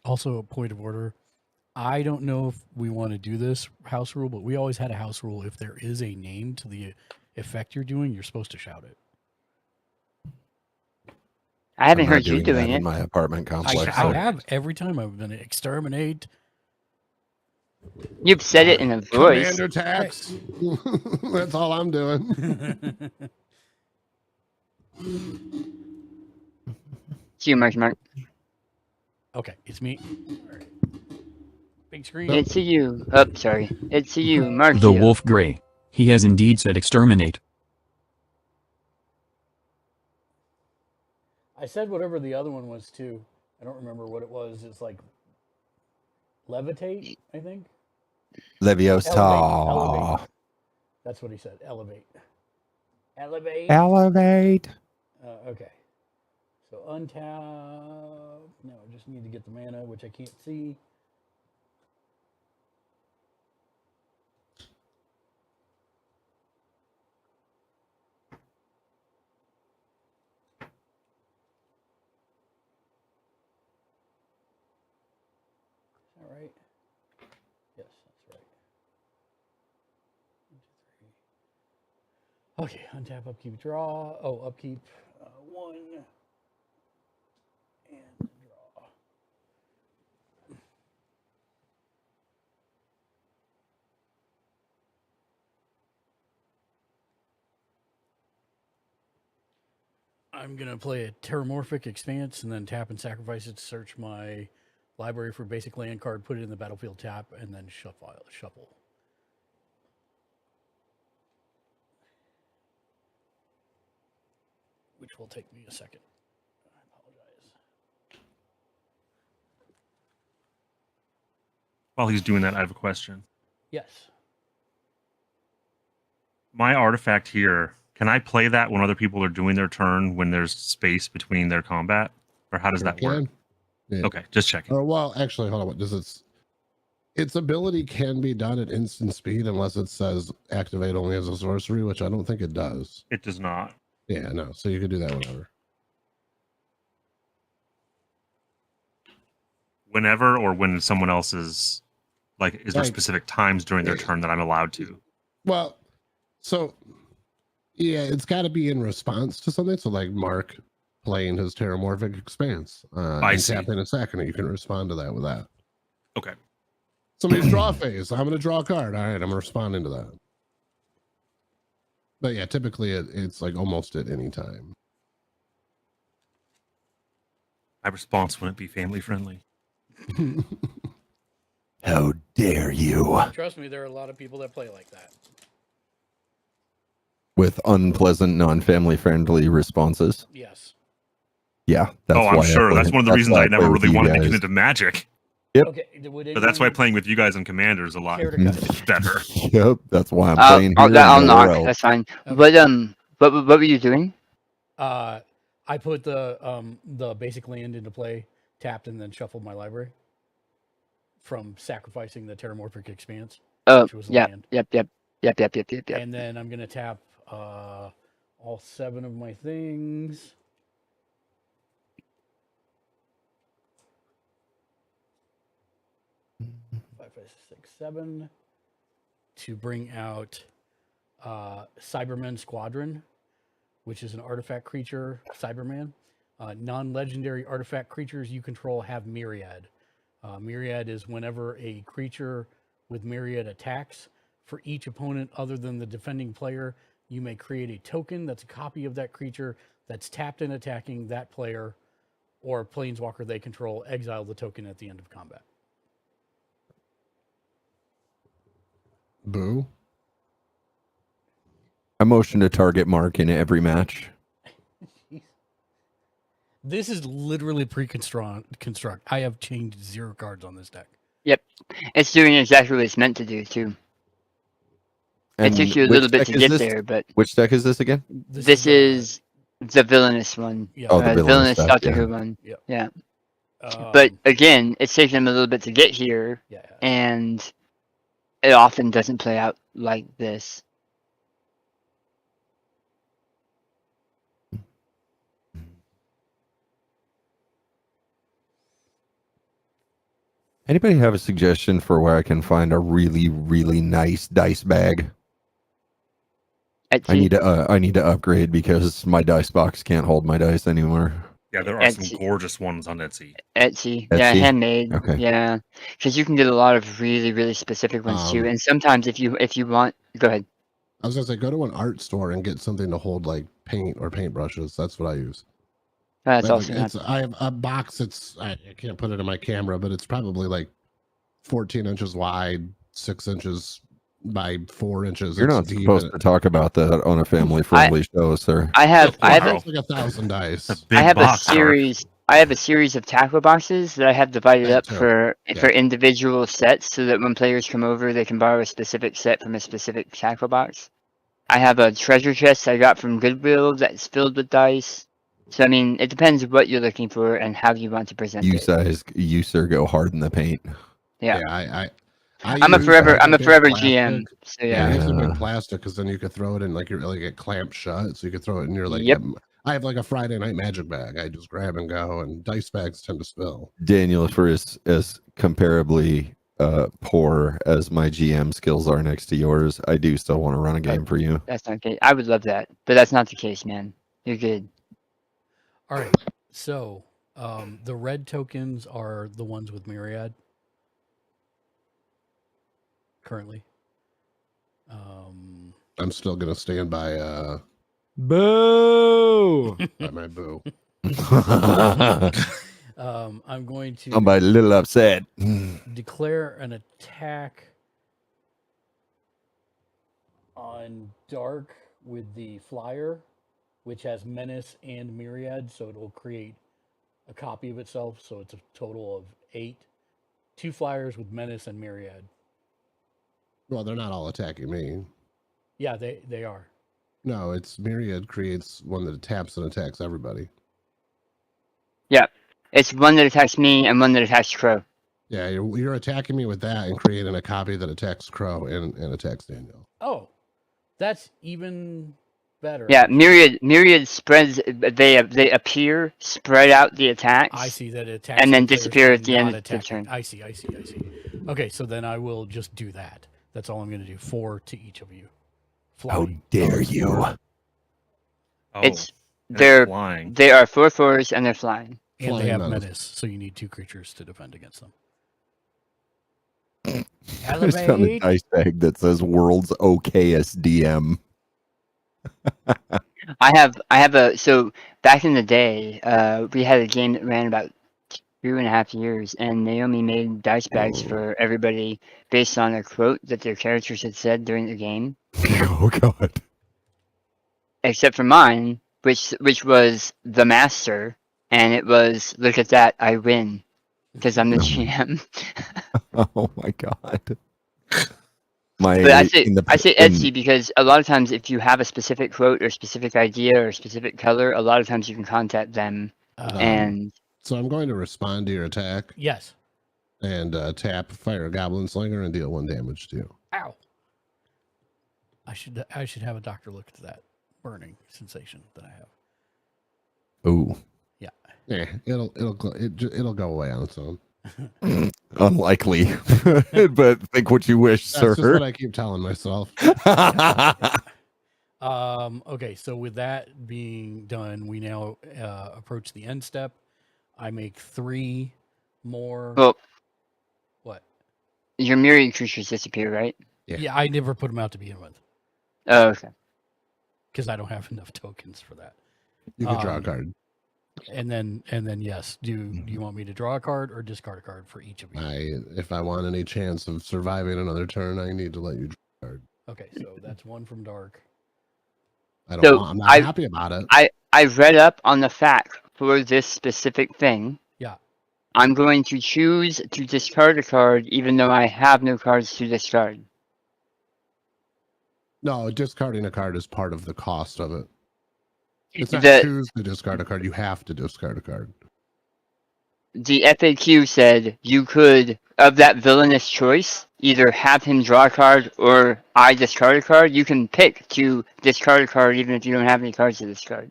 Also, a point of order. I don't know if we want to do this house rule, but we always had a house rule. If there is a name to the effect you're doing, you're supposed to shout it. I haven't I'm not heard you doing that it. in my apartment I complex. have every time I've been exterminate. You've said it in a voice. Commander tax. That's all I'm doing. See you, Mark. Okay, it's me. Big screen. It's a you. Oh, sorry. It's a you, Mark. The Wolf Grey. He has indeed said exterminate. I said whatever the other one was too. I don't remember what it was. It's like levitate, I think. Leviosa. Elevate. That's what he said. Elevate. Elevate. Okay. So untap. No, I just need to get the mana, which I can't see. All right. Yes, that's right. 1, 2, 3. Okay, untap, upkeep, draw. Oh, upkeep 1 and draw. I'm gonna play a Terramorphic Expanse and then tap and sacrifice it to search my library for basic land card, put it in the battlefield tap, and then shuffle. Which will take me a second. I apologize. While he's doing that, I have a question. Yes. My artifact here, can I play that when other people are doing their turn when there's space between their combat? Or how does that work? Yeah. Okay, just checking. Oh, well, actually, hold on. What does its ability can be done at instant speed unless it says activate only as a sorcery, which I don't think it does. It does not. Yeah, no. So you could do that whenever. Whenever or when someone else is is there Like- specific times during their turn that I'm allowed to? Well, so yeah, it's got to be in response to something. So like Mark playing his Terramorphic Expanse, I and see. tap in a second, you can respond to that with that. Okay. Somebody's draw phase. I'm going to draw a card. All right, I'm responding to that. But yeah, typically it's like almost at any time. My response wouldn't be family friendly. How dare you? Trust me, there are a lot of people that play like that. With unpleasant, non-family friendly responses. Yes. Yeah, that's I'm why I sure. play- That's one of the reasons why I never play with really you wanted to guys. get into Magic. Okay. Would But that's why anyone playing with you guys and Commanders a lot care to cut? better. Yep, that's why I'm I'll, playing I'll, here. I'll and knock. nowhere else. That's fine. Okay. But what were you doing? I put the basic land into play, tapped, and then shuffled my library from sacrificing the Terramorphic Expanse, Oh, which was yep, land. yep. And then I'm gonna tap all 7 of my things. Five, 6, 7 to bring out Cybermen Squadron, which is an artifact creature, Cyberman. Non-legendary artifact creatures you control have Myriad. Myriad is whenever a creature with Myriad attacks, for each opponent other than the defending player, you may create a token that's a copy of that creature that's tapped and attacking that player or planeswalker they control. Exile the token at the end of combat. Boo. I motion to target Mark in every match. This is literally pre-construct. I have changed 0 cards on this deck. It's doing exactly what it's meant to do too. And It takes you a which little bit deck to is get this? there, but Which deck is this again? this is the villainous one. Yeah. Oh, the villainous villainous stuff, Doctor yeah. Who one. Um, But again, it's taken them a little bit to get here, yeah. and it often doesn't play out like this. Anybody have a suggestion for where I can find a really, really nice dice bag? Etsy, I need to upgrade because my dice box can't hold my dice anymore. Yeah, there are some Etsy. gorgeous ones on Etsy. Etsy, yeah, Etsy? handmade, Okay. yeah, because you can get a lot of really, really specific ones too. And sometimes, if you want, go ahead. I was gonna say, go to an art store and get something to hold like paint or paintbrushes. That's what I use. That's But, also like, not. I have a box. I can't put it in my camera, but it's probably like 14 inches wide, 6 inches by 4 inches. You're It's not deep supposed and to talk about that on a family-friendly show, sir. I have It's like 1,000 dice. It's a big I have box, a series. I have a series of tackle boxes that I have divided That up too. for Yeah. individual sets, so that when players come over, they can borrow a specific set from a specific tackle box. I have a treasure chest I got from Goodwill that's filled with dice. So I mean, it depends what you're looking for and how you want to present it. You sir go hard in the paint. Yeah. I'm a use, forever like, I'm a big forever plastic. GM. So Yeah, I yeah. use a big plastic because then you could throw it in like it clamped shut, so you could throw it in your like. Yep. I have like a Friday night magic bag. I just grab and go, and dice bags tend to spill. Daniel, for as comparably poor as my GM skills are next to yours, I do still want to run a game for you. That's not okay. I would love that, but that's not the case, man. You're good. All right. So the red tokens are the ones with Myriad currently. I'm still gonna stand by Boo! by my boo. I'm going to I'm a little upset. declare an attack on Dark with the flyer, which has Menace and Myriad, so it'll create a copy of itself. So it's a total of 8. 2 flyers with Menace and Myriad. Well, they're not all attacking me. Yeah, they are. No, it's Myriad creates one that taps and attacks everybody. Yeah. It's one that attacks me and one that attacks Crow. Yeah, you're attacking me with that and creating a copy that attacks Crow and attacks Daniel. Oh, that's even better. Yeah, Myriad spreads. They appear, spread out the attacks. I see that it attacks and then players disappear at the not end of the attacking. turn. I see. Okay, so then I will just do that. That's all I'm going to do. 4 to each of you. How Flying. dare you? Oh, It's and they're flying. they are 4/4s and they're flying. And Flying they have menace. menace, so you need 2 creatures to defend against them. I just found a Elevate. dice bag that says "World's OKest DM." I have a so back in the day, we had a game that ran about 2.5 years, and Naomi made dice bags for everybody based on a quote that their characters had said during the game, Oh God! except for mine, which was the master, and it was look at that, I win because I'm the GM. Oh my God! My But I say in the- Etsy because a lot of times if you have a specific quote or specific idea or specific color, a lot of times you can contact them and So I'm going to respond to your attack Yes. and tap Fire a Goblin Slinger and deal 1 damage to you. Ow. I should have a doctor look at that burning sensation that I have. Ooh, Yeah, it'll go away on its own. unlikely, but think what you wish, That's just sir. what I keep telling myself. Okay, so with that being done, we now approach the end step. I make 3 more. well, What? your myriad creatures disappear, right? Yeah, I never put them out to begin with Oh, okay. because I don't have enough tokens for that. You can draw a Um, card. And then yes, do you want me to draw a card or discard a card for each of you? If I want any chance of surviving another turn, I need to let you draw a card. Okay, so that's 1 from Dark. I'm So not happy about it. I read up on the fact for this specific thing. Yeah. I'm going to choose to discard a card even though I have no cards to discard. No, discarding a card is part of the cost of it. It's not The- choose to discard a card. You have to discard a card. The FAQ said you could, of that villainous choice, either have him draw a card or I discard a card. You can pick to discard a card even if you don't have any cards to discard.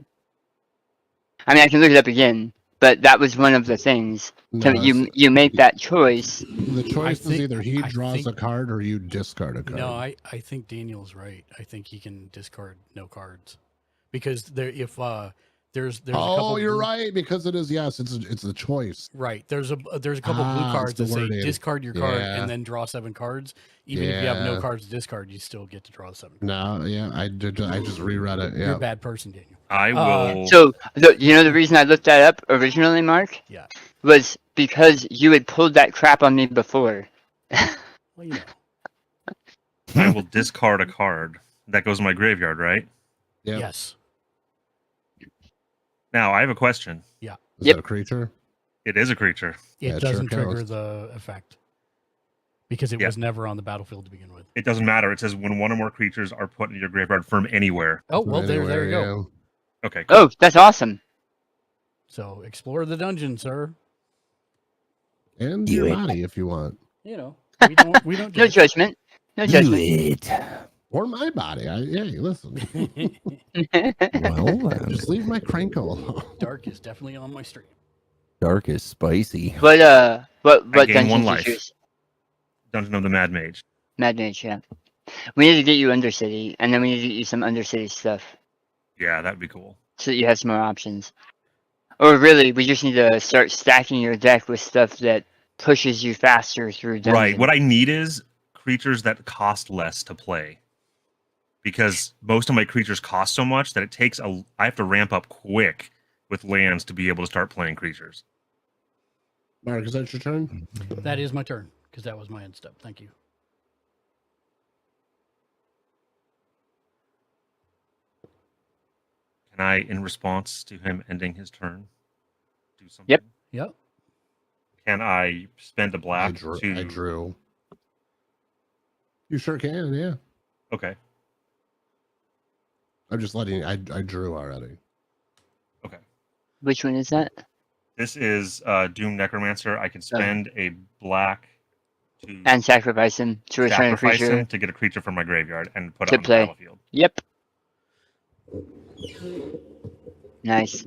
I mean, I can look it up again, but that was one of the things. So No, you make that choice. the choice is think- either he I draws think- a card or you discard a card. No, I think Daniel's right. I think he can discard no cards because there's a couple. You're blue- right because it is. Yes, it's a choice. Right. There's a couple blue Ah, cards it's the that say wording. discard your card Yeah. and then draw 7 cards. Even if you have no Yeah. cards to discard, you still get to draw 7 cards. No, yeah, I just reread it. You're a Yeah, bad person, Daniel. I will. So, you know the reason I looked that up originally, Mark? Yeah. Was because you had pulled that crap on me before. Well, you know. I will discard a card that goes in my graveyard, right? Yep. Yes. Now I have a question. Yeah. Is Yep. that a creature? It is a creature. It Yeah, it sure doesn't trigger counts. the effect because it Yeah. was never on the battlefield to begin with. It doesn't matter. It says when one or more creatures are put in your graveyard from anywhere. Oh From well, there you anywhere, go. Okay. Cool. Oh, that's awesome. So explore the dungeon, sir. Yeah. And Do your it. body if you want. You know, we don't No judge. judgment. No Do judgment. it. Or my body. Hey, listen. Well, Just leave my Cranko alone. Dark is definitely on my stream. dark is spicy. what gain dungeon one did life. you choose? Dungeon of the Mad Mage. Mad Mage, yeah. We need to get you Undercity, and then we need to get you some Undercity stuff Yeah, that'd be cool. so that you have some more options. Or really, we just need to start stacking your deck with stuff that pushes you faster through dungeons. Right. What I need is creatures that cost less to play. Because most of my creatures cost so much that I have to ramp up quick with lands to be able to start playing creatures. Mark, is that your turn? That is my turn because that was my end step. Thank you. Can I, in response to him ending his turn, do something? Yep. Yep. Can I spend a I black drew. to? I drew. You sure can, yeah. Okay. I'm just letting you. I drew already. Okay. Which one is that? This is Doom Necromancer. I can spend a black to And sacrifice him to return a sacrifice creature. him to get a creature from my graveyard and put To it on play. the battlefield. Yep. Nice.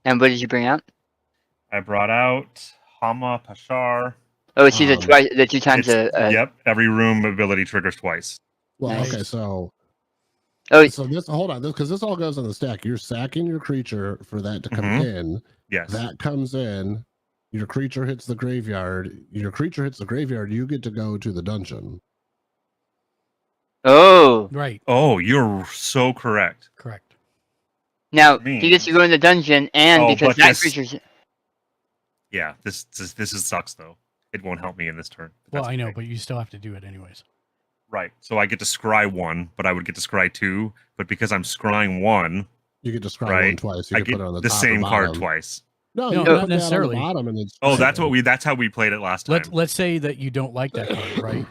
And what did you bring out? I brought out Hama Pashar. Oh, see Um, the two times Yep, every room ability triggers twice. Well, Nice. okay, so Oh, this hold on, because this all goes on the stack. You're sacking your creature for that to come Mhm. in. Yes. That comes in. Your creature hits the graveyard. Your creature hits the graveyard. You get to go to the dungeon. oh. Right. Oh, you're so correct. Correct. Now Means- he gets to go in the dungeon, and Oh, because but that this- creature's Yeah, this sucks though. It won't help me in this turn. Well, That's I know, okay. but you still have to do it anyways. Right. So I get to scry 1, but I would get to scry 2. But because I'm scrying 1, You get to scry Right. one twice. You I can get put it on the the top or same card bottom. twice. No, No, you not can put that necessarily. on the bottom and it's Oh, that's how we played it last time. Let's say that you don't like that card, right?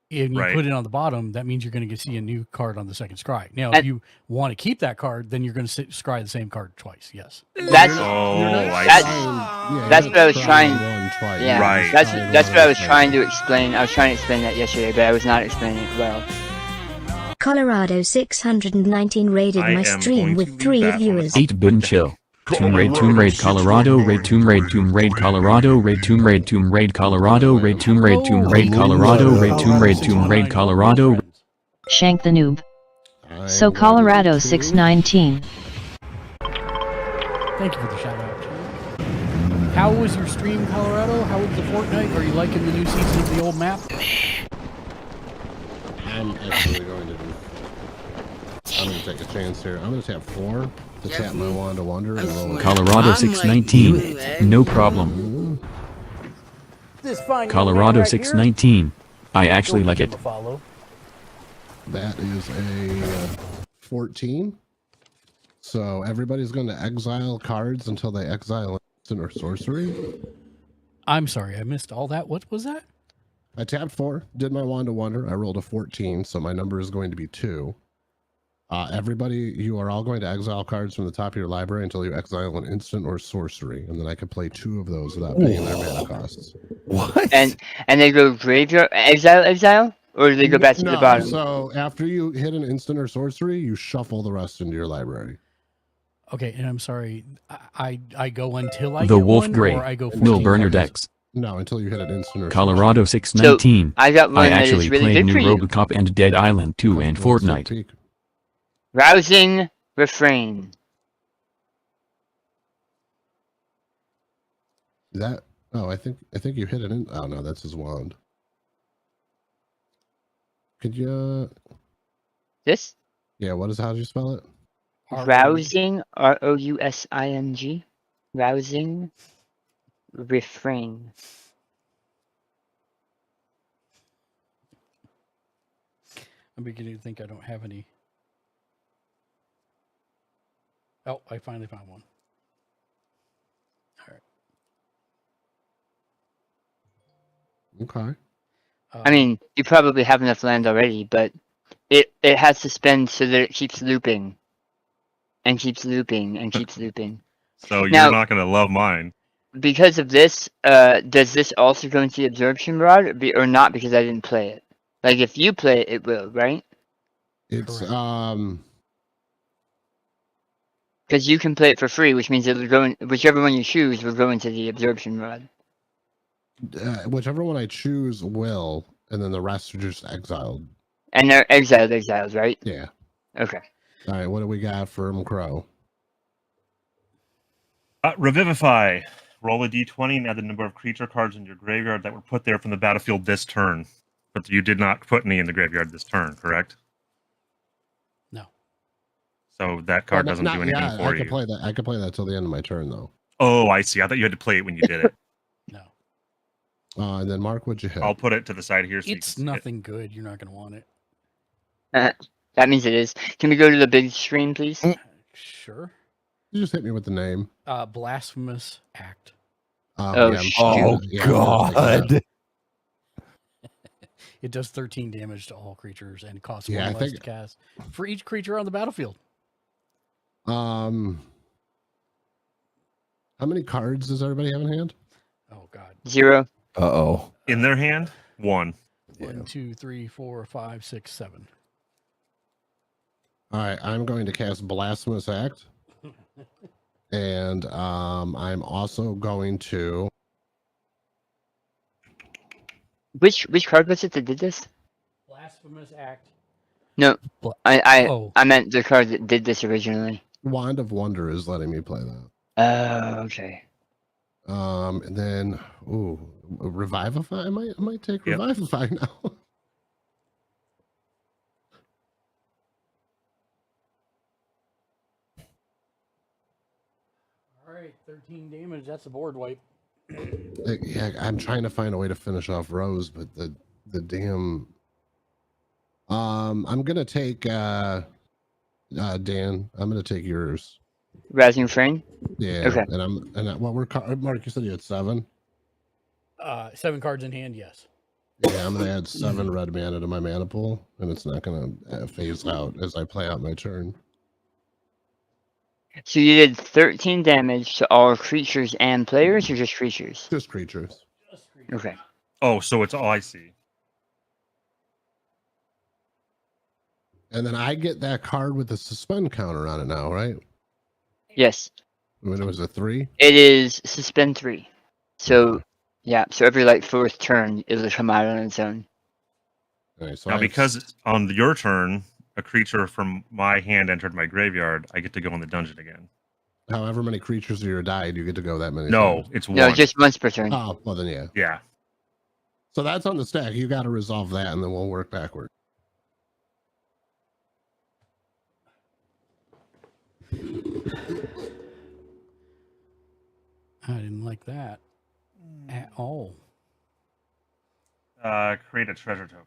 And you Right. put it on the bottom, that means you're going to see a new card on the second scry. Now, And- if you want to keep that card, then you're going to scry the same card twice. Yes. That's Oh, You're not I That's- see. scrying- that's you're what I was scrying trying- one twice. yeah. You're Right. That's scrying that's one what I was twice. trying to explain. I was trying to explain that yesterday, but I was not explaining it well. Colorado 619 raided I my am stream going to with leave 3 that on the viewers. top. 8 Boon Chill. Tomb Raid, Colorado, Raid, Tomb Raid, Colorado, Raid, Tomb Raid, Colorado, Raid, Tomb Raid, Colorado, Raid, Tomb Raid, Colorado. Shank the noob. I'm So going to Colorado do 619. Thank you for the shout out. How was your stream, Colorado? How was the Fortnite? Are you liking the new season of the old map? I'm actually going to do. I'm going to take a chance here. I'm going to tap 4 to tap my Wand of Wonder and roll it. Colorado 619. No problem. Colorado 619. I actually like it. That is a 14. So everybody's going to exile cards until they exile instant or sorcery. I'm sorry, I missed all that. What was that? I tapped 4, did my Wand of Wonder. I rolled a 14, so my number is going to be 2. Everybody, you are all going to exile cards from the top of your library until you exile an instant or sorcery, and then I can play 2 of those without paying their mana costs. What? And they go graveyard exile, or do they go back to the No, bottom? So after you hit an instant or sorcery, you shuffle the rest into your library. Okay, and I'm sorry. I go until I The get Wolf one, Grey or I go will 14 burn your cards? decks. No, until you hit an instant or Colorado 619. I got one I that actually is really played good for new you. Robocop and Dead Island 2 and Fortnite. Peek. Rousing refrain. That I think you hit it in. Oh no, that's his wand. Could you? This Yeah, what is? How do you spell it? rousing, rousing, rousing refrain. I'm beginning to think I don't have any. Oh, I finally found one. Okay. I mean, you probably have enough land already, but it has to spend so that it keeps looping. And keeps looping and keeps looping. So you're Now- not gonna love mine. Because of this, does this also go into the absorption rod or not? Because I didn't play it. Like if you play it, it will, right? It's Correct. Because you can play it for free, which means it will go in, whichever one you choose will go into the absorption rod. whichever one I choose will, and then the rest are just exiled. And they're exiles, right? Yeah. Okay. All right. What do we got for Crow? Revivify. Roll a d20 and add the number of creature cards in your graveyard that were put there from the battlefield this turn. But you did not put any in the graveyard this turn, correct? No. So that card doesn't do anything for I you. can play that. I can play that till the end of my turn, though. Oh, I see. I thought you had to play it when you did it. No. And then Mark, what'd you hit? I'll put it to the side here. So you It's can see it. nothing good. You're not going to want it. That means it is. Can we go to the big screen, please? Sure. You just hit me with the name. Blasphemous Act. Oh, yeah, shoot. Oh, yeah, I'm gonna take that. God. It does 13 damage to all creatures and costs Yeah, one I less think- to cast for each creature on the battlefield. How many cards does everybody have in hand? Oh God. 0. Uh-oh. In their hand, 1. 1, 2, 3, 4, 5, 6, 7. All right, I'm going to cast Blasphemous Act. And I'm also going to Which card was it that did this? Blasphemous Act. No, Bla- I Oh. I meant the card that did this originally. Wand of Wonder is letting me play that. Oh, okay. And then Revivify. I might take Yep. Revivify now. All right, 13 damage. That's a board wipe. Yeah, I'm trying to find a way to finish off Rose, but the damn. I'm gonna take Dan. I'm gonna take yours. Rousing Frame? Yeah. Okay. Mark, you said you had 7. 7 cards in hand. Yes. Yeah, I'm gonna add 7 red mana to my mana pool, and it's not gonna phase out as I play out my turn. So you did 13 damage to all creatures and players, or just creatures? Just creatures. Okay. Oh, so it's all I see. And then I get that card with the suspend counter on it now, right? Yes. When it was a 3. It is suspend 3. So, yeah, so every like 4th turn, it'll come out on its own. All right, so Now, I have because on your turn, a creature from my hand entered my graveyard, I get to go in the dungeon again. however many creatures are died, you get to go that many. No, times. it's No, one. just once per turn. Oh, well then yeah. Yeah. So that's on the stack. You got to resolve that, and then we'll work backward. I didn't like that at all. Create a treasure token.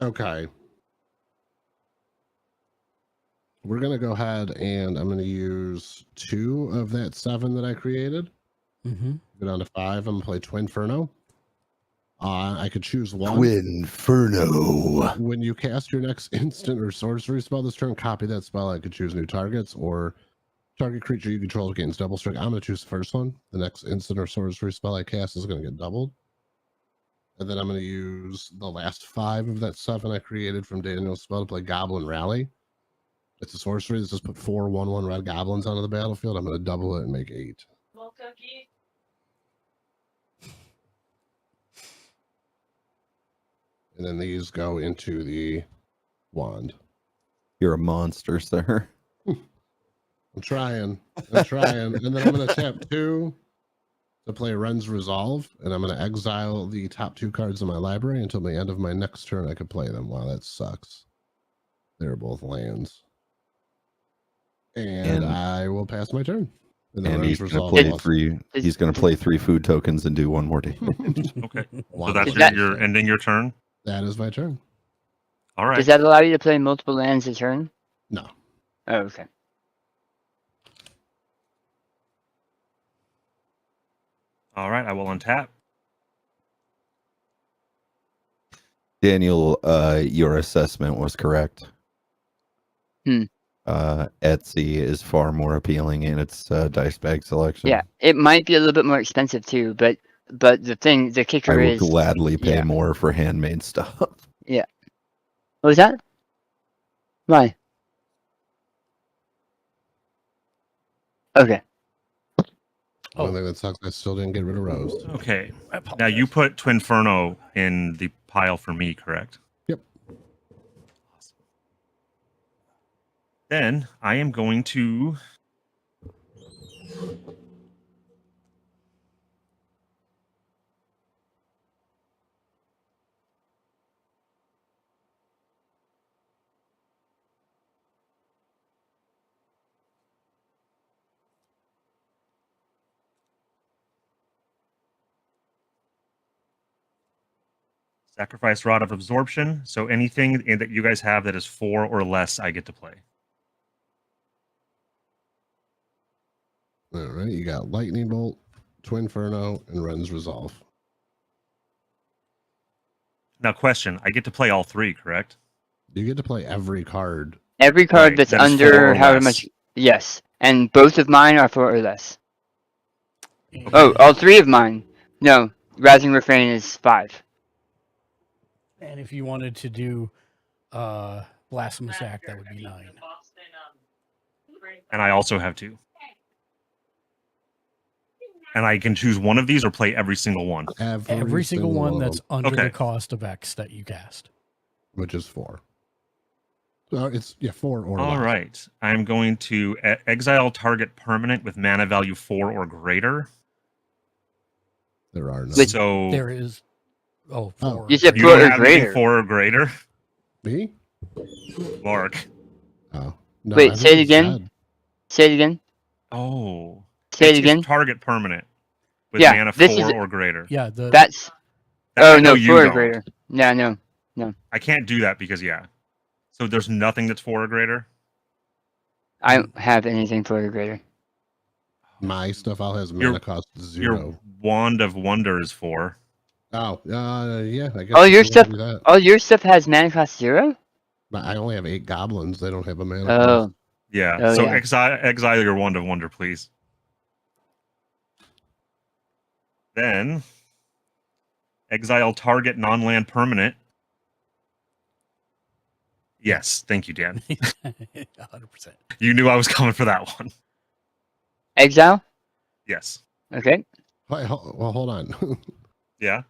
Okay. We're gonna go ahead and I'm gonna use 2 of that 7 that I created. Mm-hmm. Go down to 5. I'm gonna play Twinferno. I could choose one. Twinferno. When you cast your next instant or sorcery spell this turn, copy that spell. I could choose new targets or target creature you control gains double strike. I'm going to choose the first one. The next instant or sorcery spell I cast is going to get doubled. And then I'm going to use the last 5 of that 7 I created from Daniel's spell to play Goblin Rally. It's a sorcery that just put 4 1/1 red goblins onto the battlefield. I'm going to double it and make 8. And then these go into the wand. You're a monster, sir. I'm trying. And then I'm going to tap 2 to play Ren's Resolve. And I'm going to exile the top 2 cards in my library until the end of my next turn I could play them. Wow, that sucks. They're both lands. And I will pass my turn. And, then And Ren's he's gonna Resolve play lost. three. He's gonna play 3 food tokens and do 1 more damage. Okay. So Wow. that's Is that- your ending your turn. That is my turn. All right. Does that allow you to play multiple lands a turn? No. Oh, okay. All right. I will untap. Daniel, your assessment was correct. Hmm. Etsy is far more appealing in its dice bag selection. Yeah, it might be a little bit more expensive too, but the kicker I will is gladly pay yeah. more for handmade stuff. What was that? Why? Okay. One thing that sucks, I still didn't get rid of Rose. Okay. I Now you apologize. put Twinferno in the pile for me, correct? Yep. Awesome. Then I am going to sacrifice Rod of Absorption. So anything that you guys have that is 4 or less, I get to play. All right, you got Lightning Bolt, Twinferno, and Ren's Resolve. Now, question: I get to play all 3, correct? You get to play every card. Every card Right, that's that is 4 under or however less. much. Yes, and both of mine are 4 or less. Oh, all 3 of mine. No, Rising Refrain is 5. And if you wanted to do Blasphemous Act, that would be 9. And I also have 2. And I can choose one of these or play every single one. Every single one that's under Okay. the cost of X that you cast. Which is 4. So it's 4 or All less. right. I'm going to exile target permanent with mana value 4 or greater. There are no. Wait, So There is. Oh, 4. You said you 4 don't or have anything greater. 4 or greater, Me? Mark. Oh. No, Wait, I say think it you again? said- Say it again. Oh. Say it It's again. target permanent with Yeah, mana this 4 is- or greater. Yeah, the That's. That I Oh know no, you 4 or don't. greater. Yeah, no. I can't do that because So there's nothing that's 4 or greater. I don't have anything 4 or greater. My stuff all has mana Your- cost Your 0. Wand of Wonder is 4. Oh, yeah, I guess. Oh, if your you wanna stuff. do that. All your stuff has mana cost 0. But I only have 8 goblins. They don't have a mana cost. Oh, Yeah. Oh, so yeah. exile your Wand of Wonder, please. Then exile target non-land permanent. Yes, thank you, Dan. 100%. You knew I was coming for that one. exile. Yes. Okay. Well, hold on. Yeah.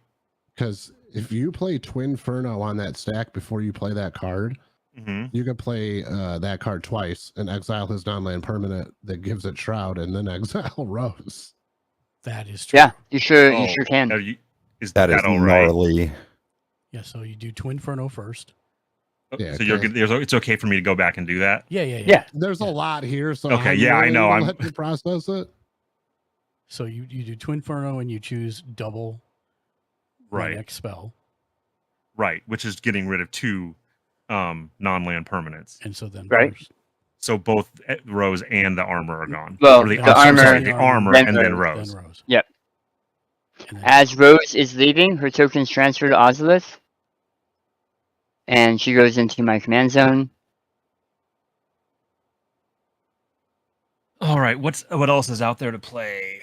Because if you play Twinferno on that stack before you play that card, hmm you can play that card twice and exile his non-land permanent that gives it Shroud and then exile Rose. That is true. Yeah, you sure Oh, can. Is That is all right? gnarly. Yeah, so you do Twinferno first. Yeah, So it's okay for me to go back and do that. Yeah. Yeah. There's a lot here, so Okay, I'm yeah, I willing know, to I'm- let you process it. So you do Twinferno and you choose double my Right. next spell. Right. Which is getting rid of 2 non-land permanents. And so then Right. first, So both Rose and the armor are gone. Well, Or the I'm sorry, armor, the armor, then and then Rose. Rose. Yep. And then- As Rose is leaving, her tokens transfer to Ozolith. And she goes into my command zone. All right. What else is out there to play?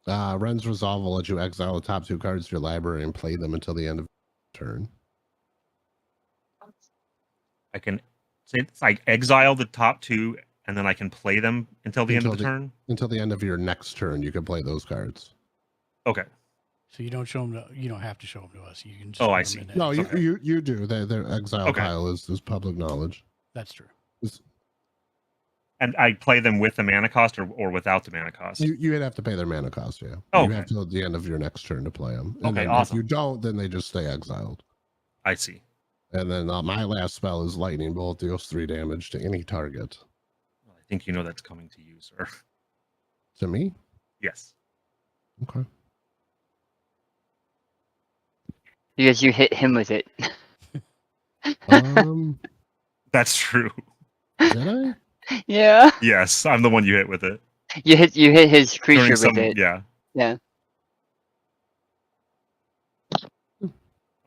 Ren's Resolve will let you exile the top 2 cards to your library and play them until the end of the turn. I can say it's like exile the top 2, and then I can play them until the end of the turn. Until the end of your next turn, you can play those cards. Okay. So you don't show them. You don't have to show them to us. You can. Just Oh, put I 'em see. in there. No, Okay. you do. Their exile Okay. pile is public knowledge. That's true. And I play them with the mana cost or without the mana cost. You'd have to pay their mana cost, yeah. Oh, You okay. have till the end of your next turn to play them. And Okay, then awesome. If you don't, then they just stay exiled. I see. And then my last spell is Lightning Bolt, deals 3 damage to any target. I think you know that's coming to you, sir. To me? Yes. Okay. Because you hit him with it. That's true. Did I? Yeah. Yes, I'm the one you hit with it. You hit his creature During with some, it. yeah. Yeah.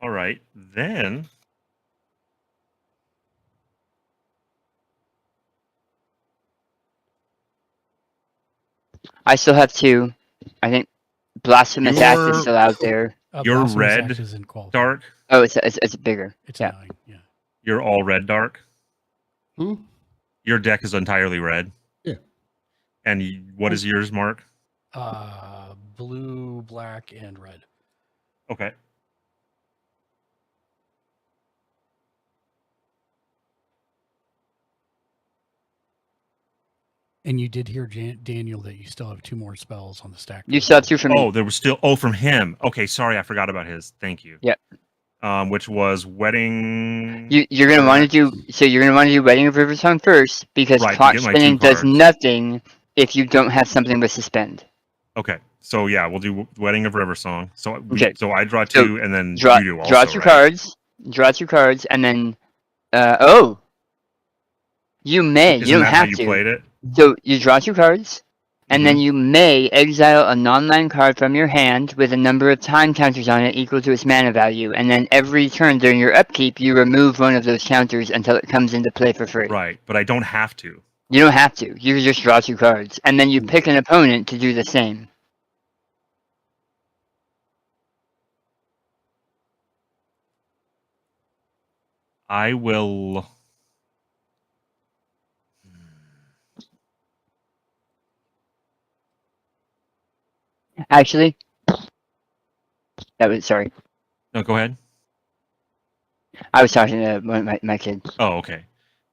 All right, then. I still have 2. I think Blasphemous Act is Your- still out there. You're Blasphemous Act red, isn't qualified. dark. Oh, it's bigger. It's Yeah. a 9. Yeah. You're all red, dark. Hmm? Your deck is entirely red. Yeah. And what is yours, Mark? Blue, black, and red. Okay. And you did hear Daniel that you still have 2 more spells on the stack. You still have 2 from me. Oh, there was still. Oh, from him. Okay, sorry, I forgot about his. Thank you. Yep. Which was wedding. You're gonna want to do You're gonna want to do Wedding of Riversong first because Right, to clock get my spinning 2 does cards. nothing if you don't have something with suspend. Okay, so yeah, we'll do Wedding of Riversong. So Okay. so I draw So 2, and then Draw you do also. draw 2 right? cards. Draw 2 cards, and then oh, you may. Isn't you don't that have how you to. played it? So you draw 2 cards, and Mm-hmm. then you may exile a non-land card from your hand with a number of time counters on it equal to its mana value, and then every turn during your upkeep, you remove one of those counters until it comes into play for free. Right, but I don't have to. You don't have to. You just draw 2 cards, and then you pick an opponent to do the same. I will. Actually, sorry. No, go ahead. I was talking to my kid. Oh, okay.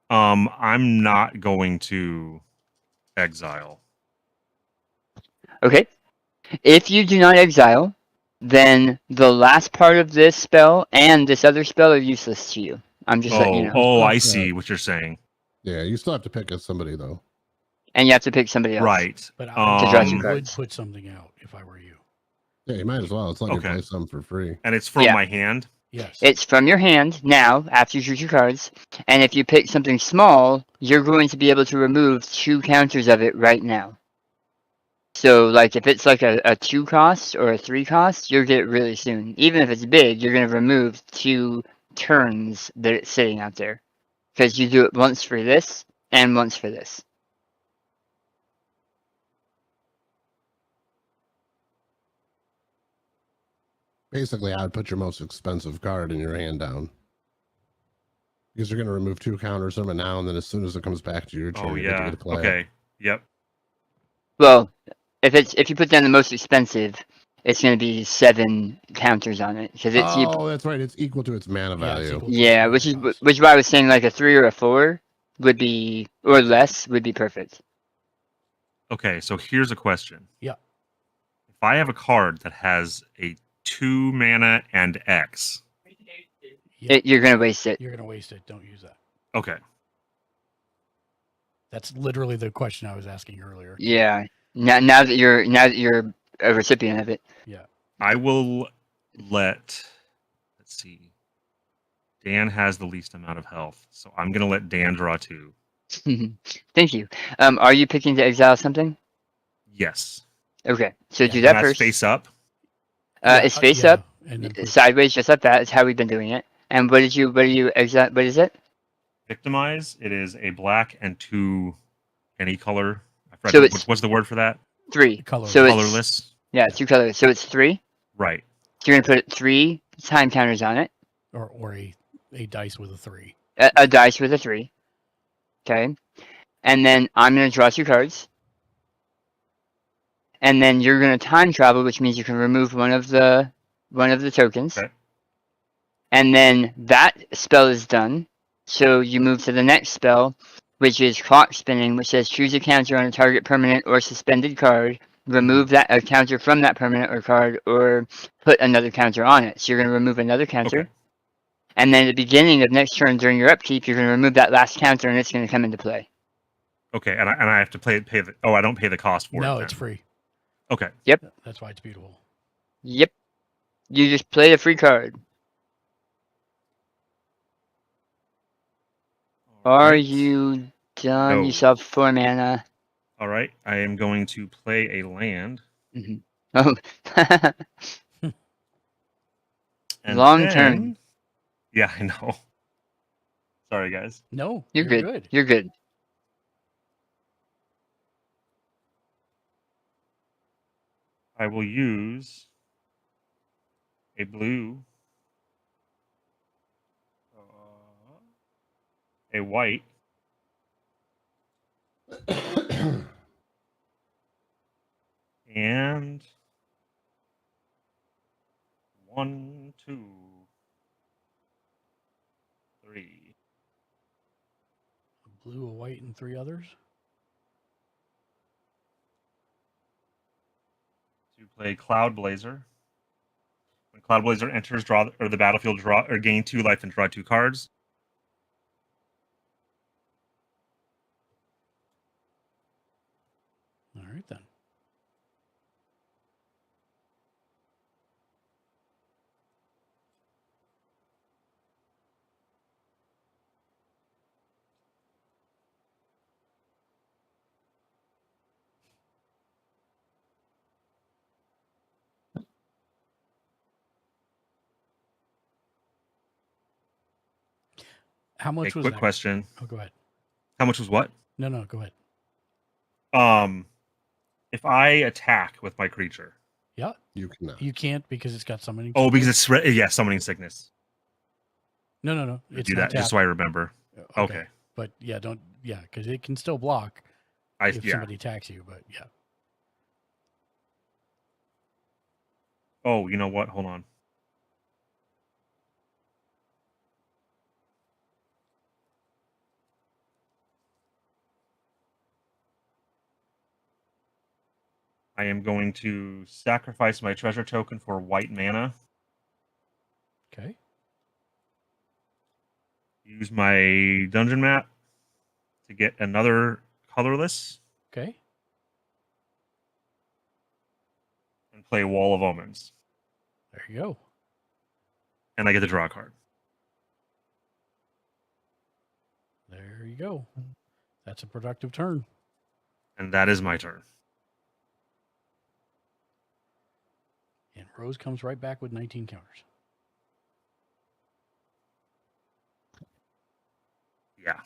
I'm not going to exile. Okay. If you do not exile, then the last part of this spell and this other spell are useless to you. I'm just letting you know. Oh, I see what you're saying. Yeah, you still have to pick somebody though. And you have to pick somebody else. Right. But To draw 2 I would cards. put something out if I were you. Yeah, you might as well. It's letting Okay. you play some for free. And it's from Yeah. my hand. Yes. It's from your hand now after you drew 2 cards, and if you pick something small, you're going to be able to remove 2 counters of it right now. So, like, if it's like a 2 cost or a 3 cost, you'll get it really soon. Even if it's big, you're going to remove 2 turns that it's sitting out there. Because you do it once for this and once for this. Basically, I'd put your most expensive card in your hand down. Because you're going to remove 2 counters from it now, and then as soon as it comes back to your turn, Oh you get to yeah. get to play it. Okay. Yep. Well, if you put down the most expensive, it's going to be 7 counters on it. Because it's Oh, that's right. It's equal to its mana Yeah, it's value. equal to yeah, its which cost. is why I was saying like a 3 or a 4 would be, or less would be perfect. Okay. So here's a question. Yeah. If I have a card that has a 2 mana and X. Yeah. You're going to waste it. You're going to waste it. Don't use that. Okay. That's literally the question I was asking earlier. Yeah. Now that you're a recipient of it. I will let. Let's see. Dan has the least amount of health, so I'm gonna let Dan draw 2. Thank you. Are you picking to exile something? Yes. Okay, so Yeah, do And that that's first. face up. It's face up, And then put- sideways, just like that. Is how we've been doing it. And what are you exile? What is it? Victimize. It is a black and 2 any color. I forgot So the- it's- what's the word for that? 3. Colorless. So it's, Colorless. yeah, 2 colors. So it's 3. Right. So you're gonna put 3 time counters on it. or a dice with a 3. A dice with a 3. Okay. And then I'm going to draw 2 cards. And then you're going to time travel, which means you can remove one of the tokens. Okay. And then that spell is done. So you move to the next spell, which is clock spinning, which says choose a counter on a target permanent or suspended card. Remove that a counter from that permanent or card, or put another counter on it. So you're going to remove another counter. Okay. And then at the beginning of next turn during your upkeep, you're going to remove that last counter and it's going to come into play. Okay, and I have to pay the. Oh, I don't pay the cost for it. No, then. it's free. Okay. That's why it's beautiful. Yep. You just play a free card. Are Alright. you done? No. You still have 4 mana. All right. I am going to play a land. Oh. And Long then- turn. Yeah, I know. Sorry, guys. No, You're good. good. You're good. I will use a blue, a white, and 1, 2, 3. A blue, a white, and 3 others. To play Cloud Blazer. When Cloud Blazer enters the battlefield, draw or gain 2 life and draw 2 cards. All right then. How much Okay, was quick that? question. Oh, go ahead. How much was what? No, go ahead. If I attack with my creature. Yeah, You cannot. you can't because it's got summoning. Oh, because it's summoning sickness. No. It's Do not that just tapped. so I remember. Okay. But yeah, because it can still block if Yeah. somebody attacks you. But yeah, Oh, you know what? Hold on. I am going to sacrifice my treasure token for white mana. okay. Use my dungeon map to get another colorless Okay. and play Wall of Omens. There you go. And I get to draw a card. There you go. That's a productive turn. And that is my turn. And Rose comes right back with 19 counters. Yeah.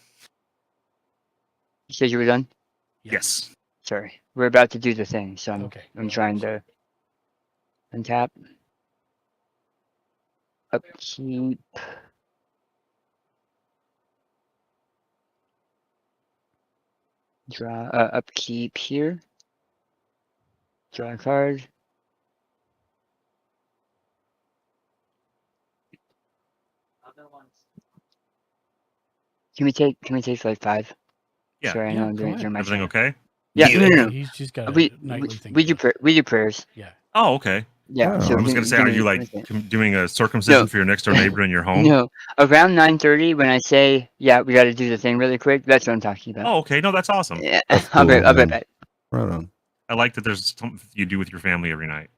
You said you were done? Yeah. Yes. Sorry. We're about to do the thing, so I'm Okay. trying to untap. Upkeep. Draw upkeep here. Draw a card. Can we take like 5? Yeah. Sorry, I Yeah, know I'm go doing ahead. during my Everything turn. okay? Yeah, Yeah. no. He's just got a We nightly thing. we to do we do prayers. Yeah. Oh, okay. Yeah. Oh, so I was give going to me- say, give are me you one like second. doing a circumcision No. for your next door neighbor in your home? No, around 9:30 when I say yeah, we got to do the thing really quick. That's what I'm talking about. Oh, okay. No, that's awesome. Yeah, That's I'll cool, be right man. back. Right on. I like that there's something you do with your family every night.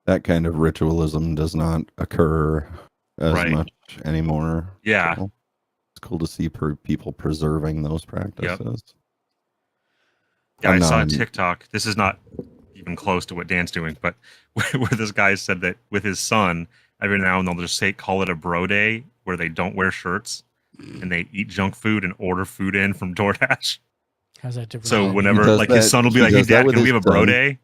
That kind of ritualism does not occur as Right. much anymore. Yeah. So it's cool to see people preserving those practices. Yeah, I I'm saw a not- TikTok. This is not even close to what Dan's doing, but where this guy said that with his son, every now and then they'll just call it a bro day where they don't wear shirts and they eat junk food and order food in from DoorDash. How's that different? So than- whenever does like his that- son will be he like, "Hey does that Dad, with can we his have a bro son. day?"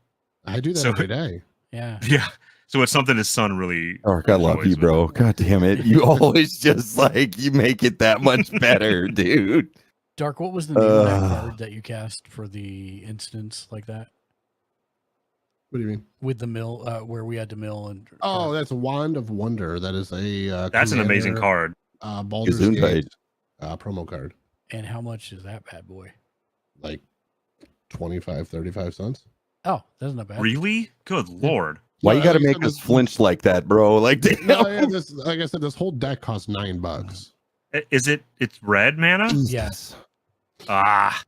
I do that So- every day. Yeah. Yeah. So it's something his son really. Orc, I love enjoys you, bro. God damn it. You always just like, you make it that much better, dude. Dark, what was the name of that Ugh. card that you cast for the instance like that? What do you mean? With the mill, where we had to mill and. Oh, that's a Wand of Wonder. That is a That's an amazing Commander, card. Baldur's Gesundheit. Gate promo card. And how much is that bad boy? Like 25, 35 cents. Oh, that's not bad. Really? Good lord. Why No, you got to like I make said, us flinch like that, bro? Like, damn. No, yeah, like I said, this whole deck costs $9. Is it? It's red mana. Yes. Ah,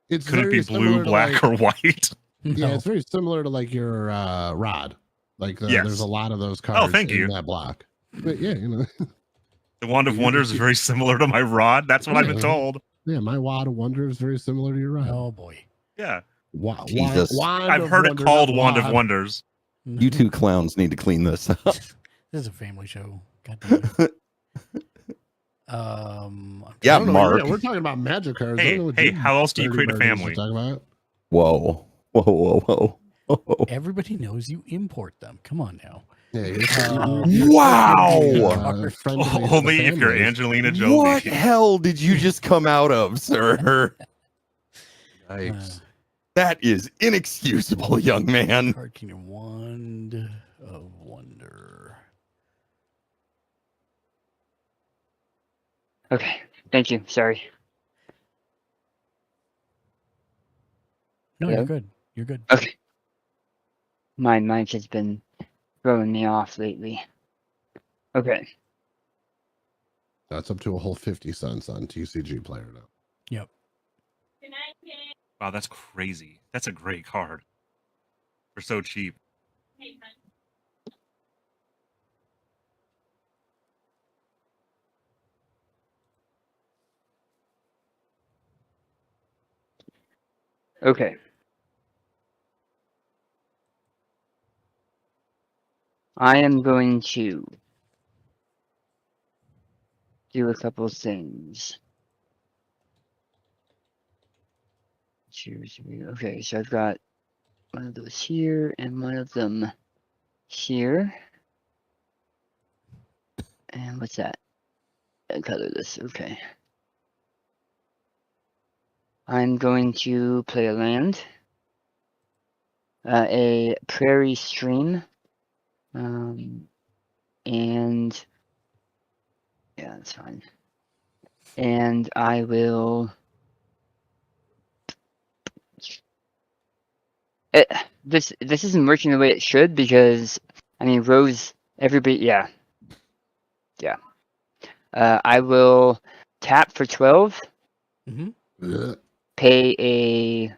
It's could it very be similar blue, to, black, like- or white? Yeah, No. it's very similar to like your rod. Like Yes. there's a lot of those cards thank in you. that block. But yeah, you know, The Wand of You- Wonders is very similar to my rod. That's what I've been Yeah. told. yeah, my wad of wonder is very similar to your rod. Oh boy. Yeah, Jesus. I've heard it called Wand of Wonders. You two clowns need to clean this up. This is a family show. God damn it. Yeah, I don't know, Mark. Yeah, we're talking about magic cards. I Hey, don't know what hey, you how else do you dirty create a birdies are family? talking about. Whoa. Whoa, whoa, whoa. Whoa. Everybody knows you import them. Come on now. Yeah, Wow. Only if you're Angelina Jolie. What hell did you just come out of, sir? Yikes. That is inexcusable, young man. Card Kingdom Wand of Wonder. Okay. Thank you. Sorry. No, Hello? you're good. You're good. Okay. My mic has been throwing me off lately. Okay. That's up to a whole 50 cents on TCG Player now. Yep. Wow, that's crazy. That's a great card. For so cheap. Okay. I am going to do a couple things. Choose. Okay, so I've got one of those here and one of them here. And what's that? Colorless. Okay. I'm going to play a land. A prairie stream. And yeah, that's fine. And I will. This isn't working the way it should because I mean Rose. Everybody, yeah. I will tap for 12. Mm-hmm. Pay a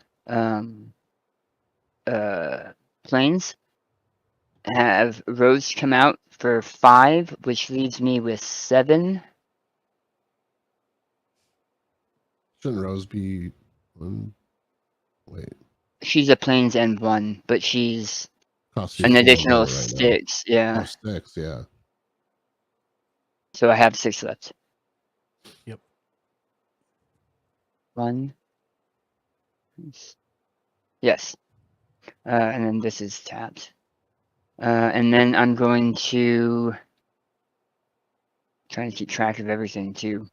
planes. Have Rose come out for 5, which leaves me with 7. Shouldn't Rose be one? Wait. She's a planes and 1, but she's Costs you an 4 additional more right now. 6. Yeah. Oh, 6, yeah. So I have 6 left. Yep. 1. Yes. And then this is tapped. And then I'm going to trying to keep track of everything too.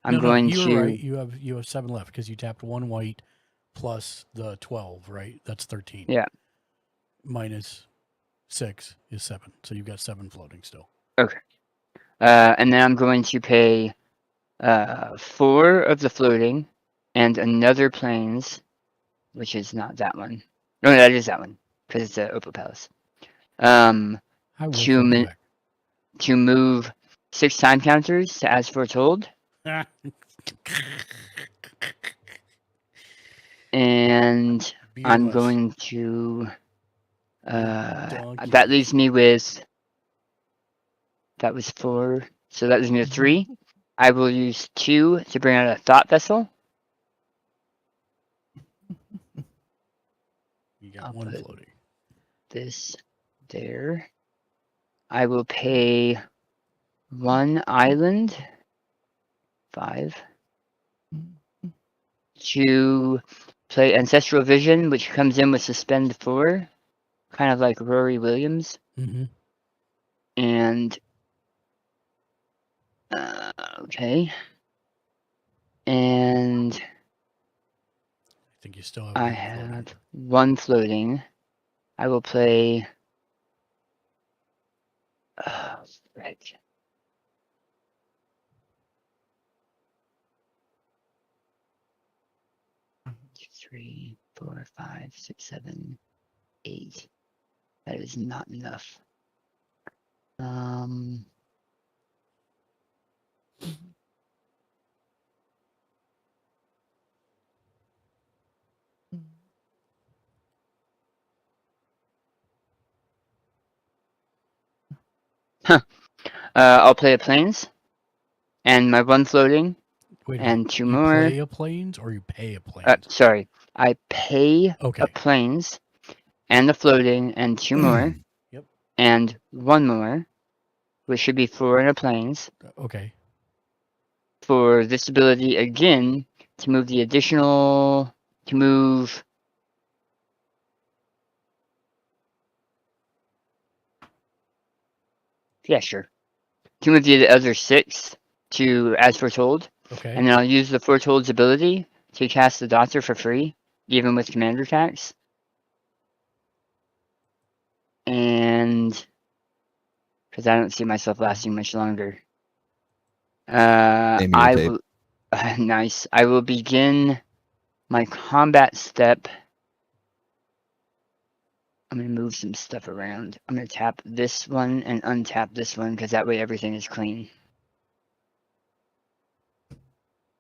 I'm going you're to right. You have 7 left because you tapped 1 white plus the 12, right? That's 13. Yeah. Minus 6 is 7. So you've got 7 floating still. Okay. And then I'm going to pay 4 of the floating and another planes, which is not that one. No, that is that one because it's a Opal Palace. I will come back. To move 6 time counters to as foretold. And I'm BOS. going to Donkey. that leaves me with that was 4, so that leaves me with 3. I will use 2 to bring out a thought vessel. You got I'll 1 put floating. this there. I will pay 1 island 5 to play Ancestral Vision, which comes in with Suspend 4, kind of like Rory Williams. Mm-hmm. And okay. And I think you still have I 1 have floating. 1 floating. I will play. Frick. Three, 4, 5, 6, 7, 8. That is not enough. I'll play a plains, and my one floating, Wait a and minute, two you more. play a planes or you pay a planes? Sorry, I pay Okay. a plains, and a floating, and two more, Yep. and one more, which should be 4 and a plains. Okay. For this ability again to move the additional to move sure. To move the other 6 to as foretold. Okay. And then I'll use the foretold's ability to cast the doctor for free, even with commander attacks. And because I don't see myself lasting much longer. Name your I tape. will nice. I will begin my combat step. I'm gonna move some stuff around. I'm gonna tap this one and untap this one because that way everything is clean.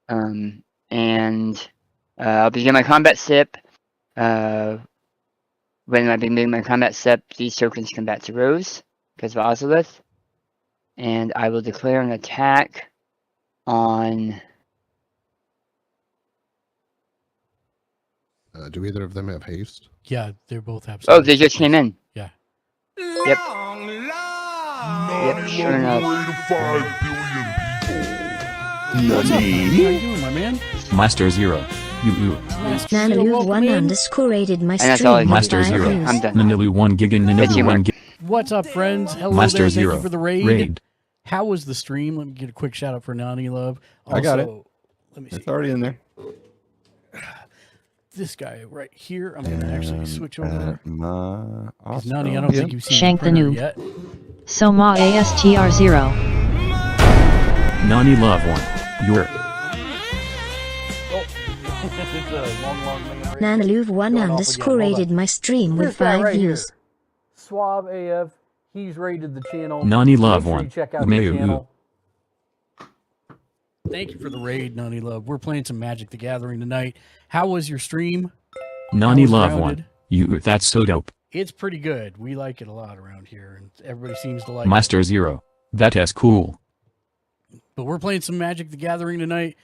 And I'll begin my combat step. When I begin my combat step, these tokens come back to Rose because of Ozolith. And I will declare an attack on. Do either of them have haste? Yeah, they're both Oh, absolutely. they just came in. Yeah. Yep. Yep, sure enough. What's up? How you doing, my man? Master Zero. You. Nanalu1 rated my And that's all I stream can with Master 5 Zero. views. I'm done. Nanalu 1 gig and It's Nanalu your 1 mark. gig. What's up, friends? Hello Master there. Zero. Thank you for the raid. Raid. How was the stream? Let me get a quick shout out for Nani Love. Also, I got it. Let me see. It's already in there. This guy right here. I'm gonna actually switch over. Because Nani, I don't think you've seen Shank the printer noob. noob. yet. Soma ASTR0. Nani Love 1. You're. Nanalu1 rated my stream with 5 views. Suave AF. He's rated the channel. Nani Love Make sure 1. you check out Umeyu. the channel. Thank you for the raid, Nani Love. We're playing some Magic the Gathering tonight. How was your stream? Nani was Love grounded. 1. You. That's so dope. It's pretty good. We like it a lot around here, and everybody seems to like it. Master Zero. That is cool. But we're playing some Magic the Gathering tonight.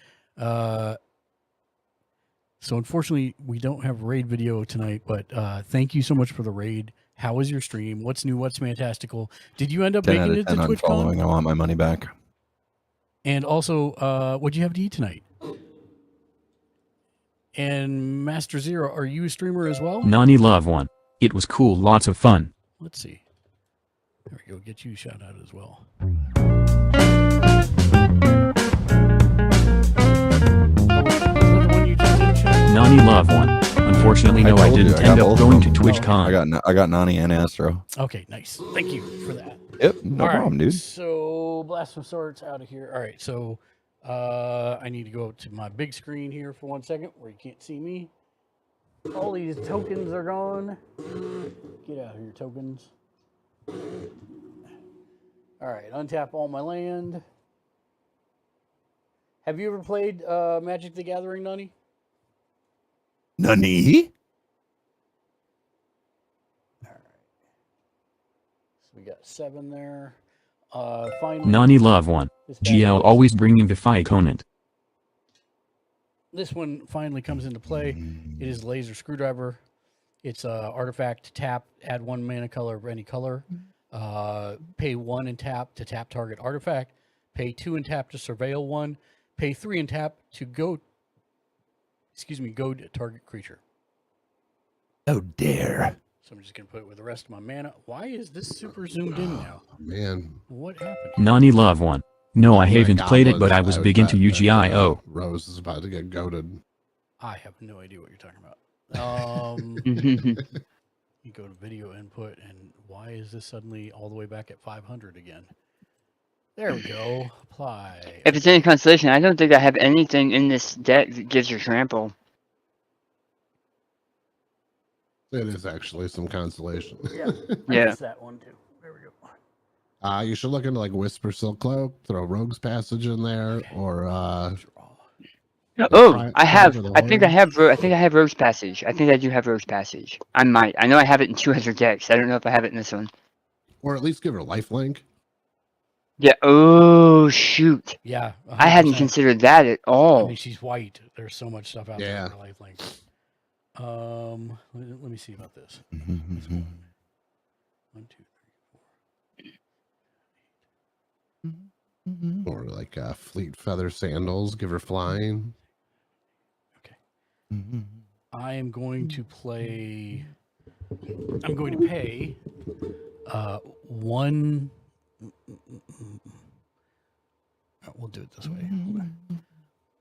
So unfortunately, we don't have raid video tonight, but thank you so much for the raid. How was your stream? What's new? What's fantastical? Did you end up 10 out making of it to 10 TwitchCon? unfollowing. I want my money back. And also, what'd you have to eat tonight? And Master Zero, are you a streamer as well? Nani Love 1. It was cool. Lots of fun. Let's see. There we go. Get you a shout out as well. Nani Love 1. Unfortunately, no, I told you, didn't got end up both of going to them. TwitchCon. I got Nani and Astro. Okay, nice. Thank you for that. Yep, no All right, problem, dude. So Blast of Swords out of here. All right, so I need to go to my big screen here for 1 second where you can't see me. All these tokens are gone. Get out of here, tokens. All right, untap all my land. Have you ever played Magic the Gathering, Nani? Nani? All right. So we got 7 there. Finally, Nani Love 1. this bad GL boy- always bringing the fight opponent. This one finally comes into play. It is Laser Screwdriver. It's a artifact. Tap, add 1 mana color of any color. Pay 1 and tap to tap target artifact. Pay 2 and tap to surveil 1. Pay 3 and tap to go to target creature. Oh, dare. So I'm just going to put it with the rest of my mana. Why is this super zoomed in now? Man. What happened here? Nani Love 1. No, I haven't played it, but I was big into bet UGIO. Rose is about to get goaded. I have no idea what you're talking about. You go to video input, and why is this suddenly all the way back at 500 again? There we go. Apply. If it's any consolation, I don't think I have anything in this deck that gives you trample. It is actually some consolation. Yeah. I Yeah. missed that one too. There we go. You should look into like Whisper Silk Cloak, throw Rogue's Passage in there, or Oh, I have. for the I think I horns. have. I think I have Rogue's Passage. I think I do have Rogue's Passage. I might. I know I have it in 2 other decks. I don't know if I have it in this one. or at least give her lifelink. Yeah. Oh shoot! Yeah, I hadn't 100%. considered that at I all. mean, she's white. There's so much stuff out there Yeah. for lifelink. Let me see about this. Mm-hmm. This one. 1, 2, 3, 4. Or like fleet feather sandals, give her flying. I am going to play. I'm going to pay one. We'll do it this way.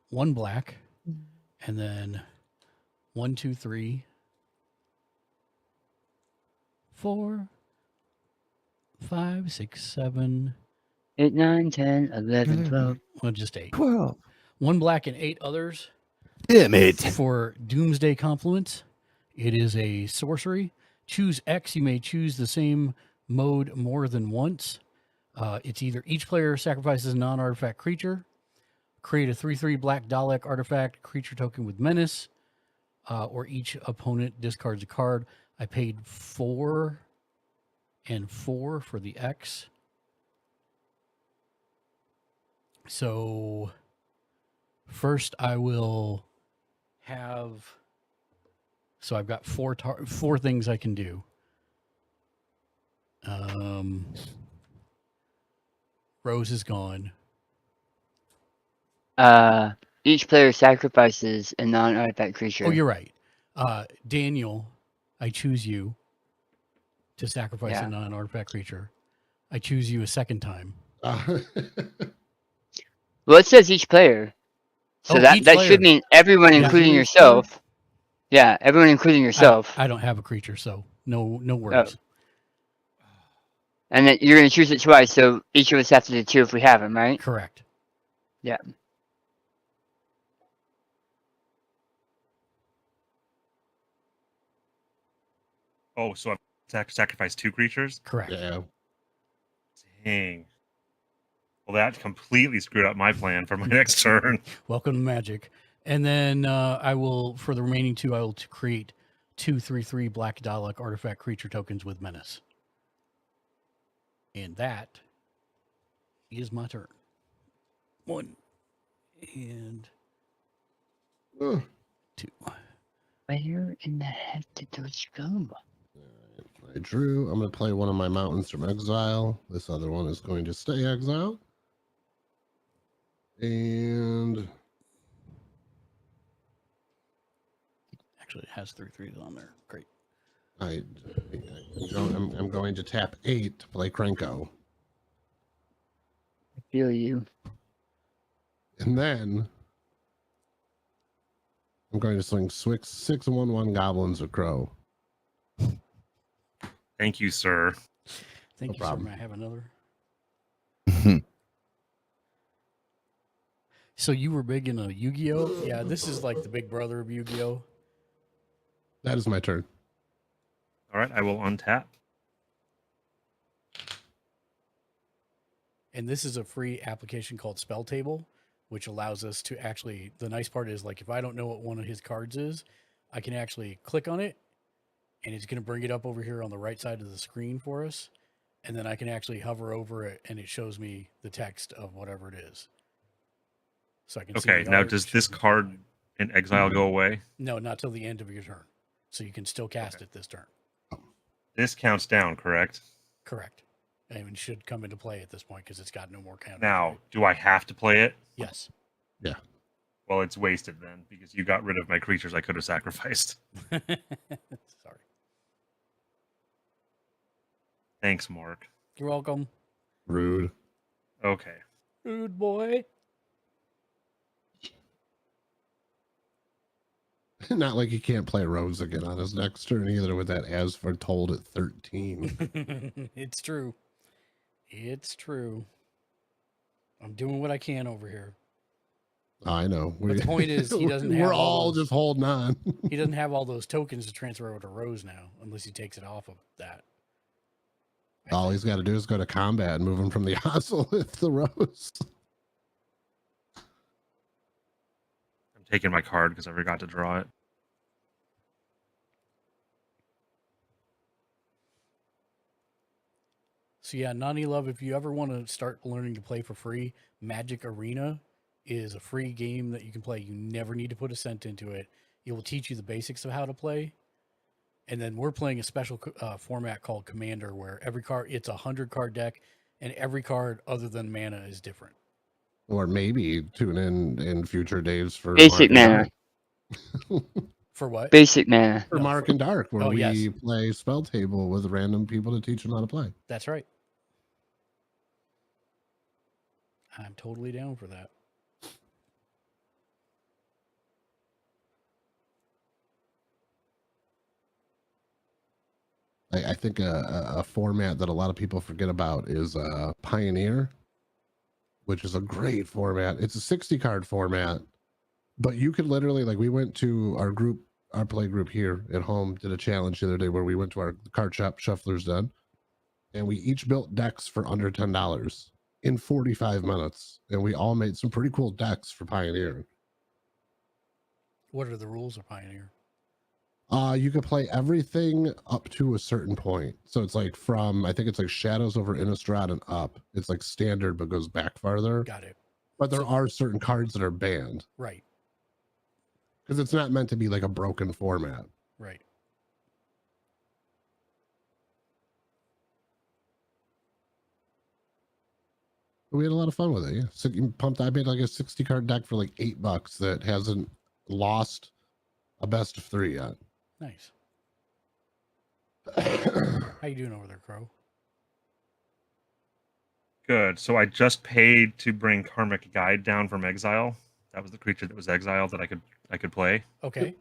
One black, and then 1, 2, 3, 4, 5, 6, 7. 8, 9, 10, 11, 12. Well, just 8. 12. One black and 8 others. Damn it. For Doomsday Confluence, it is a sorcery. Choose X. You may choose the same mode more than once. It's either each player sacrifices a non-artifact creature, create a 3/3 black Dalek artifact creature token with menace, or each opponent discards a card. I paid 4 and 4 for the X. So first I will have, so I've got 4 things I can do. Rose is gone. Each player sacrifices a non-artifact creature. Oh, you're right. Daniel, I choose you to sacrifice a non-artifact creature. I choose you a second time. Well, it says each player. So that player. should mean everyone, including yourself. Yeah, everyone, including yourself. I don't have a creature, so no worries. And then you're going to choose it twice, so each of us have to do 2 if we have them, right? Correct. Yeah. Oh, so I've sacrificed 2 creatures? Correct. Yeah. Dang. Well, that completely screwed up my plan for my next turn. Welcome to Magic. And then I will, for the remaining 2, I will create 2 3/3 black Dalek artifact creature tokens with menace. And that is my turn. 1 and 2. Where in the heck did those go? I drew. I'm going to play one of my mountains from exile. This other one is going to stay exiled. And actually, it has 3 3s on there. Great. I'm going to tap 8 to play Krenko. I feel you. And then I'm going to swing 6/1/1 goblins of Crow. Thank you, sir. Thank No you, problem. sir. May I have another? So you were big in a Yu-Gi-Oh? Yeah, this is like the big brother of Yu-Gi-Oh. That is my turn. All right, I will untap. And this is a free application called Spell Table, which allows us to actually, the nice part is, like, if I don't know what one of his cards is, I can actually click on it, and it's going to bring it up over here on the right side of the screen for us. And then I can actually hover over it, and it shows me the text of whatever it is. So I can see Okay, the now art, does shows this me card the- in exile go away? No, not till the end of your turn. So you can still cast it this turn. This counts down, correct? Correct. And it should come into play at this point because it's got no more counter. Now, do I have to play it? Yes. Yeah. Well, it's wasted then because you got rid of my creatures I could have sacrificed. Sorry. Thanks, Mark. You're welcome. Rude. Okay. Rude boy. Not like he can't play Rose again on his next turn either with that as foretold at 13. It's true. It's true. I'm doing what I can over here. I know. But the point is, he doesn't have We're all all those- just holding on. He doesn't have all those tokens to transfer over to Rose now, unless he takes it off of that. All he's got to do is go to combat and move him from the Ozolith to Rose. I'm taking my card because I forgot to draw it. So yeah, Nani Love, if you ever want to start learning to play for free, Magic Arena is a free game that you can play. You never need to put a cent into it. It will teach you the basics of how to play. And then we're playing a special format called Commander, where every card, it's 100 card deck, and every card other than mana is different. Or maybe tune in future days for Basic Mark and mana. For what? Basic mana. for Mark and Dark, where Oh, we yes. play spell table with random people to teach them how to play. That's right. I'm totally down for that. I think a format that a lot of people forget about is Pioneer, which is a great format. It's a 60 card format, but you could literally, like, we went to our group, our play group here at home, did a challenge the other day where we went to our card shop, Shuffler's Den, and we each built decks for under $10 in 45 minutes, and we all made some pretty cool decks for Pioneer. What are the rules of Pioneer? You can play everything up to a certain point. So it's like from, I think it's like Shadows over Innistrad and up. It's like standard, but goes back farther. Got it. But there are certain cards that are banned Right. because it's not meant to be like a broken format. Right. But we had a lot of fun with it. Yeah. So you pumped. I made like a 60 card deck for like $8 that hasn't lost a best of 3 yet. Nice. How you doing over there, Crow? Good. So I just paid to bring Karmic Guide down from exile. That was the creature that was exiled that I could play. Okay.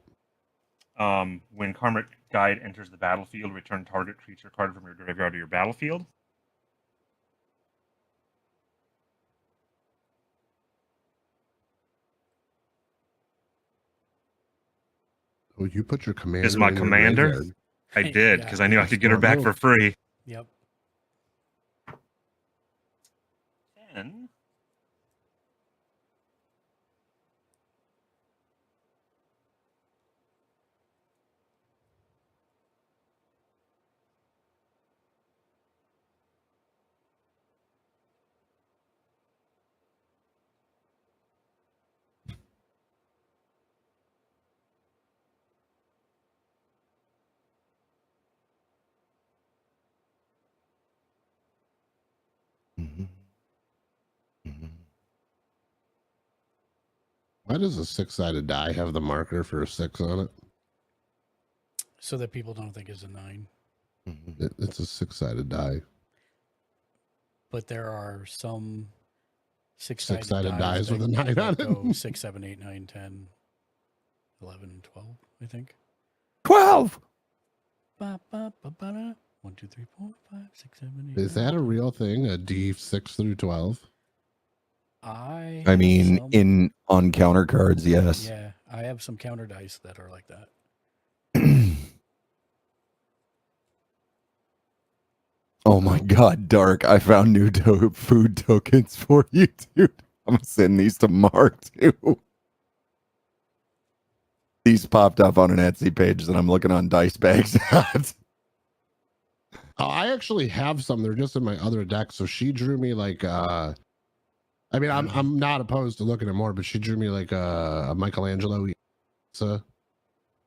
When Karmic Guide enters the battlefield, return target creature card from your graveyard to your battlefield. Oh, you put your commander. Is my in your commander? graveyard. I did Yeah. because I knew I could get her back for free. Yep. And Why does a 6-sided die have the marker for a 6 on it? So that people don't think it's a 9. It's a 6-sided die. But there are some Six-sided dies with a 9 on that go it. 6, 7, 8, 9, 10, 11, 12, I think. 12. Ba, ba, ba, ba, da. 1, 2, 3, 4, 5, 6, 7, 8. Is that a real thing? A D6 through 12? I I have mean, some- on counter cards, yes. Yeah, I have some counter dice that are like that. Oh my god, Dark. I found new food tokens for you, dude. I'm gonna send these to Mark, too. These popped up on an Etsy page that I'm looking on Dice Bags at. Oh, I actually have some. They're just in my other deck. So she drew me like I mean, I'm not opposed to looking at more, but she drew me like a Michelangelo. So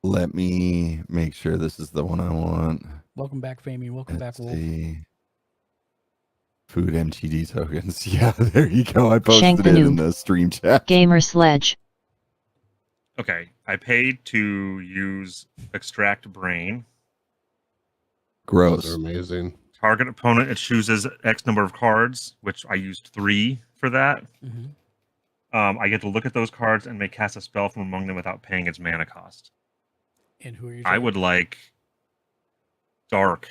Let me make sure this is the one I want. Welcome back, Famey. Welcome Let's back, Wolf. see. Food MTD tokens. Yeah, there you go. I posted Shank the it in noob. the stream chat. Gamer Sledge. okay, I paid to use Extract Brain. those are Gross. amazing. Target opponent, it chooses X number of cards, which I used 3 for that. Mhm. I get to look at those cards and may cast a spell from among them without paying its mana cost. And who are you? I would like Dark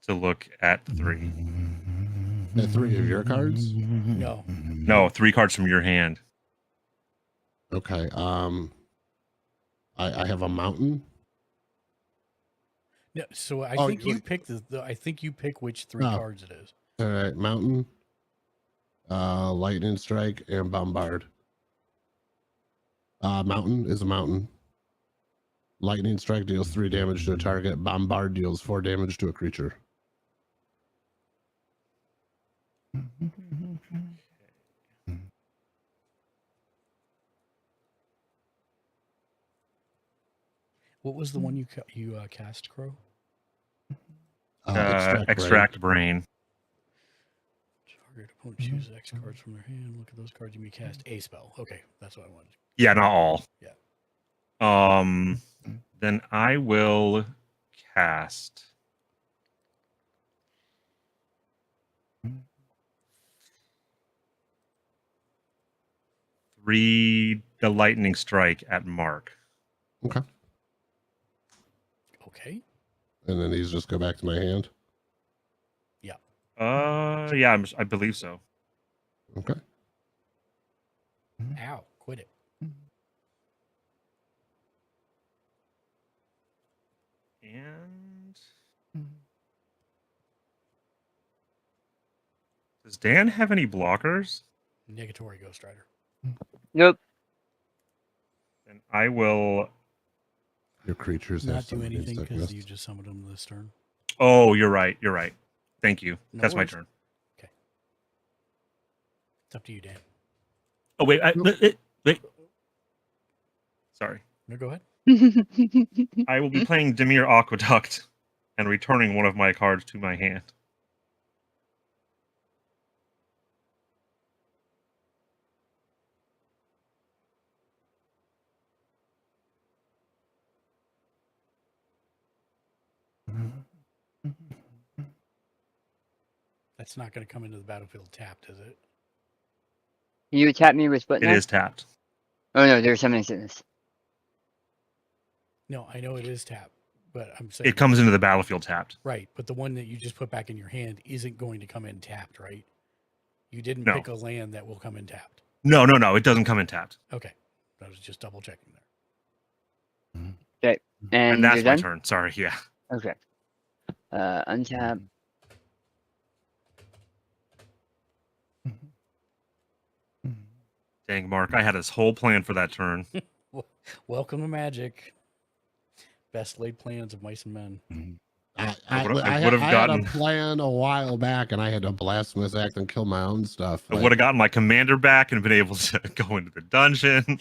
to look at 3. At 3 of your cards? No. No, 3 cards from your hand. Okay. I have a mountain. No, so I Oh, think you- you pick I think you pick which 3 Oh. cards it is. All right, mountain, lightning strike, and bombard. Mountain is a mountain. Lightning strike deals 3 damage to a target. Bombard deals 4 damage to a creature. What was the one you cast, Crow? Extract brain. Target opponent chooses X cards from their hand. Look at those cards you may cast a spell. Okay, that's what I wanted. Yeah, not all. Yeah. Then I will cast. The lightning strike at Mark. Okay. Okay. And then these just go back to my hand. Yeah, I believe so. Okay. Ow! Quit it. And does Dan have any blockers? Negatory Ghost Rider. Nope. Then I will. Your creatures have Not do some anything insect because mist. you just summoned them this turn. Oh, you're right. You're right. Thank you. No That's my worries. turn. It's up to you, Dan. Oh wait, wait. Sorry. No, go ahead. I will be playing Dimir Aqueduct and returning one of my cards to my hand. That's not going to come into the battlefield tapped, is it? You tap me with what It now? is tapped. Oh no, there's something in this. No, I know it is tapped, but I'm saying It comes into the battlefield tapped. right. But the one that you just put back in your hand isn't going to come in tapped, right? You didn't No. pick a land that will come in tapped. No, it doesn't come in tapped. Okay, I was just double checking there. Okay. And, And that's you're my done? turn. Sorry, yeah. Okay. Untap. Dang, Mark, I had this whole plan for that turn. Welcome to Magic. Best laid plans of mice and men. I would've I gotten- had a plan a while back, and I had to blasphemous act and kill my own stuff. I would have gotten my commander back and been able to go into the dungeon.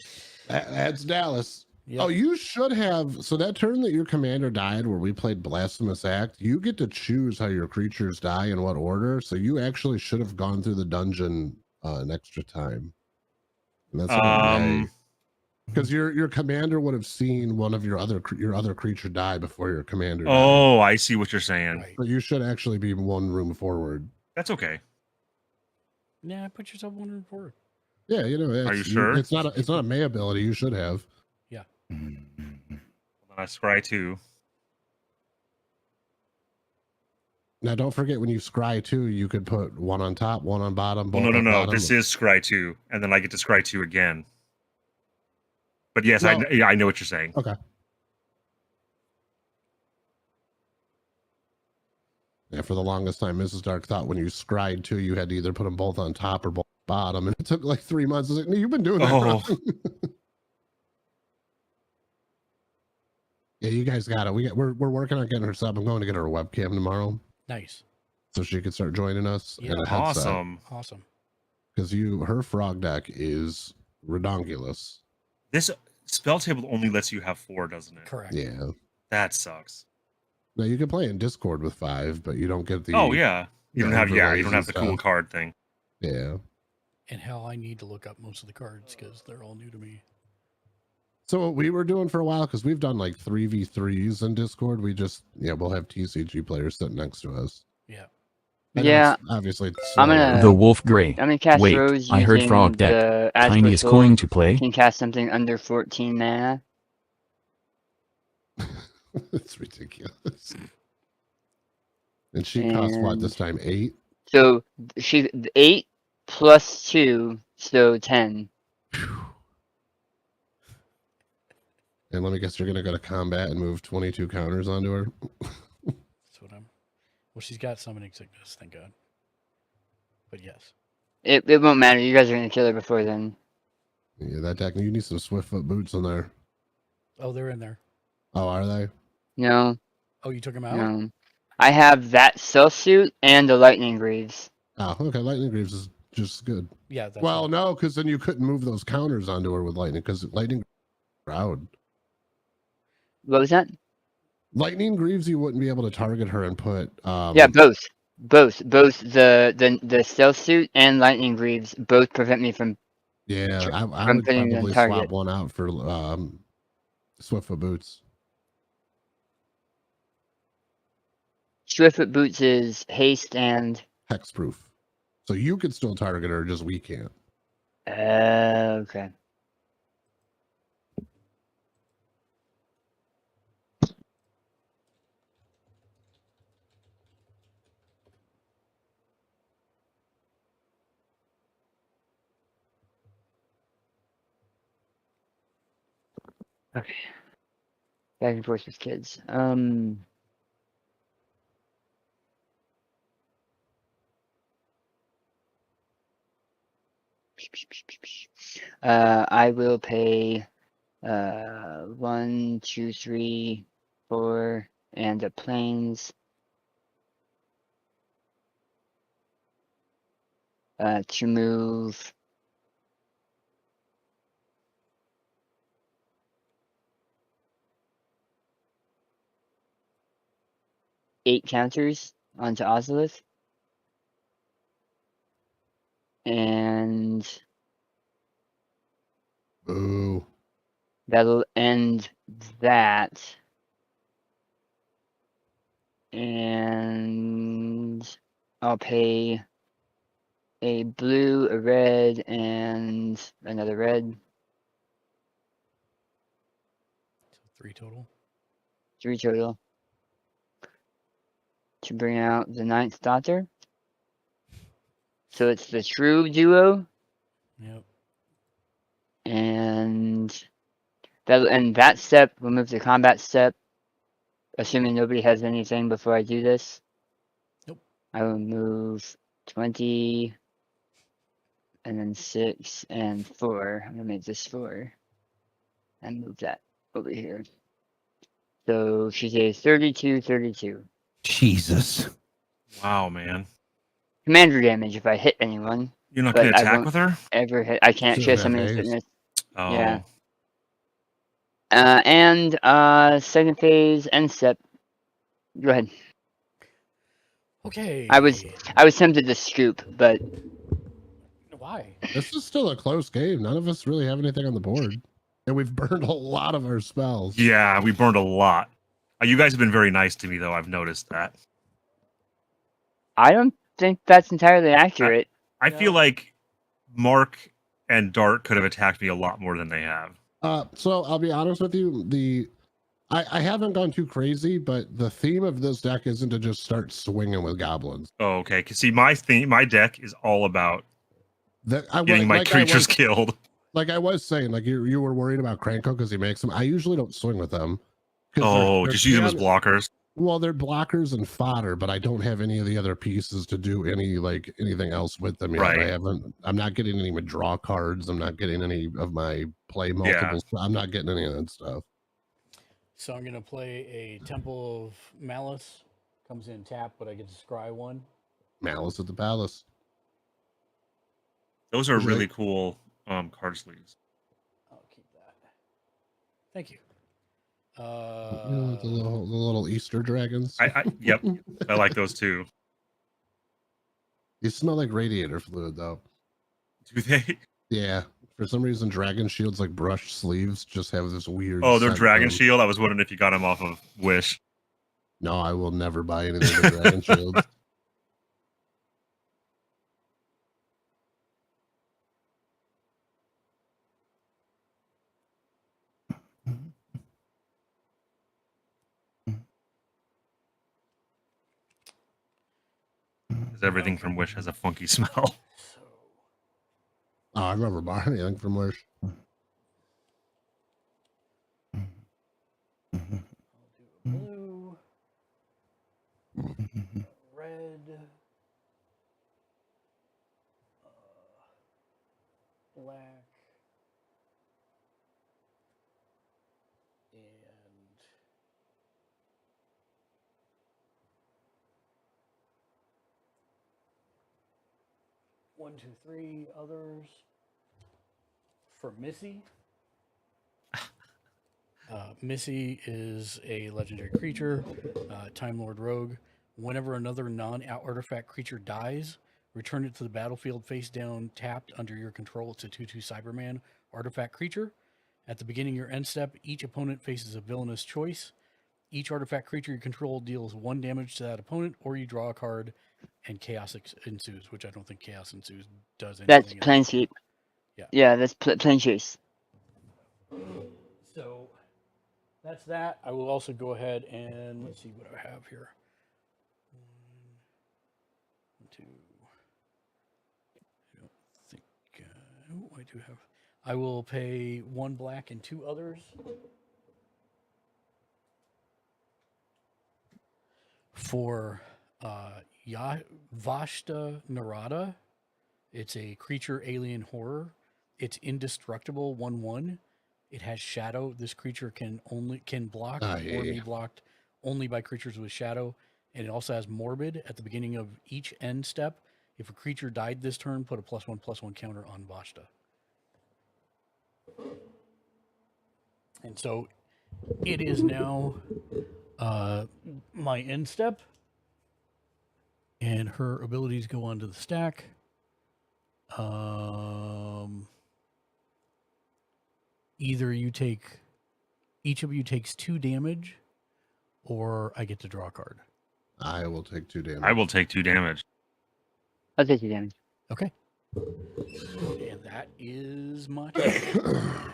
That's Dallas. Yep. Oh, you should have. So that turn that your commander died, where we played Blasphemous Act, you get to choose how your creatures die in what order. So you actually should have gone through the dungeon an extra time. And that's because your commander would have seen one of your other creature die before your commander. Died. Oh, I see what you're saying. Right. So you should actually be one room forward. That's okay. Yeah, put yourself one room forward. Yeah, you know. Are you sure? It's not a May ability. You should have. I scry 2. Now, don't forget when you scry 2, you could put one on top, one on bottom. Well, both on no. bottom. This is scry 2, and then I get to scry 2 again. But yes, No. I know what you're saying. Okay. Yeah, for the longest time, Mrs. Dark thought when you scried 2, you had to either put them both on top or both bottom, and it took like 3 months. I was like, no, you've been doing that wrong. Yeah, you guys got it. We're working on getting her sub. I'm going to get her a webcam tomorrow Nice. so she can start joining us. Yeah, and a headset. Awesome. Awesome. Because her frog deck is redonkulous. This spell table only lets you have 4, doesn't it? Correct. Yeah. That sucks. Now you can play in Discord with 5, but you don't get the. Oh yeah. You the don't have you overlays don't have and the cool stuff. card thing. Yeah. And hell, I need to look up most of the cards because they're all new to me. So what we were doing for a while, because we've done like 3v3s in Discord, we just we'll have TCG players sitting next to us. Yeah. I know Yeah. obviously. It's I'm gonna- The Wolf Grey. I'm gonna cast Wait, Rose I heard using Frog Deck. the Tiny is Azrael going to play. Can cast something under 14 mana. It's ridiculous. And she costs what this time? 8. So she 8 plus 2, so 10. And let me guess, you're gonna go to combat and move 22 counters onto her. That's what I'm. Well, she's got summoning sickness, thank God. But yes. It won't matter. You guys are gonna kill her before then. Yeah, that deck. You need some Swiftfoot boots in there. Oh, they're in there. Oh, are they? No, Oh, you took them out? no. I have that self suit and the lightning greaves. Oh, okay. Lightning Greaves is just good. Yeah. That's Well, what- no, because then you couldn't move those counters onto her with lightning because lightning crowd. What was that? Lightning Greaves, you wouldn't be able to target her and put. Yeah, both. Both the stealth suit and lightning greaves both prevent me from Yeah, I from would putting it on probably target. swap one out for Swiftfoot Boots. Swiftfoot boots is haste and Hexproof. So you could still target her, just we can't. okay. Okay. Back and forth with kids. I will pay 1, 2, 3, 4, and the planes. To move eight counters onto Ozolith. And Ooh. that'll end that. And I'll pay a blue, a red, and another red. 3 total. 3 total. To bring out the 9th Doctor. So it's the true duo. Yep. And that'll end that step. We'll move to combat step. Assuming nobody has anything before I do this. Nope. I will move 20. And then 6 and 4. I'm gonna make this 4. And move that over here. So she's a 32. Jesus. Wow, man. Commander damage if I hit anyone. You're not But going to I attack won't with her? ever hit. I can't. She has Should've so many had haste. fitness. Oh. Yeah. And second phase end step. Go ahead. Okay. I was tempted to scoop, but Why? This is still a close game. None of us really have anything on the board. And we've burned a lot of our spells. Yeah, we burned a lot. You guys have been very nice to me, though. I've noticed that. I don't think that's entirely accurate. I feel like Mark and Dart could have attacked me a lot more than they have. So I'll be honest with you. I haven't gone too crazy, but the theme of this deck isn't to just start swinging with goblins. Oh, okay. 'Cause see, my deck is all about getting my like creatures killed. Like I was saying, like you were worried about Kranko because he makes them. I usually don't swing with them. Oh, just use them as blockers. Well, they're blockers and fodder, but I don't have any of the other pieces to do anything else with them yet. Right. I'm not getting any draw cards. I'm not getting any of my play multiples. I'm not getting any of that stuff. So I'm gonna play a Temple of Malice. Comes in tap, but I get to scry 1. Malice at the Palace. Those are Is it- really cool card sleeves. I'll keep that. Thank you. You know, the little Easter dragons. Yep, I like those too. They smell like radiator fluid, though. Do they? Yeah. For some reason, dragon shields like brushed sleeves just have this weird. Oh, they're scent Dragon to them. Shield. I was wondering if you got them off of Wish. No, I will never buy anything with dragon shields. Because everything from Wish has a funky smell. Oh, I've never bought anything from Wish. Blue. Red. Black. And 1, 2, 3 others. For Missy. Missy is a legendary creature, Time Lord Rogue. Whenever another non-artifact creature dies, return it to the battlefield face down, tapped under your control. It's a 2/2 Cyberman artifact creature. At the beginning of your end step, each opponent faces a villainous choice. Each artifact creature you control deals 1 damage to that opponent, or you draw a card and chaos ensues, which I don't think chaos ensues does anything. That's in plain this. sheep. Yeah. Yeah, that's plain chase. So that's that. I will also go ahead and let's see what I have here. 1, 2. I don't think. Oh, I do have. I will pay 1 black and 2 others. For Vashta Narada. It's a creature alien horror. It's indestructible 1/1. It has shadow. This creature can block or be blocked only by creatures with shadow. And it also has morbid. At the beginning of each end step, if a creature died this turn, put a +1/+1 counter on Vashta. And so it is now my end step. And her abilities go onto the stack. Either each of you takes 2 damage, or I get to draw a card. I will take 2 damage. I will take 2 damage. I'll take 2 damage. Okay. And that is my turn.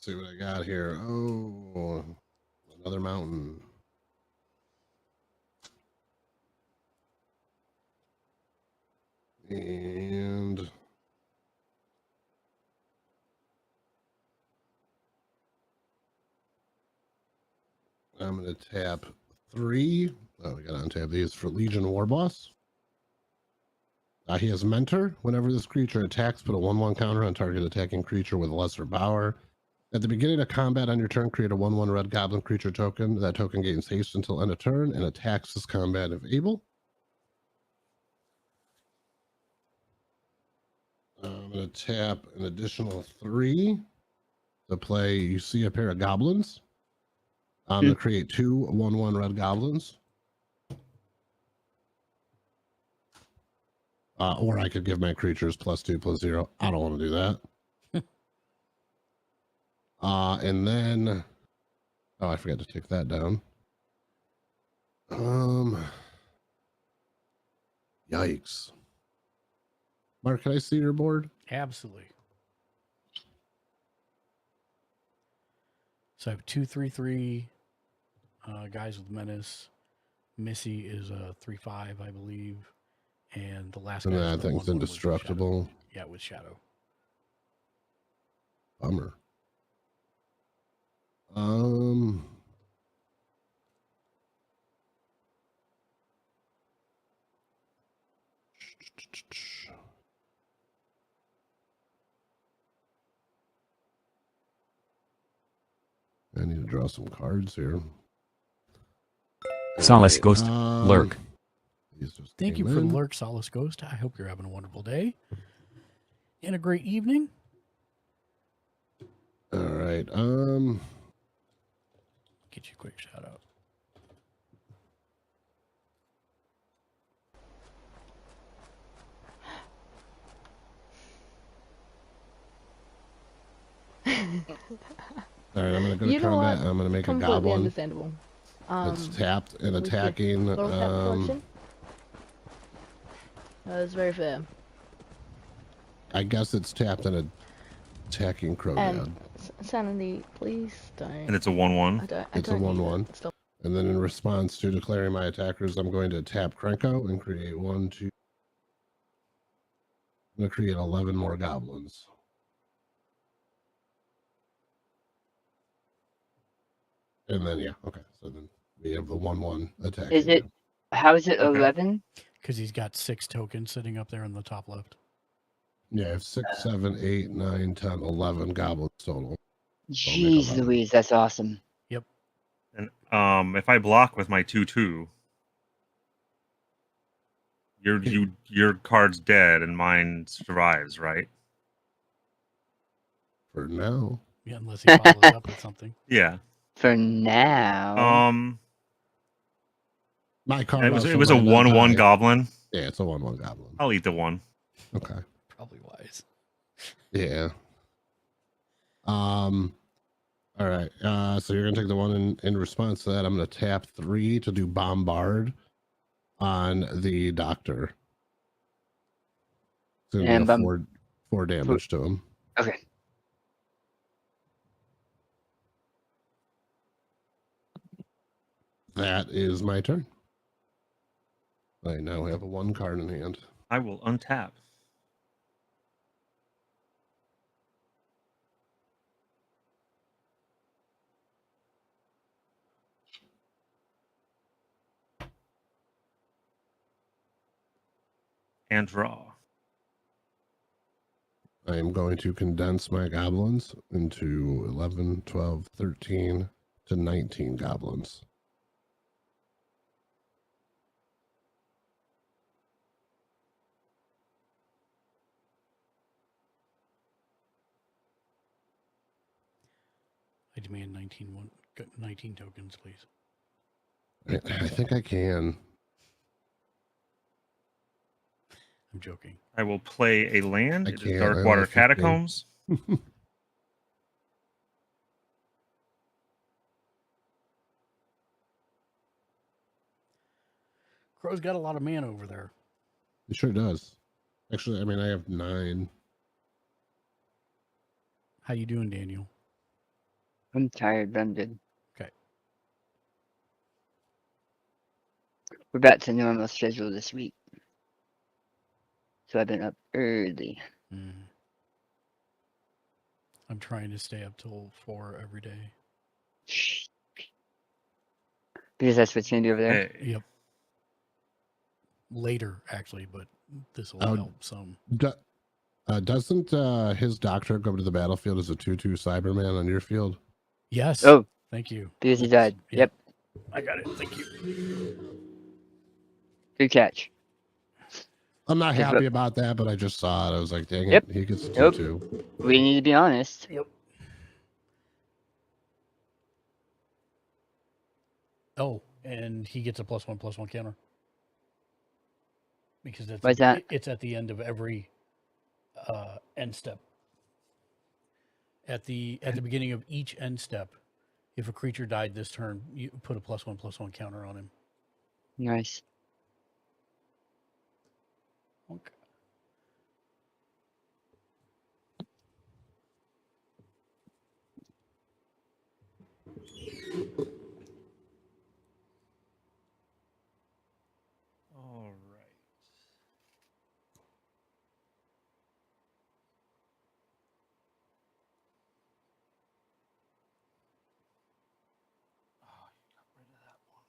See what I got here. Oh, another mountain. And I'm going to tap 3. Oh, we got to untap these for Legion Warboss. He has Mentor. Whenever this creature attacks, put a 1/1 counter on target attacking creature with lesser power. At the beginning of combat on your turn, create a 1/1 red goblin creature token. That token gains haste until end of turn and attacks this combat if able. I'm going to tap an additional 3 to play. You see a pair of goblins. I'm going to create 2 1/1 red goblins. Or I could give my creatures +2/+0. I don't want to do that. And then, oh, I forgot to take that down. Yikes. Mark, can I see your board? Absolutely. So I have 2/3/3 guys with menace. Missy is a 3/5, I believe, and the last guy. And that thing's indestructible. Yeah, with shadow. Bummer. I need to draw some cards here. Solace Ghost, Lurk. Thank you for Lurk, Solace Ghost. I hope you're having a wonderful day and a great evening. All right. Get you a quick shout out. All right, I'm going to go to combat. I'm going to make a goblin. Understandable. It's tapped and attacking. That's very fair. I guess it's tapped and attacking Crownhead. Sanity, please don't. And it's a 1/1. It's a 1/1. And then in response to declaring my attackers, I'm going to tap Krenko and create 1, 2. I'm going to create 11 more goblins. And then, yeah, okay. So then we have the 1/1 attack. Is it? How is it 11? Because he's got 6 tokens sitting up there in the top left. Yeah, I have 6, 7, 8, 9, 10, 11 goblins total. Jeez Louise, that's awesome. Yep. And if I block with my 2/2, your card's dead and mine survives, right? For now. Yeah, unless he follows up with something. Yeah. For now. My card. It was also a might not 1/1 die. goblin. Yeah, it's a 1/1 goblin. I'll eat the 1. Okay. Probably wise. Yeah. All right. So you're gonna take the one in response to that. I'm gonna tap 3 to do bombard on the doctor. It's gonna And be a 4 damage to him. Okay. That is my turn. I now have a 1 card in hand. I will untap. And draw. I am going to condense my goblins into 11, 12, 13 to 19 goblins. I demand 19 tokens, please. I think I can. I'm joking. I will play a land. I It is can't. I Darkwater only have 15. Catacombs. Crow's got a lot of mana over there. It sure does. Actually, I mean, I have 9. How you doing, Daniel? I'm tired, but I'm good. Okay. We're back to normal schedule this week. So I've been up early. Mm. I'm trying to stay up till 4 every day. Because that's what's going to be over there. Hey. Yep. Later, actually, but this will Oh, help some. Doesn't his doctor go to the battlefield as a 2/2 Cyberman on your field? Yes. Oh, Thank you. because he died. Yeah. Yep. I got it. Thank you. Good catch. I'm not Is happy what- about that, but I just saw it. I was like, dang Yep. it, he gets a Nope. 2/2. We need to be honest. Yep. Oh, and he gets a +1/+1 counter. Because Why's that? it's at the end of every end step. At the beginning of each end step, if a creature died this turn, you put a +1/+1 counter on him. Nice. Okay. All right. Oh, you got rid of that one.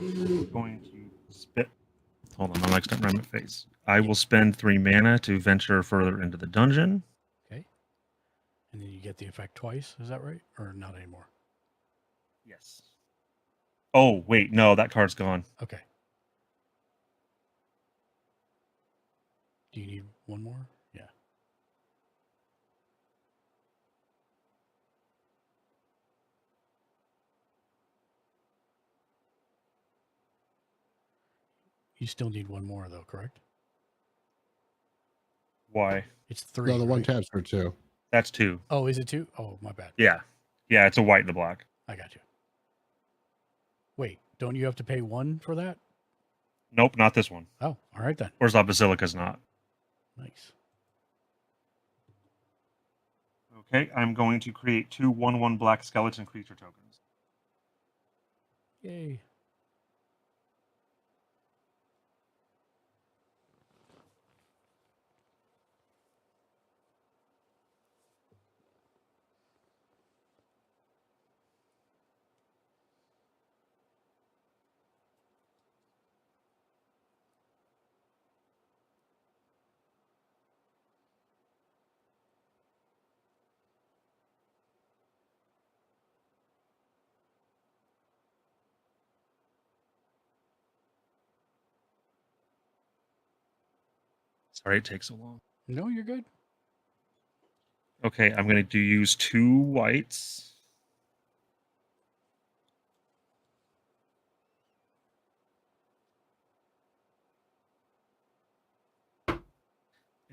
I'm going to spit. Hold on, I'm next time Remnant Phase. I will spend 3 mana to venture further into the dungeon. Okay. And then you get the effect twice. Is that right? Or not anymore? Yes. Oh, wait, no, that card's gone. Okay. Do you need one more? Yeah. You still need one more, though, correct? Why? It's 3. No, the one right? taps for 2. That's 2. Oh, is it 2? Oh, my bad. Yeah. Yeah, it's a white and a black. I got you. Wait, don't you have to pay 1 for that? Nope, not this one. Oh, all right then. Whereas La Basilica's not. Nice. Okay, I'm going to create 2 1/1 black skeleton creature tokens. Yay. Sorry it takes so long. No, you're good. Okay, I'm going to use 2 whites.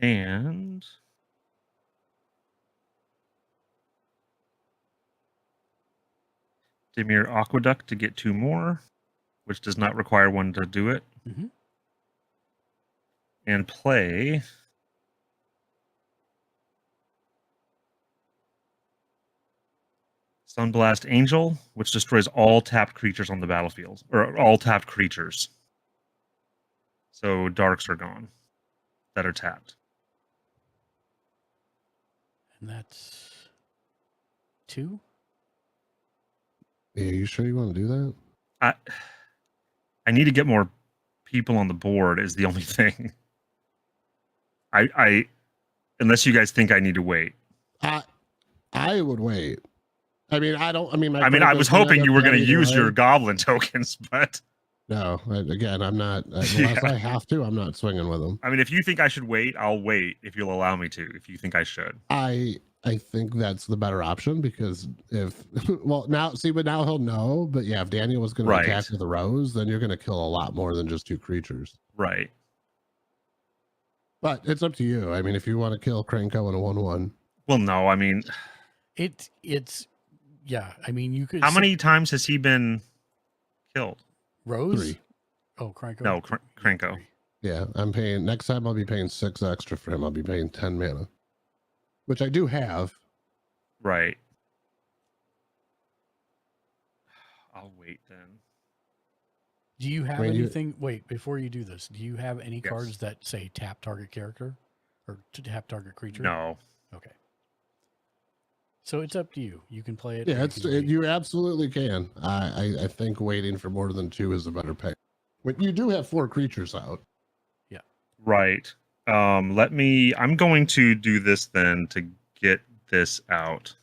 And Dimir Aqueduct to get 2 more, which does not require one to do it. Mhm. And play Sunblast Angel, which destroys all tapped creatures on the battlefield, or all tapped creatures. So darks are gone that are tapped. And that's 2. Yeah, you sure you want to do that? I need to get more people on the board is the only thing. I unless you guys think I need to wait. I would wait. I mean, I don't. I mean, I was hoping you were going to use your goblin tokens, but no. Again, I'm not. Unless Yeah. I have to, I'm not swinging with them. I mean, if you think I should wait, I'll wait. If you'll allow me to, if you think I should. I think that's the better option because if well now see, but now he'll know. But yeah, if Daniel was going to attack with a rose, then you're going to kill a lot more than just 2 creatures. Right. But it's up to you. I mean, if you want to kill Krenko in a 1/1. Well, no. I mean, it's yeah. I mean, you could. how many times has he been killed? Rose? 3. Oh, Krenko. No, Krenko. Yeah, I'm paying next time. I'll be paying 6 extra for him. I'll be paying 10 mana, which I do have. Right. I'll wait then. Do you have Wait, anything? Wait, before you do this, do you have any Yes. cards that say tap target character or to tap target creature? No. Okay. So it's up to you. You can play it. Yeah, or it's you can wait. you absolutely can. I think waiting for more than 2 is a better pay. When you do have 4 creatures out. Right. I'm going to do this then to get this out.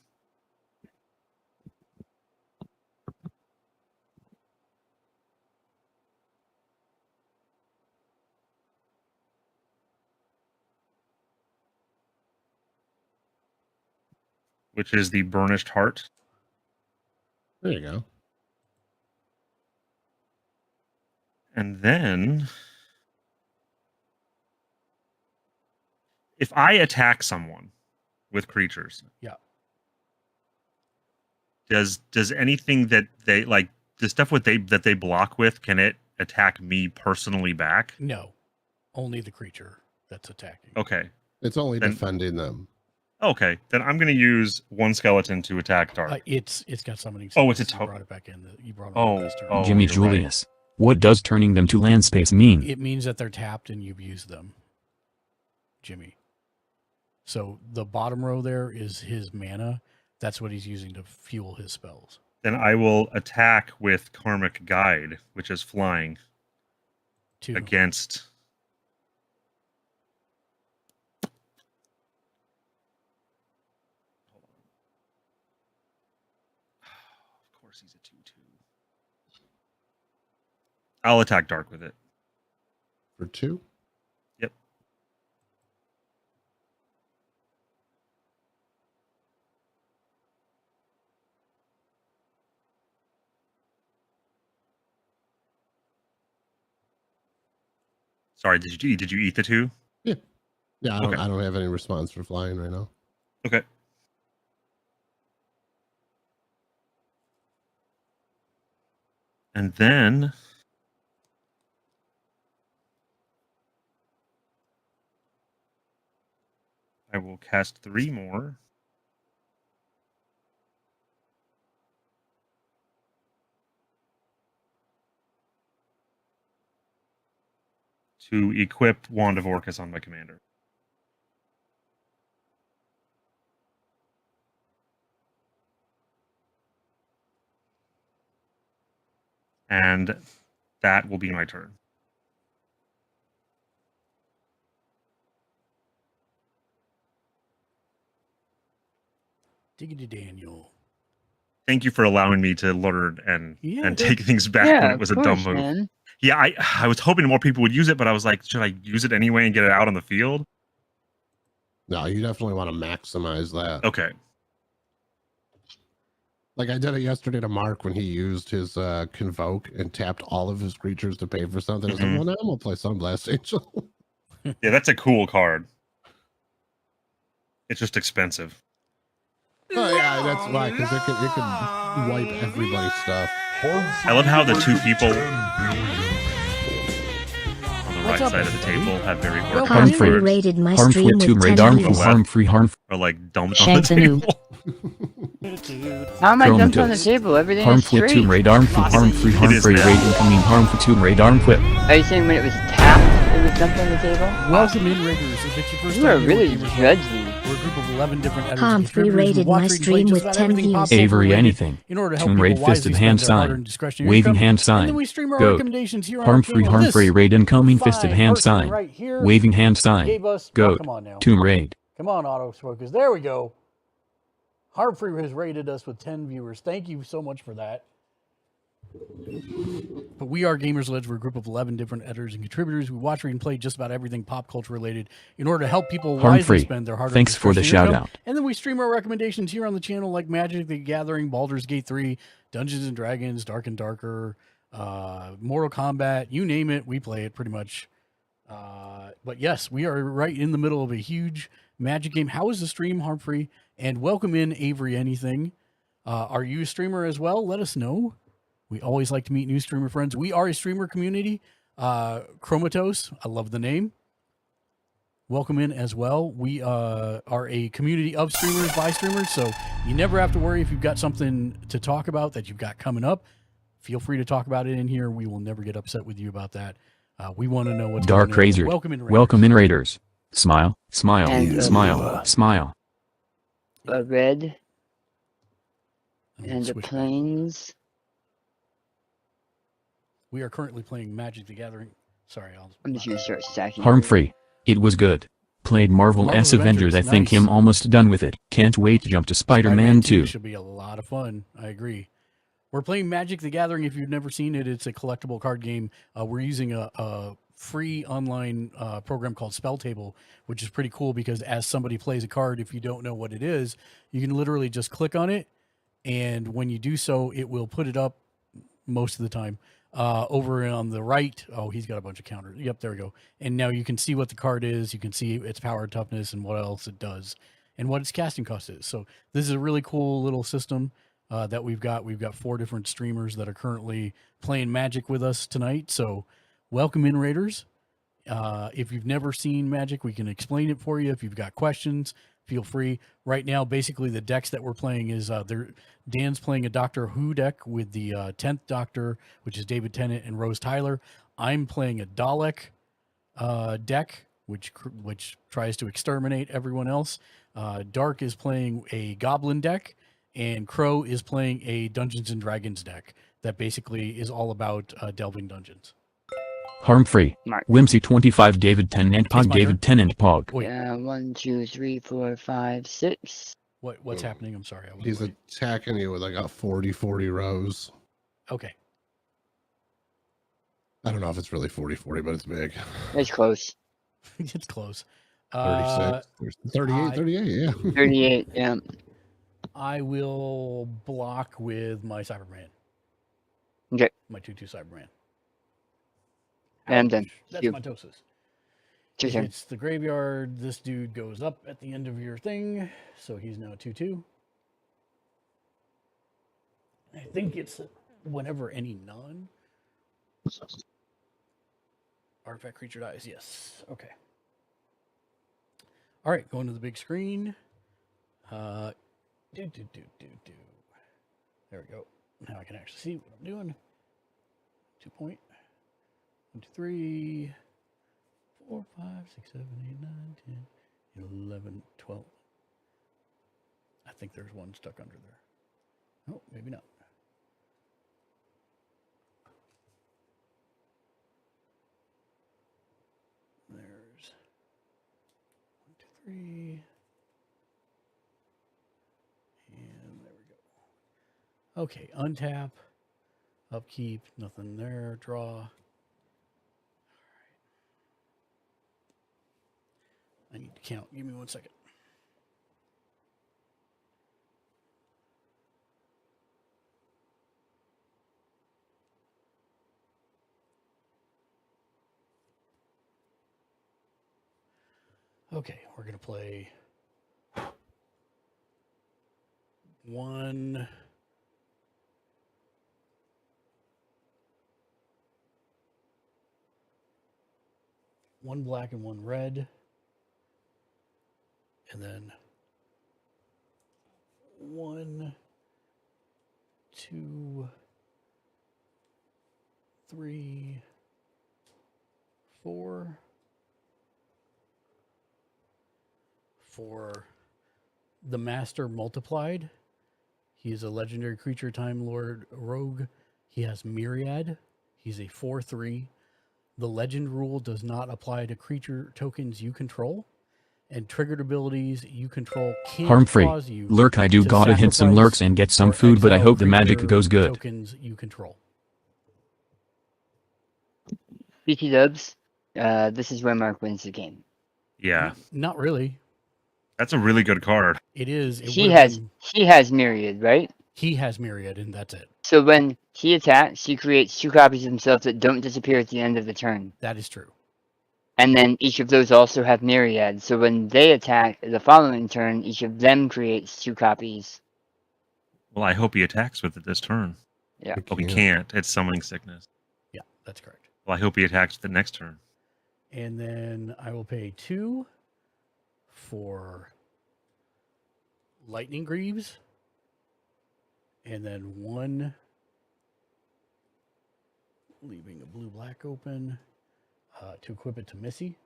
Which is the Burnished Heart. There you go. And then if I attack someone with creatures, Yeah. does anything that they like the stuff that they block with, can it attack me personally back? No, only the creature that's attacking. Okay. It's only Then- defending them. Okay. Then I'm going to use 1 skeleton to attack Dark. It's got summoning. Oh, it's a spells. You brought it back in. You brought it Oh, up this turn. oh. Jimmy you're right. Julius. What does turning them to land space mean? It means that they're tapped and you've used them, Jimmy. So the bottom row there is his mana. That's what he's using to fuel his spells. Then I will attack with Karmic Guide, which is flying 2. against. Of course, he's a 2/2. I'll attack Dark with it. For 2? Yep. Sorry, did you eat the 2? Yeah, I Okay. don't have any response for flying right now. Okay. And then I will cast 3 more. To equip Wand of Orcus on my commander. And that will be my turn. Diggity Daniel. thank you for allowing me to learn and Yeah, take things back Yeah, when it was a of dumb course, move. man. Yeah, I was hoping more people would use it, but I was like, should I use it anyway and get it out on the field? No, you definitely want to maximize that. Okay. Like I did it yesterday to Mark when he used his Convoke and tapped all of his creatures to pay for something. I said, Mhm. well, now I'm going to play Sunblast Angel. Yeah, that's a cool card. It's just expensive. Oh, yeah, that's why, because it could wipe everybody's stuff. I love how the two people on the right What's up, side of the table have very Welcome hard in. Humphrey words, rated my Harmful stream Tomb with Raid 10 harmful views. harmfree harmful or like dumped on Shanks the a noob. table. How am I jumped on the Chromatos. table? Everything is harmful straight. Tomb Raid harmful harmfree It is harmfree now. raid incoming harmful Tomb Raid harmful. Are you saying when it was tapped, it was jumped on the table? Welcome in, Raiders. If it's your first You are time, really Gamers Club, judgy. we're a group of 11 different editors and Humphrey distributors who rated watch, my read, and play stream just with about 10 everything pop views. culture Avery related anything. in order to help Tomb people Raid wisely fisted spend hand their sign. hard-earned discretionary Waving income. hand And sign. then we stream our Goat. recommendations here on Harmfree our channel. harmfree This raid incoming fisted fine hand person sign. right here Waving hand sign. gave us, oh, Goat. come on now. Tomb Raid. Come on, Autofocus. There we go. Hardfree has rated us with 10 viewers. Thank you so much for that. But we are Gamers Ledge. We're a group of 11 different editors and contributors. We watch, read, and play just about everything pop culture related in order to help people wisely Humphrey, spend their hard-earned thanks for the discretionary shout income. out. And then we stream our recommendations here on the channel like Magic the Gathering, Baldur's Gate 3, Dungeons and Dragons, Dark and Darker, Mortal Kombat, you name it, we play it pretty much. But yes, we are right in the middle of a huge Magic game. How is the stream, Humphrey? And welcome in, Avery Anything. Are you a streamer as well? Let us know. We always like to meet new streamer friends. We are a streamer community. Chromatos, I love the name. Welcome in as well. We are a community of streamers by streamers, so you never have to worry if you've got something to talk about that you've got coming up. Feel free to talk about it in here. We will never get upset with you about that. We want to know what's Dark going on. Razor. Welcome in, Raiders. Welcome in, Raiders. Smile, smile, And, smile, smile. A red I'm gonna and the switch back. plains. We are currently playing Magic the Gathering. Sorry, I'm just gonna start stacking. Harmfree. It was good. Played Marvel Marvel S Avengers. I Avengers, think nice. him almost done with it. Can't wait to jump to Spider-Man 2. should be a lot of fun. I agree. We're playing Magic the Gathering. If you've never seen it, it's a collectible card game. We're using a free online program called Spell Table, which is pretty cool because as somebody plays a card, if you don't know what it is, you can literally just click on it, and when you do so, it will put it up most of the time. Over on the right, oh, he's got a bunch of counters. Yep, there we go. And now you can see what the card is. You can see its power, toughness, and what else it does, and what its casting cost is. So this is a really cool little system that we've got. We've got 4 different streamers that are currently playing Magic with us tonight. So welcome in, Raiders. If you've never seen Magic, we can explain it for you. If you've got questions, feel free. Right now, basically, the decks that we're playing is Dan's playing a Doctor Who deck with the 10th Doctor, which is David Tennant and Rose Tyler. I'm playing a Dalek deck, which tries to exterminate everyone else. Dark is playing a Goblin deck, and Crow is playing a Dungeons and Dragons deck that basically is all about delving dungeons. Harmfree. Mark. Whimsy 25 David Tennant It's my Pog David Tennant Pog. Wait, Yeah, 1, 2, 3, 4, 5, 6. what's happening? I'm sorry. I was He's away. attacking you with like a 40 rows. Okay. I don't know if it's really 40, but it's big. That's close. It's close. 36, 38, 38, yeah. 38. Yeah. I will block with my Cyberman. Okay. My 2/2 Cyberman. And I'm done. That's You. mitosis. It's your If turn. it's the graveyard, this dude goes up at the end of your thing, so he's now 2/2. I think it's whenever any non artifact creature dies. Yes. Okay. All right, going to the big screen. There we go. Now I can actually see what I'm doing. 2 point. 1, 2, 3, 4, 5, 6, 7, 8, 9, 10, 11, 12. I think there's one stuck under there. Oh, maybe not. There's 1, 2, 3. And there we go. Okay, untap, upkeep, nothing there, draw. I need to count. Give me 1 second. Okay, we're going to play one black and one red. And then 1, 2, 3, 4. For the Master Multiplied, he is a legendary creature, Time Lord Rogue. He has Myriad. He's a 4/3. The legend rule does not apply to creature tokens you control, and triggered abilities you control can't Harm-free. cause you Lurk, I do to gotta hit some sacrifice lurks and get some or food, but I exile hope the magic creature goes good. Tokens you control. BT dubs. This is where Mark wins the game. Yeah, Not really. that's a really good card. It is. It He would've has been- Myriad, right? He has Myriad, and that's it. So when he attacks, he creates 2 copies of himself that don't disappear at the end of the turn. That is true. And then each of those also have Myriad. So when they attack the following turn, each of them creates 2 copies. Well, I hope he attacks with it this turn. Yeah. Oh, he can't. It's summoning sickness. Yeah, that's correct. Well, I hope he attacks the next turn. And then I will pay 2 for Lightning Greaves. And then 1, leaving a blue-black open, to equip it to Missy.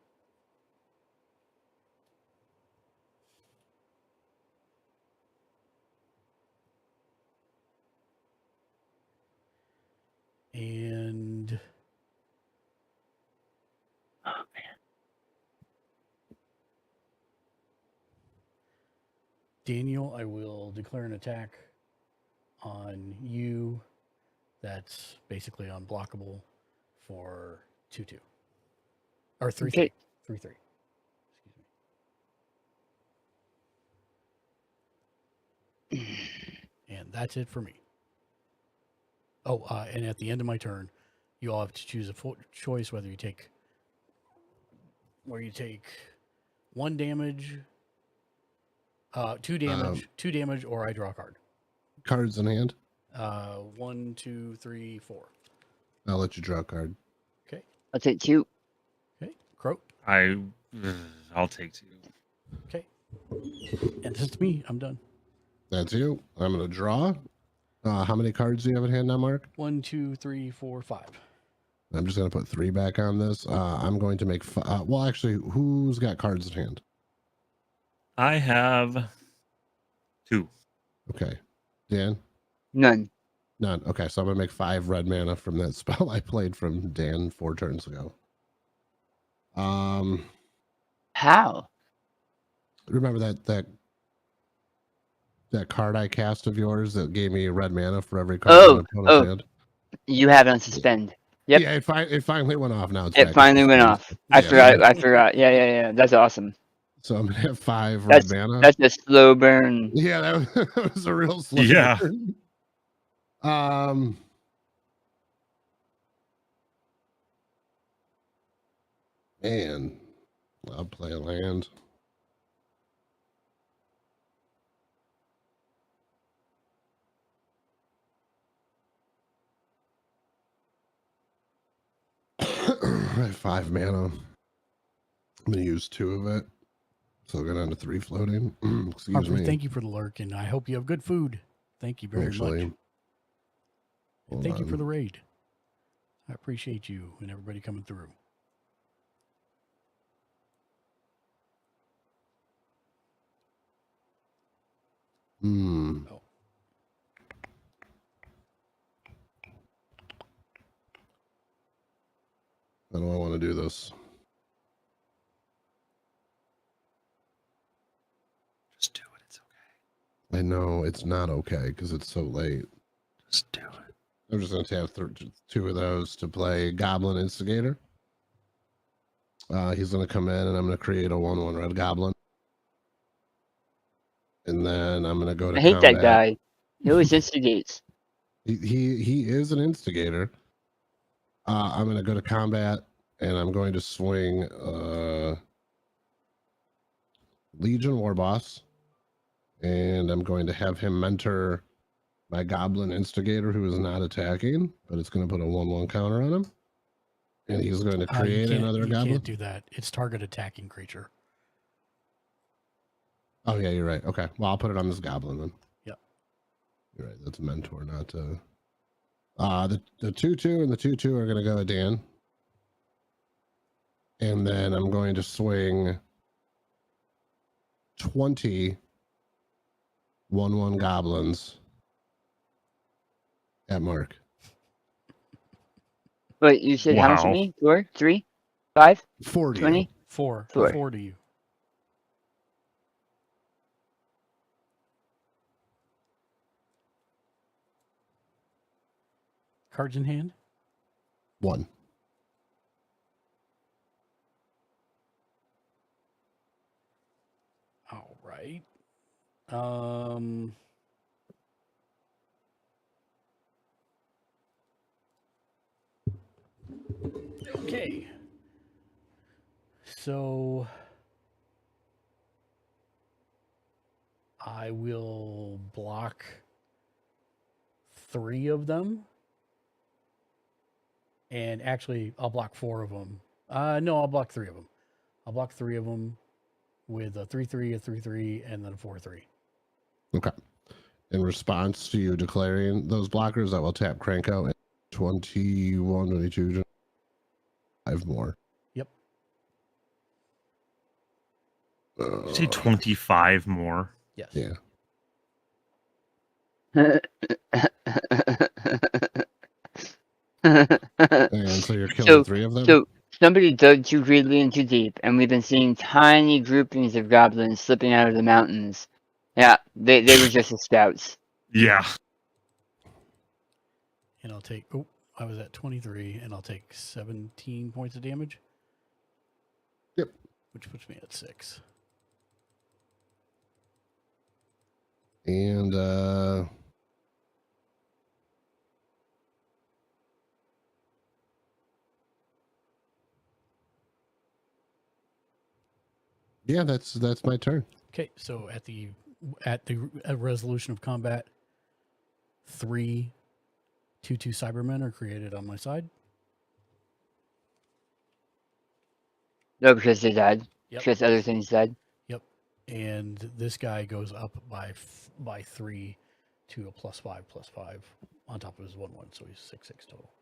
And Daniel, I will declare an attack on you that's basically unblockable for 2/2. Or 3/3. Okay. 3/3. Excuse me. And that's it for me. Oh, and at the end of my turn, you all have to choose a choice whether you take 1 damage, 2 damage, 2 damage, or I draw a card. Cards in hand. 1, 2, 3, 4. I'll let you draw a card. Okay. I'll take 2. Okay. Crow. I'll take 2. Okay. And this is me. I'm done. That's you. I'm going to draw. How many cards do you have in hand now, Mark? 1, 2, 3, 4, 5. I'm just going to put 3 back on this. I'm going to make... well, actually, who's got cards in hand? I have 2. Okay. Dan? None. None. Okay, so I'm going to make 5 red mana from that spell I played from Dan 4 turns ago. How? Remember that card I cast of yours that gave me red mana for every card? Hand? You have it on suspend. Yep. Yeah, it finally went off now. It finally went off. I forgot. Yeah. That's awesome. So I'm going to have 5 red mana. That's a slow burn. Yeah, that was a real slow burn. Man, I'll play a land. I have 5 mana. I'm going to use 2 of it. So I'll go down to 3 floating. Excuse Harper, me. thank you for the lurk, and I hope you have good food. Thank you very much. And thank you for the raid. I appreciate you and everybody coming through. Oh. How do I want to do this? Just do it. It's okay. I know it's not okay because it's so late. Just do it. I'm just going to have two of those to play Goblin Instigator. He's going to come in, and I'm going to create a 1/1 red goblin. And then I'm going to go to I hate combat. that guy. He always instigates. He is an instigator. I'm going to go to combat, and I'm going to swing Legion War Boss, and I'm going to have him mentor my Goblin Instigator, who is not attacking, but it's going to put a 1/1 counter on him, and he's going to create another you Goblin. can't do that. It's target attacking creature. Oh yeah, you're right. Okay, well I'll put it on this Goblin then. Yep. You're right. That's mentor, not the 2/2 and the 2/2 are going to go to Dan, and then I'm going to swing 20 1/1 goblins at Mark. Wait, you said how much to Wow. me? 4, 3, 5, 40. 20? 4 Four. to you. Cards in hand. 1. All right. Okay. So I will block 3 of them. And actually, I'll block 4 of them. No, I'll block 3 of them. I'll block 3 of them with a 3/3, a 3/3, and then a 4/3. Okay. In response to you declaring those blockers, I will tap Cranko and 21, 22, 5 more. Yep. You say 25 more. Yes. Yeah. And so you're killing 3 of them? So somebody dug too greedily and too deep, and we've been seeing tiny groupings of goblins slipping out of the mountains. Yeah, they were just the scouts. Yeah. And I'll take. Oh, I was at 23, and I'll take 17 points of damage. Yep. Which puts me at 6. And yeah, that's my turn. Okay, so at the resolution of combat, 3 2/2 Cybermen are created on my side. No, because they died. Yep. Because other things died. Yep. And this guy goes up by 3 to a +5/+5 on top of his 1/1, so he's 6/6 total.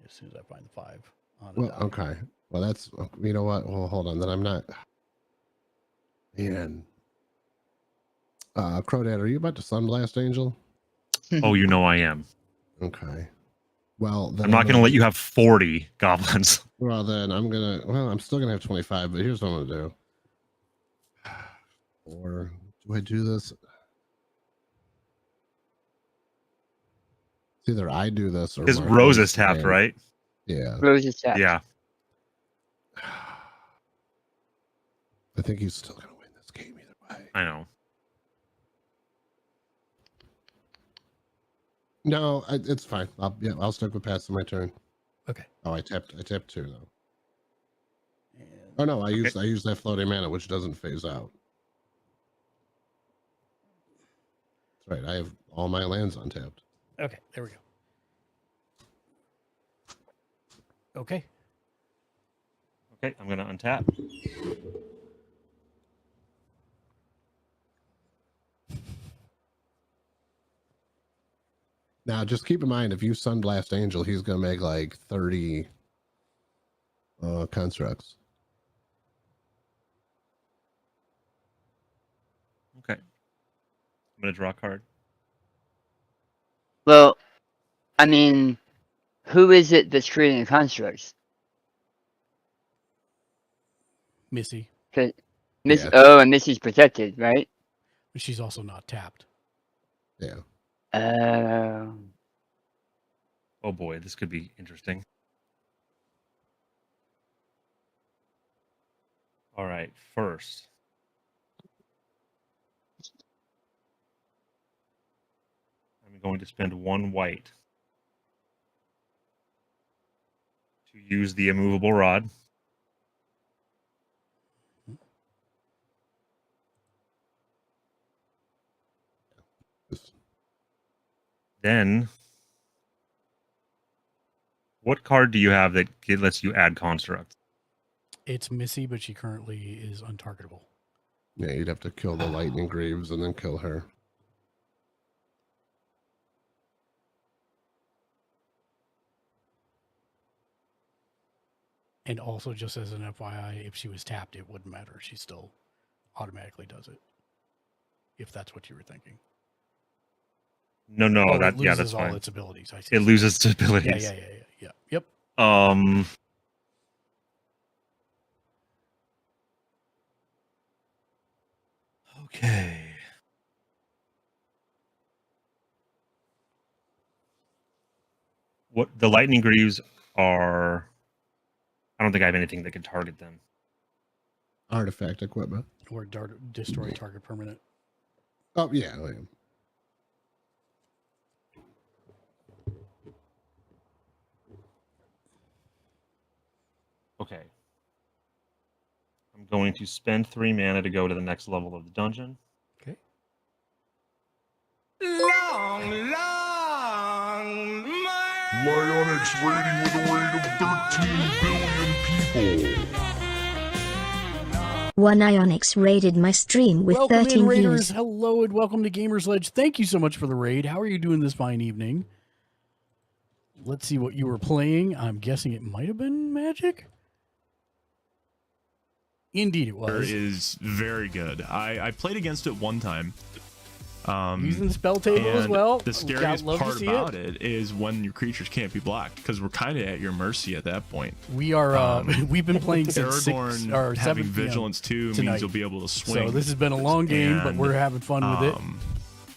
As soon as I find the 5 on the Well, die. okay. Well, that's, you know what? Well, hold on. Then I'm not. Man. Crodad, are you about to Sunblast Angel? Oh, you know I am. Okay. Well, then I'm not going to let you have 40 goblins. Well, then I'm still gonna have 25, but here's what I'm gonna do. Or do I do this? It's either I do this or Because Mark Rose does is tapped, the game. right? Yeah. Rose is tapped. Yeah. I think he's still gonna win this game either way. I know. No, it's fine. I'll stick with passing my turn. Okay. Oh, I tapped 2 though. And Oh no, I used that floating mana, which doesn't phase out. That's right. I have all my lands untapped. okay, there we go. Okay. Okay, I'm going to untap. Now, just keep in mind, if you Sunblast Angel, he's gonna make like 30 constructs. Okay. I'm going to draw a card. Well, I mean, who is it that's creating the constructs? Missy. Miss. Yeah. Oh, and Missy's protected, right? She's also not tapped. Yeah. Oh boy, this could be interesting. All right, first. I'm going to spend 1 white to use the immovable rod. Then, what card do you have that lets you add constructs? It's Missy, but she currently is untargetable. Yeah, you'd have to kill the lightning greaves and then kill her. And also, just as an FYI, if she was tapped, it wouldn't matter. She still automatically does it. If that's what you were thinking. No, Oh, that it yeah, loses that's all fine. its abilities. I see. It loses its abilities. Yeah. Yep. Okay. What the lightning greaves are? I don't think I have anything that can target them. Artifact equipment. Or destroy target permanent. Oh, yeah. Oh, yeah. Okay. I'm going to spend 3 mana to go to the next level of the dungeon. Okay. Lyonix rating with a rate of 13 billion people. One Ionix raided my stream with Welcome 13 in, Raiders. views. Hello and welcome to Gamers Ledge. Thank you so much for the raid. How are you doing this fine evening? Let's see what you were playing. I'm guessing it might have been Magic. Indeed it was. Is very good. I played against it one time. Using the spell table as well. The scariest part about it is when your creatures can't be blocked, because we're kind of at your mercy at that point. We are. We've been playing since Aragorn 6 or 7 having p.m. Vigilance 2 tonight. means you'll be able to swing. So this has been a long game, but And, we're having fun with it.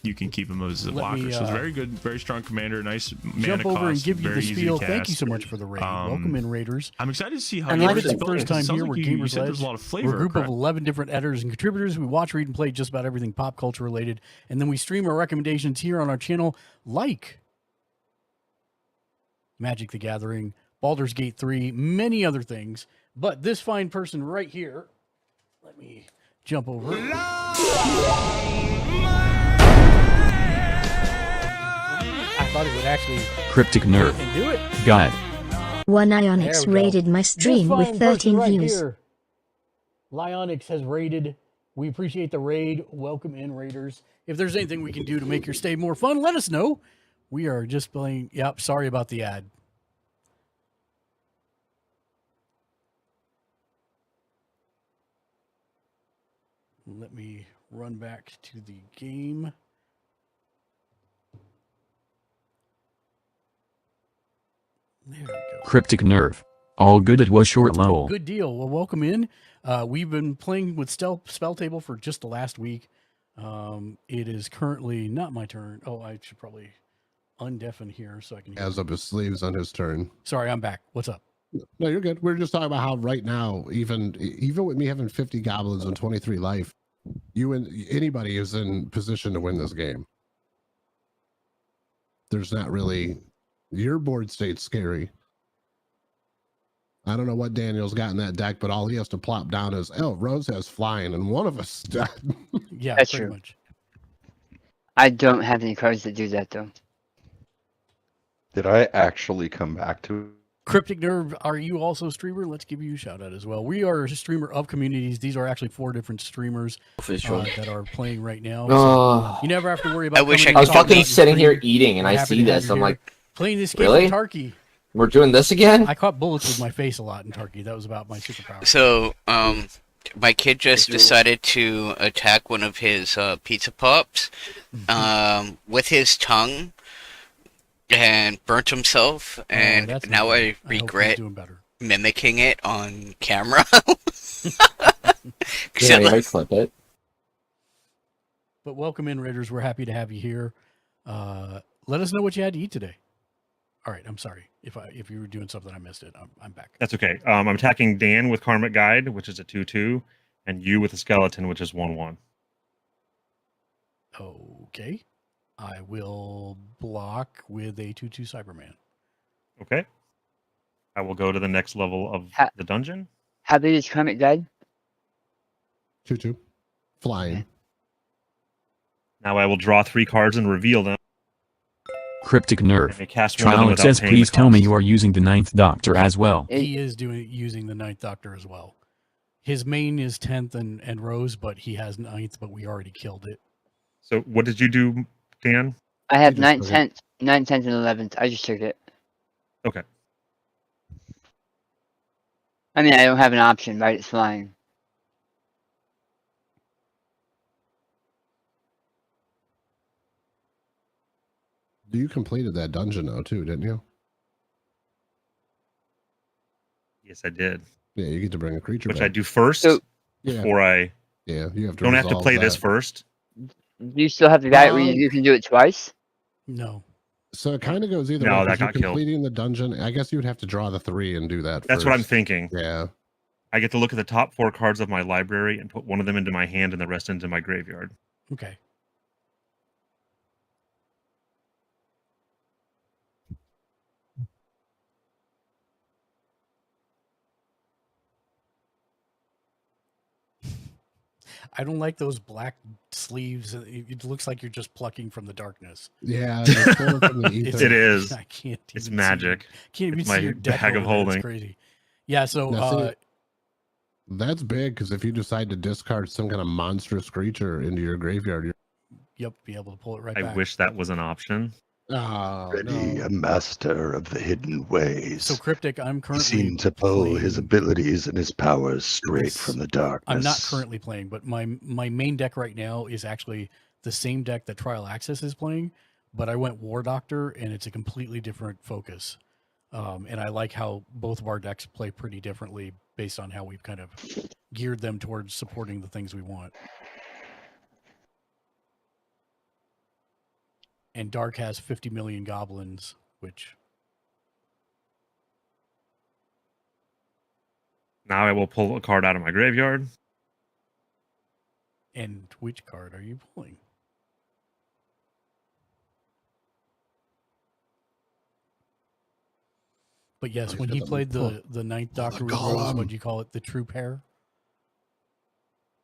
You can keep him as a Let blocker. me, So it's very good, very strong commander. Nice mana Jump over and cost, give you very the easy to spiel. Thank you cast. so much for the raid. Welcome in, Raiders. I'm excited to see how And you if it's build the it. first It time sounds here, like we're you Gamers said Ledge. there's a lot of flavor. We're a group correct? of 11 different editors and contributors. We watch, read, and play just about everything pop culture related. And then we stream our recommendations here on our channel, like Magic the Gathering, Baldur's Gate 3, many other things. But this fine person right here, let me jump over. I thought it would actually Cryptic Nerve. and do it. God. One There Ionix we go. raided my stream This with fine person 13 right views. here, Lyonix has raided. We appreciate the raid. Welcome in, Raiders. If there's anything we can do to make your stay more fun, let us know. We are just playing. Yep, sorry about the ad. Let me run back to the game. There we go. Cryptic Nerve. All good, it was short lol. Good deal. Well, welcome in. We've been playing with Spell Table for just the last week. It is currently not my turn. Oh, I should probably undeafen here so I can hear. Has up his sleeves on his turn. Sorry, I'm back. What's up? No, you're good. We're just talking about how right now, even with me having 50 goblins and 23 life, you and anybody is in position to win this game. There's not really your board state's scary. I don't know what Daniel's got in that deck, but all he has to plop down is, oh, Rose has flying, and one of us died. Yeah, That's pretty true. much. I don't have any cards that do that though. Did I actually come back to Cryptic Nerve, are you also a streamer? Let's give you a shout out as well. We are a streamer of communities. These are actually 4 different streamers that are playing right now. So you never have to worry about. I wish coming I and was talking fucking about your sitting here stream. eating, and We're I happy see to have this. you I'm here. like, playing this game really? with Tarky. We're doing this again? I caught bullets with my face a lot in Tarky. That was about my superpower. So, my kid just decided to attack one of his pizza pops with his tongue and burnt himself, and that's now not I good. I hope he's regret doing better. mimicking it on camera. Yeah, I clip it. But welcome in, Raiders. We're happy to have you here. Let us know what you had to eat today. All right, I'm sorry if you were doing something I missed it. I'm back. That's okay. I'm attacking Dan with Karmic Guide, which is a 2/2, and you with a skeleton, which is 1/1. Okay. I will block with a 2/2 Cyberman. Okay. I will go to the next level of the dungeon. How big is Karmic Guide? 2/2. Flying. Now I will draw 3 cards and reveal them. Cryptic Nerve. may cast one of them Trial without says, paying please the tell me cost." you are using the Ninth Doctor as well. He is using the Ninth Doctor as well. His main is 10th and Rose, but he has 9th, but we already killed it. So what did you do, Dan? I have You just 9th, took 10th, 10th, and 11th. I just took it. Okay. I mean, I don't have an option, right? It's flying. You completed that dungeon though too, didn't you? Yes, I did. Yeah, you get to bring a creature Which back. I do first So- before I Yeah, you have to. don't have to resolve play this that. first. Do you still have the guy where you can do it twice? No. So it kind of goes either No, way. that 'cause you're got killed. completing the dungeon. I guess you would have to draw the 3 and do that. That's what I'm first. thinking. Yeah. I get to look at the top 4 cards of my library and put one of them into my hand and the rest into my graveyard. Okay. I don't like those black sleeves. It looks like you're just plucking from the darkness. Yeah, you're pulling from the ether. It is. I can't. It's even magic. See, can't even It's see my your deck bag of over there. holding. It's crazy. Yeah. So Now, see, that's big because if you decide to discard some kind of monstrous creature into your graveyard, you're yep, be able to pull it right I back. wish that was an option. Already a master of the hidden ways. So Cryptic, I'm He currently seemed to pull his playing- abilities and his powers straight This- from the darkness. I'm not currently playing, but my main deck right now is actually the same deck that Trial Access is playing, but I went War Doctor, and it's a completely different focus. And I like how both of our decks play pretty differently based on how we've kind of geared them towards supporting the things we want. And Dark has 50 million goblins, which Now I will pull a card out of my graveyard. and which card are you pulling? But yes, Oh, when he's he got played the- the Ninth Doctor with golem. Rose, what do you call it? The true pair?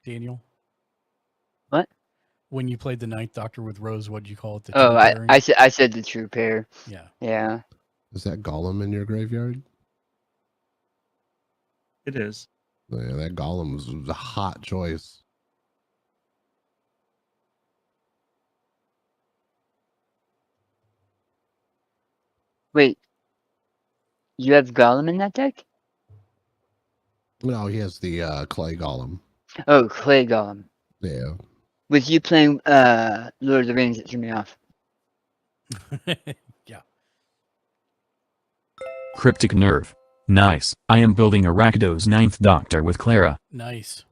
Daniel? What? When you played the Ninth Doctor with Rose, what do you call it? The Oh, true I pairing? said the true pair. Yeah. Yeah. Is that Golem in your graveyard? It is. Yeah, that Golem was a hot choice. Wait. You have Gollum in that deck? No, he has the clay Golem. Oh, Clay Gollum. Yeah. With you playing Lord of the Rings, it threw me off. Yeah. Cryptic Nerve. Nice. I am building a Rakdos Ninth Doctor with Clara. Nice.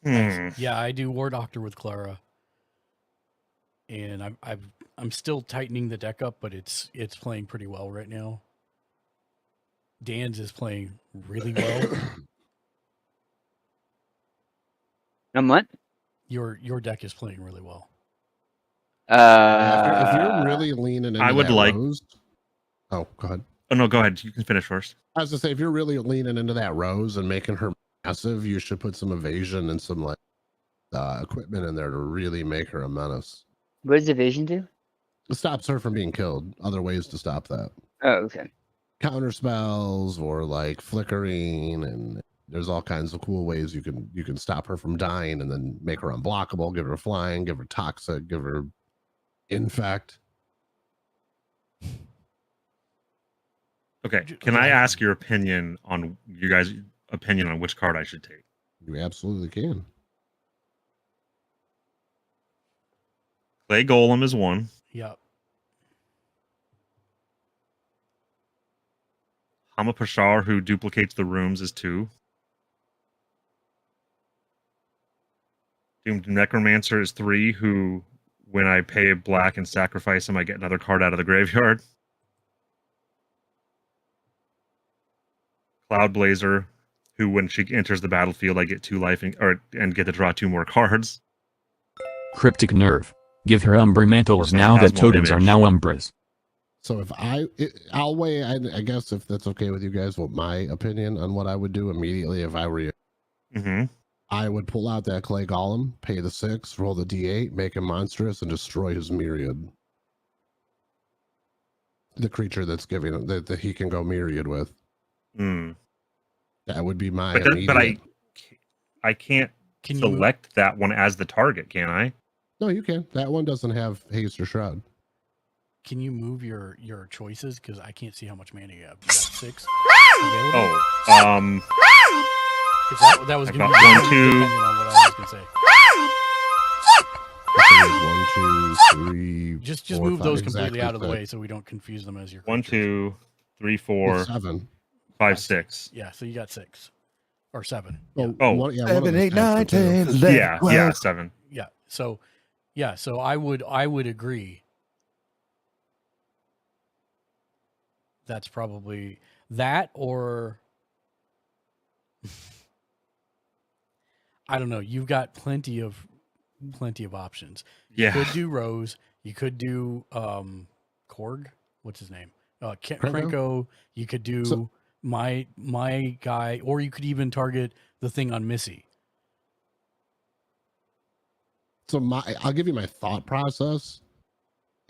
Hmm. Yeah, I do War Doctor with Clara. And I'm still tightening the deck up, but it's playing pretty well right now. Dan's is playing really well. And what? Your deck is playing really well. If you're really leaning into I would that like- Rose. Oh, go ahead. Oh no, go ahead. You can finish first. I was to say, if you're really leaning into that Rose and making her massive, you should put some evasion and some like equipment in there to really make her a menace. What does evasion do? It stops her from being killed. Other ways to stop that. Oh, okay. Counter spells or like flickering, and there's all kinds of cool ways you can stop her from dying and then make her unblockable, give her flying, give her toxic, give her infect. Okay. Can I ask your opinion on you guys' opinion on which card I should take? You absolutely can. Clay Golem is 1. Yep. Hama Pashar, who duplicates the rooms, is 2. Doomed Necromancer is 3, who, when I pay a black and sacrifice him, I get another card out of the graveyard. Cloud Blazer, who, when she enters the battlefield, I get 2 life and get to draw 2 more cards. Cryptic Nerve. Give her Umbra Mantles now that totems are now Umbras. So if I'll weigh, I guess if that's okay with you guys, what my opinion on what I would do immediately if I were you. Mm-hmm. I would pull out that clay golem, pay the 6, roll the d8, make him monstrous, and destroy his myriad. The creature that's giving him that he can go myriad with. Mm. That would be my. But I can't select that one as the target, can I? No, you can. That one doesn't have haste or shroud. Can you move your choices? Because I can't see how much mana you have. You have 6 available? Oh, 'Cause that was I've going got to be 1, 2. dependent on what I was going to say. I think it was 1, 2, 3. Just 4, move 5, those completely exactly out of the 6. way so we don't confuse them as your 1, 2, 3, 4, 7, 5, 6. Yeah, so you got 6 or 7. Oh, one, yeah, 7, 8, 9, 10, 11, yeah, 12. 7. Yeah. So I would agree. That's probably that, or I don't know. You've got plenty of options. Yeah. You could do Rose. You could do Korg. What's his name? Krenko. You could do my guy, or you could even target the thing on Missy. So I'll give you my thought process.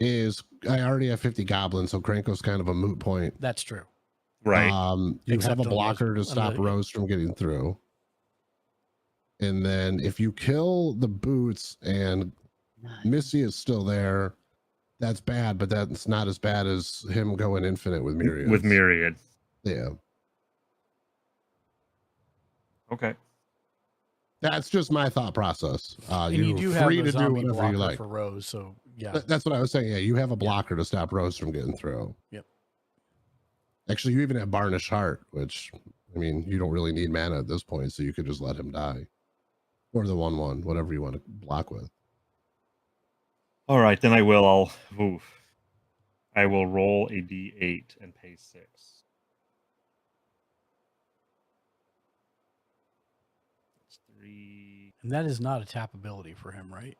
Is I already have 50 goblins, so Krenko's kind of a moot point. That's true. Right. You Except have a on blocker to those- stop yeah. Rose from getting through. And then if you kill the boots and Missy is still there, that's bad, but that's not as bad as him going infinite with Myriad. With Myriad. Yeah. Okay. That's just my thought process. And you do You're have free a to do zombie whatever blocker you like. for Rose, so yeah. That's what I was saying. Yeah, you have a blocker to stop Rose from getting through. Yep. Actually, you even have Varnished Heart, which, I mean, you don't really need mana at this point, so you could just let him die. Or the 1/1, whatever you want to block with. All right, then I will. I will roll a d8 and pay 6. That's 3. And that is not a tap ability for him, right?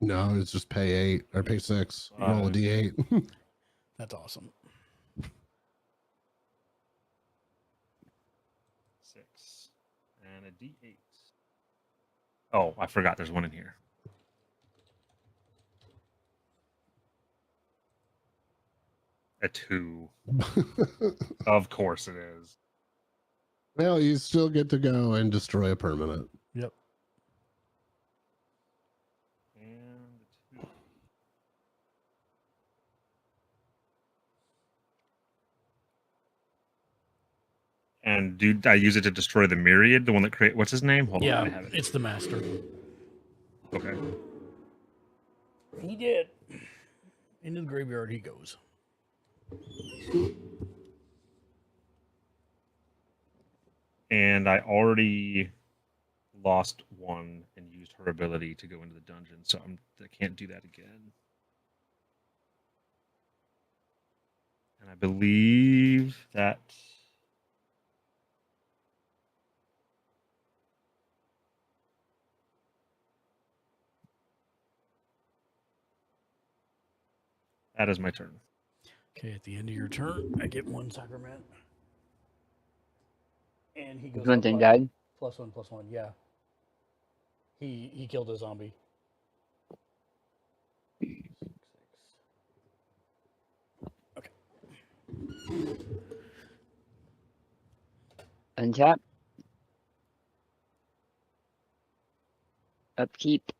No, it's just pay 8 or pay 6. Roll a d8. That's awesome. 6 and a d8. Oh, I forgot there's one in here. A 2. Of course it is. Well, you still get to go and destroy a permanent. Yep. And 2. And do I use it to destroy the Myriad? The one that create what's his name? Hold Yeah, on, I have it. it's the master. Okay. He did. Into the graveyard he goes. And I already lost one and used her ability to go into the dungeon, so I can't do that again. And I believe that that is my turn. Okay, at the end of your turn, I get 1 sacrament. And he goes One up thing by died. +1/+1, yeah. He killed a zombie. Okay. Untap. Upkeep.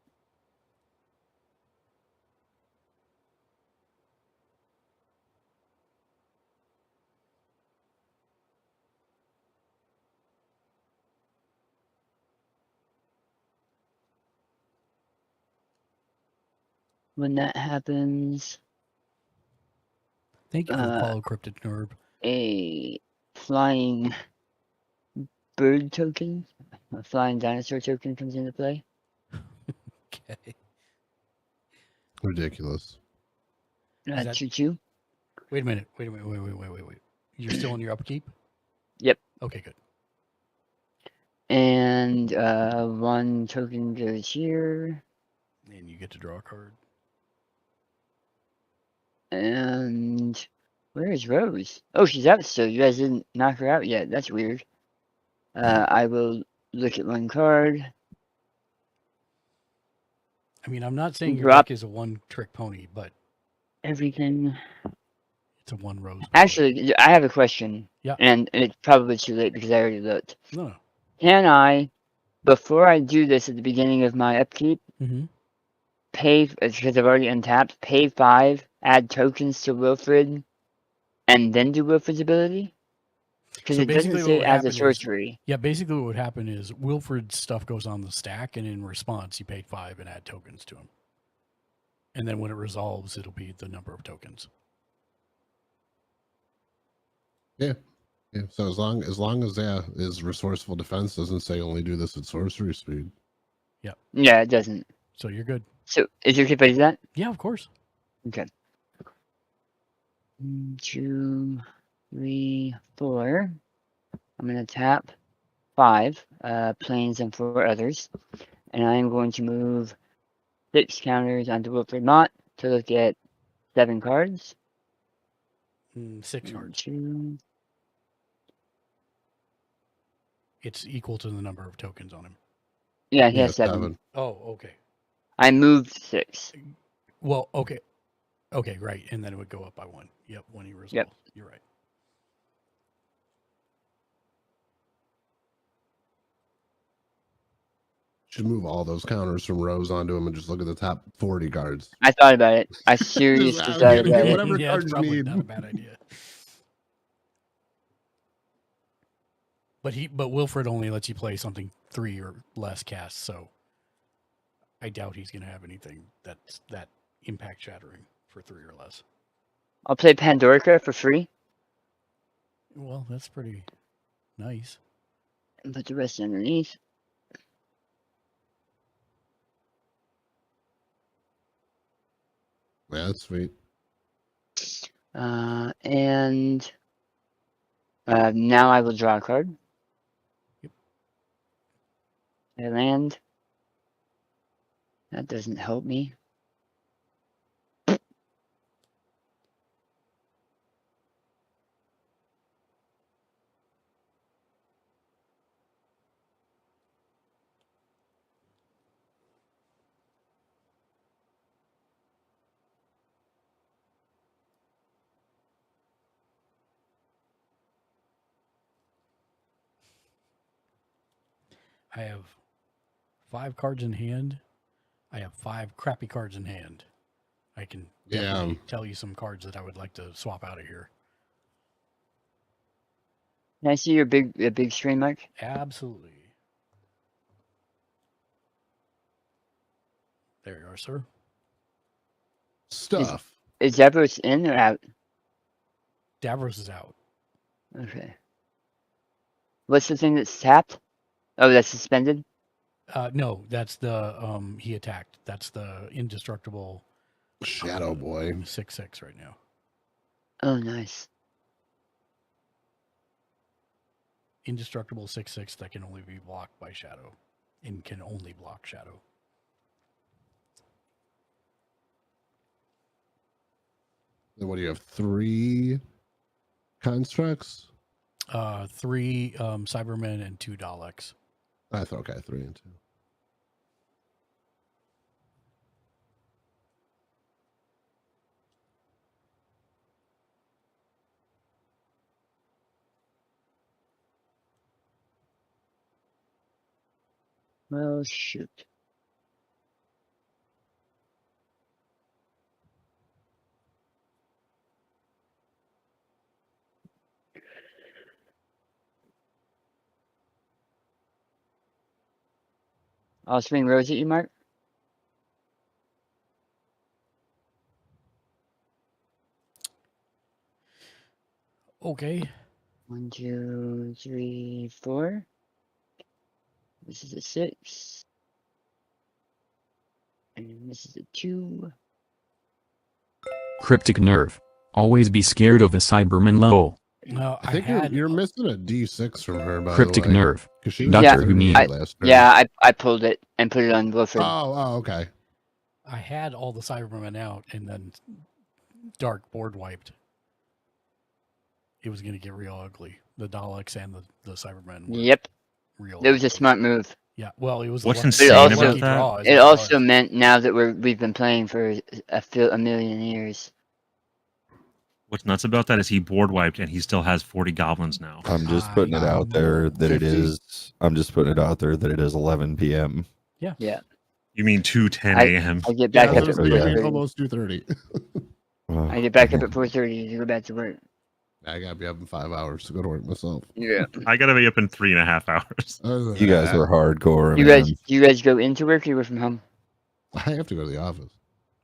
When that happens, Thank you for the follow, Cryptid Nerb. a flying bird token, a flying dinosaur token comes into play. Ridiculous. Is that- 2-2. Wait a minute. Wait. You're still in your upkeep? Yep. Okay, good. And 1 token goes here. And you get to draw a card. And where is Rose? Oh, she's out still. You guys didn't knock her out yet. That's weird. I will look at 1 card. I mean, I'm not saying your Drop deck is a one-trick pony, but everything. it's a one-rose. Actually, I have a question. Yeah. And it's probably too late because I already looked. No. Can I, before I do this at the beginning of my upkeep, Mm-hmm. pay, because I've already untapped, pay 5, add tokens to Wilfred, and then do Wilfred's ability? Because So it doesn't basically what say would as a happen is- sorcery. Yeah, basically what would happen is Wilfred's stuff goes on the stack, and in response, you pay 5 and add tokens to him. And then when it resolves, it'll be the number of tokens. Yeah. So as long as his resourceful defense doesn't say only do this at sorcery speed. Yeah, it doesn't. So you're good. So, is it okay if I do that? Yeah, of course. Okay. 1, 2, 3, 4. I'm going to tap 5 planes and 4 others. And I'm going to move 6 counters onto Wilfred Mott to look at 7 cards. 6 cards. 2. It's equal to the number of tokens on him. Yeah, he has 7. Oh, okay. I moved 6. Well, okay. Okay, right. And then it would go up by 1. Yep, when he resolves. Yep. You're right. Should move all those counters from Rose onto him and just look at the top 40 cards. I thought about it. I seriously Just thought about it. whatever Yeah, cards it's you probably need. not a bad idea. But Wilfred only lets you play something 3 or less casts, so I doubt he's going to have anything that's that impact shattering for 3 or less. I'll play Pandorica for free Well, that's pretty nice. and put the rest underneath. Yeah, that's sweet. And now I will draw a card. Yep. I land. That doesn't help me. I have 5 cards in hand. I have 5 crappy cards in hand. I can definitely tell you some cards that I would like to swap out of here. Can I see your big screen, Mike? Absolutely. There you are, sir. Stuff. Is Davros in or out? Davros is out. Okay. What's the thing that's tapped? Oh, that's suspended? No, that's the he attacked. That's the indestructible Shadow Boy. 6/6 right now. Oh, nice. Indestructible 6/6 that can only be blocked by Shadow, and can only block Shadow. Then what do you have? 3 constructs? 3 Cybermen and 2 Daleks. I thought okay, 3 and 2. Well, shoot. I'll swing Rose at you, Mark. Okay. 1, 2, 3, 4. This is a 6. And this is a 2. Cryptic Nerve. Always be scared of a Cyberman lol. No, I think you're missing a D6 from her, by Cryptic the way. Nerve. 'Cause she Doctor was Who mean. 38 last turn. Yeah, I pulled it and put it on Wilfred. Oh, okay. I had all the Cybermen out, and then Dark board wiped. It was going to get real ugly. The Daleks and the Cybermen. Were Yep. Real. It was a smart move. Yeah. Well, it was. What's a insane It also, about that? it also meant now that we've been playing for a million years. What's nuts about that is he board wiped and he still has 40 goblins now. I'm just putting it out there that it is. I'm just putting it out there that it is 11 p.m. Yeah. Yeah. You mean 2:10 a.m.? I get back Yeah, up at that's like 4:30. almost 2:30. I get back up at 4:30 to go back to work. I gotta be up in 5 hours to go to work myself. Yeah. I gotta be up in 3.5 hours. You guys are hardcore. You man. guys go into work or you work from home? I have to go to the office.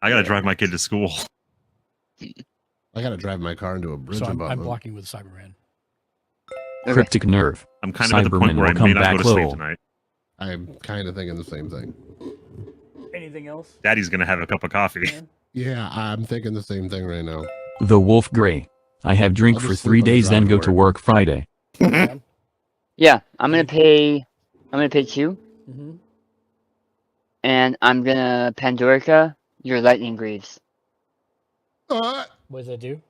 I gotta drive my kid to school. I gotta drive my car into a bridge So I'm abutment. blocking with Cyberman. Cryptic Nerve. I'm kind of at the point Cybermen where I will come may not go back to sleep lol. tonight. I'm kind of thinking the same thing. Anything else? Daddy's gonna have a cup of coffee. Yeah, I'm thinking the same thing right now. The Wolf Grey. I have drink I'll for just 3 sleep on the days, then drive go to to work Friday. Yeah, I'm gonna pay 2, Mm-hmm. and I'm gonna Pandorica your Lightning Greaves. What does that do?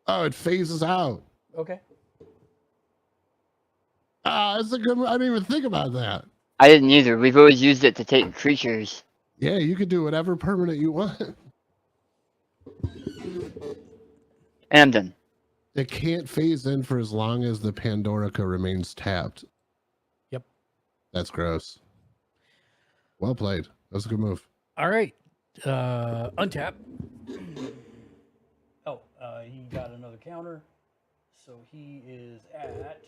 Oh, it phases out. Okay. Ah, that's a good one. I didn't even think about that. I didn't either. We've always used it to take creatures. Yeah, you could do whatever permanent you want. And I'm done. It can't phase in for as long as the Pandorica remains tapped. Yep. That's gross. Well played. That was a good move. All right. Untap. Oh, he got another counter. So he is at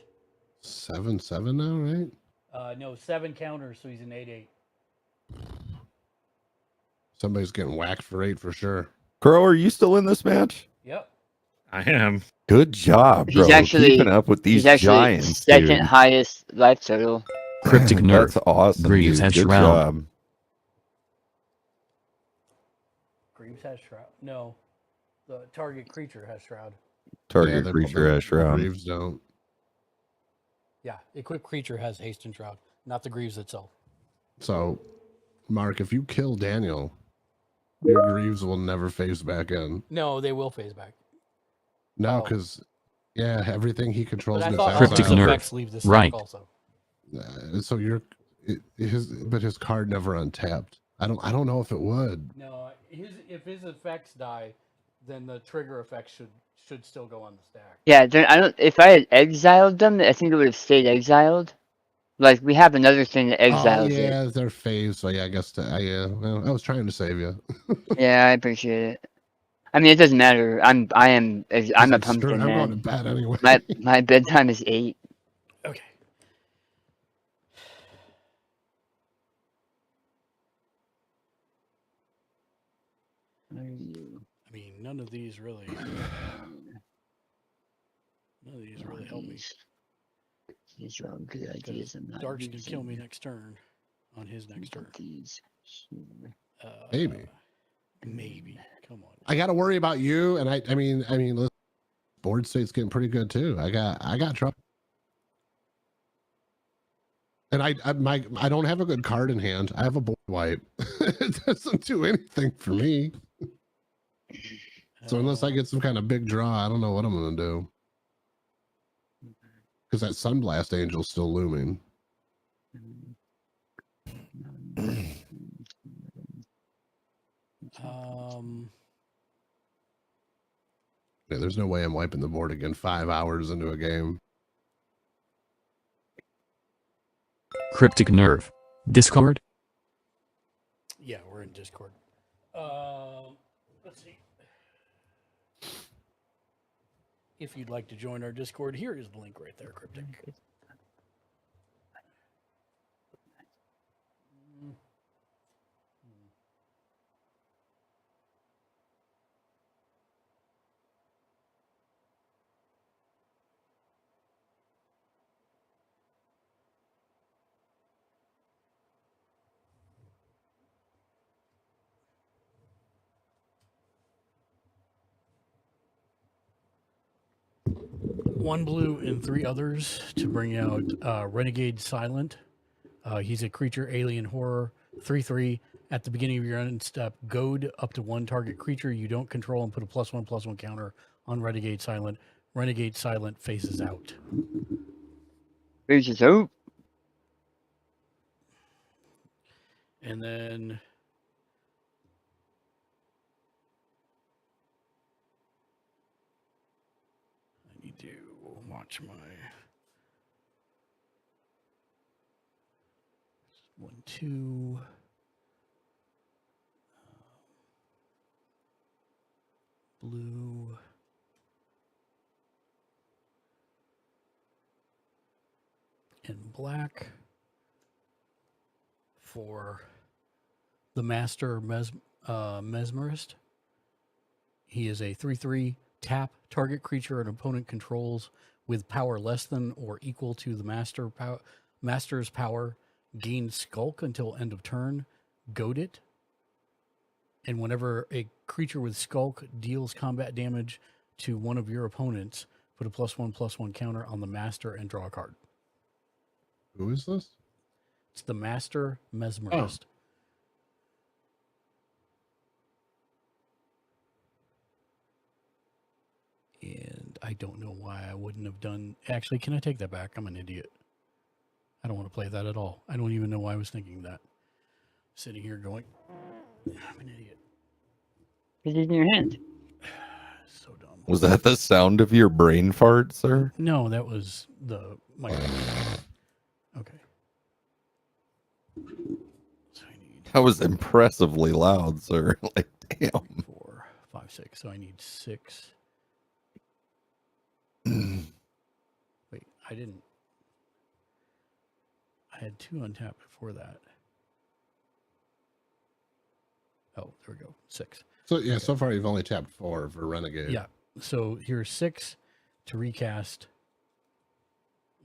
7-7 now, right? no 7 counters, so he's an 8-8. Somebody's getting whacked for 8 for sure. Crow, are you still in this match? Yep. I am. Good job, bro. He's actually Keeping up with these he's actually giants. second dude. highest life total. Cryptic Nerve. That's awesome. Greaves dude. has Good Shroud. job. Greaves has Shroud. No. The target creature has Shroud. Target Yeah, creature has Shroud. Greaves don't. Yeah. Equipped creature has haste and Shroud, not the Greaves itself. So, Mark, if you kill Daniel, your Greaves will never phase back in. No, they will phase back. No, Oh. because, yeah, everything he controls But I gets thought all Cryptic his exiled. Nerve. effects leave this Right. also. So his card never untapped. I don't know if it would. No, if his effects die, then the trigger effects should still go on the stack. Yeah, I don't. If I had exiled them, I think it would have stayed exiled. Like we have another thing that exiles Oh yeah, they're phased. So yeah, I guess well, I was trying to save you. it. Yeah, I appreciate it. I mean, it doesn't matter. I'm a I'm pumpkin going to man. bed anyway. My bedtime is 8. Okay. I mean, none of these really help me. These are all good ideas. I'm not Dark's gonna using kill me next turn. On his next turn. these here. Maybe. Maybe. Come on. I got to worry about you, and I mean, listen, board state's getting pretty good too. I got trouble, and I don't have a good card in hand. I have a board wipe. It doesn't do anything for me. So unless I get some kind of big draw, I don't know what I'm gonna do. Because that Sunblast Angel's still looming. Yeah, there's no way I'm wiping the board again 5 hours into a game. Cryptic Nerve. Discord? Yeah, we're in Discord. Let's see. If you'd like to join our Discord, here is the link right there, Cryptic. 1 blue and 3 others to bring out Renegade Silent. He's a creature, alien horror, 3/3. At the beginning of your end step, goad up to 1 target creature you don't control and put a +1/+1 counter on Renegade Silent. Renegade Silent faces out. Faces out. And then I need to watch my 1, 2. Blue. And black for the Master Mesmerist. He is a 3/3 tap target creature an opponent controls with power less than or equal to the master's power. Gain Skulk until end of turn. Goad it. And whenever a creature with Skulk deals combat damage to one of your opponents, put a +1/+1 counter on the Master and draw a card. Who is this? It's the Master Mesmerist. And I don't know why I wouldn't have done... Actually, can I take that back? I'm an idiot. I don't want to play that at all. I don't even know why I was thinking that. Sitting here going, I'm an idiot. It's in your hand. So dumb. Was that the sound of your brain fart, sir? No, that was the microphone. Okay. So I need That was impressively loud, sir. Like, damn. 4, 5, 6. So I need 6. Wait, I didn't. I had 2 untapped before that. Oh, there we go. 6. So yeah, so far you've only tapped 4 for Renegade. Yeah. So here's 6 to recast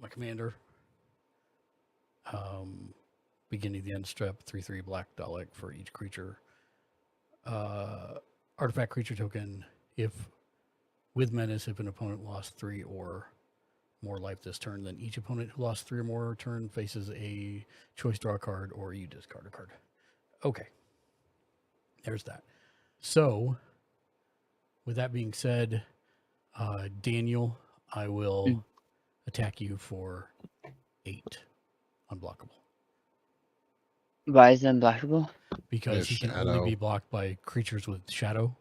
my commander. Beginning the end step, 3/3 black Dalek for each creature. Artifact creature token, if with menace, if an opponent lost 3 or more life this turn, then each opponent who lost 3 or more turn faces a choice draw card or you discard a card. Okay. There's that. So, with that being said, Daniel, I will attack you for 8 unblockable. Why is it unblockable? Because he can only be blocked by creatures with shadow.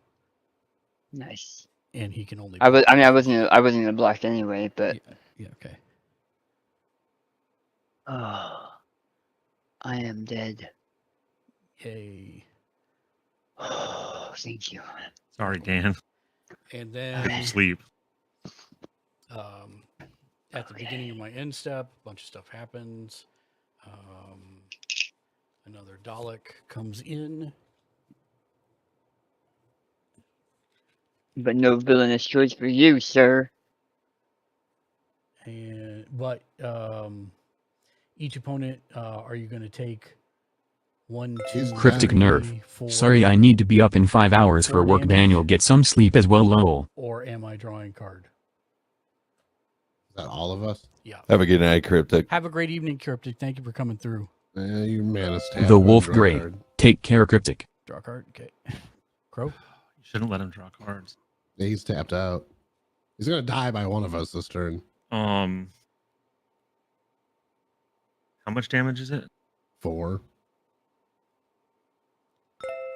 Nice. And he can only. I wasn't gonna block anyway, but. Yeah. Okay. Oh, I am dead. Yay. Oh, thank you. Sorry, Dan. And then Sleep. At the beginning of my end step, a bunch of stuff happens. Another Dalek comes in. But no villainous choice for you, sir. But each opponent, are you going to take 1, 2, Cryptic 3, nerf. 4, Sorry, I need to be up in 5 hours for 4 work. damage? Daniel, get some sleep as well. Lol. Or am I drawing card? Is that all of us? Yeah. Have a good night, Cryptic. Have a great evening, Cryptic. Thank you for coming through. You managed to have The one Wolf draw Grey. card. Take care, Cryptic. Draw card. Okay. Crow. You shouldn't let him draw cards. Yeah, he's tapped out. He's gonna die by one of us this turn. How much damage is it? 4.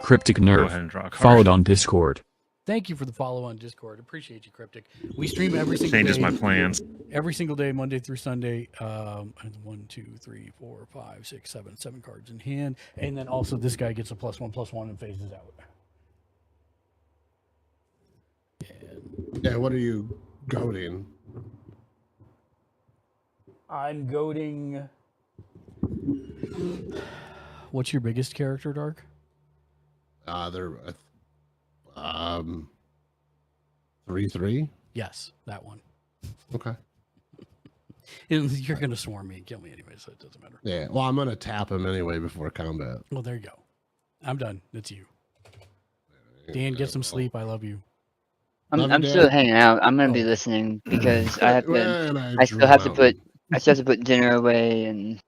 Cryptic Go nerf. ahead and draw a card. Followed on Discord. Thank you for the follow on Discord. Appreciate you, Cryptic. We stream every single Changes day. my plans. Every single day, Monday through Sunday. 1, 2, 3, 4, 5, 6, 7 cards in hand. And then also this guy gets a +1/+1 and phases out. Yeah, what are you goading? I'm goading. What's your biggest character, Dark? They're 3/3. Yes, that one. Okay. And you're gonna swarm me and kill me anyway, so it doesn't matter. Yeah. Well, I'm gonna tap him anyway before combat. Well, there you go. I'm done. It's you. Dan, get some sleep. I love you. I'm Love you, still Dad. hanging out. I'm gonna be Oh. listening because I have to. When I drew still have to put. mountain. I still have to put dinner away and.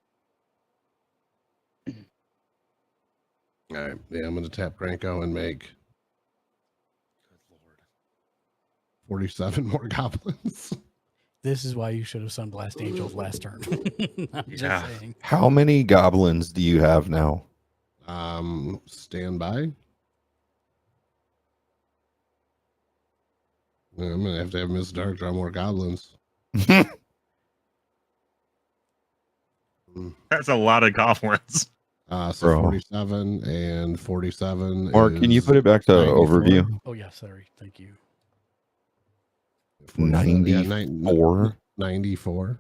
All right. Yeah, I'm going to tap Granko and make. Good Lord. 47 more goblins. This is why you should have Sunblast Angels last turn. I'm Yeah. just saying. How many goblins do you have now? Stand by. I'm gonna have to have Miss Dark draw more goblins. That's a lot of goblins. So Bro. 47 and 47. Mark, can you is put it back to 94. overview? Oh yeah, sorry. Thank you. 47, yeah, 94. 94.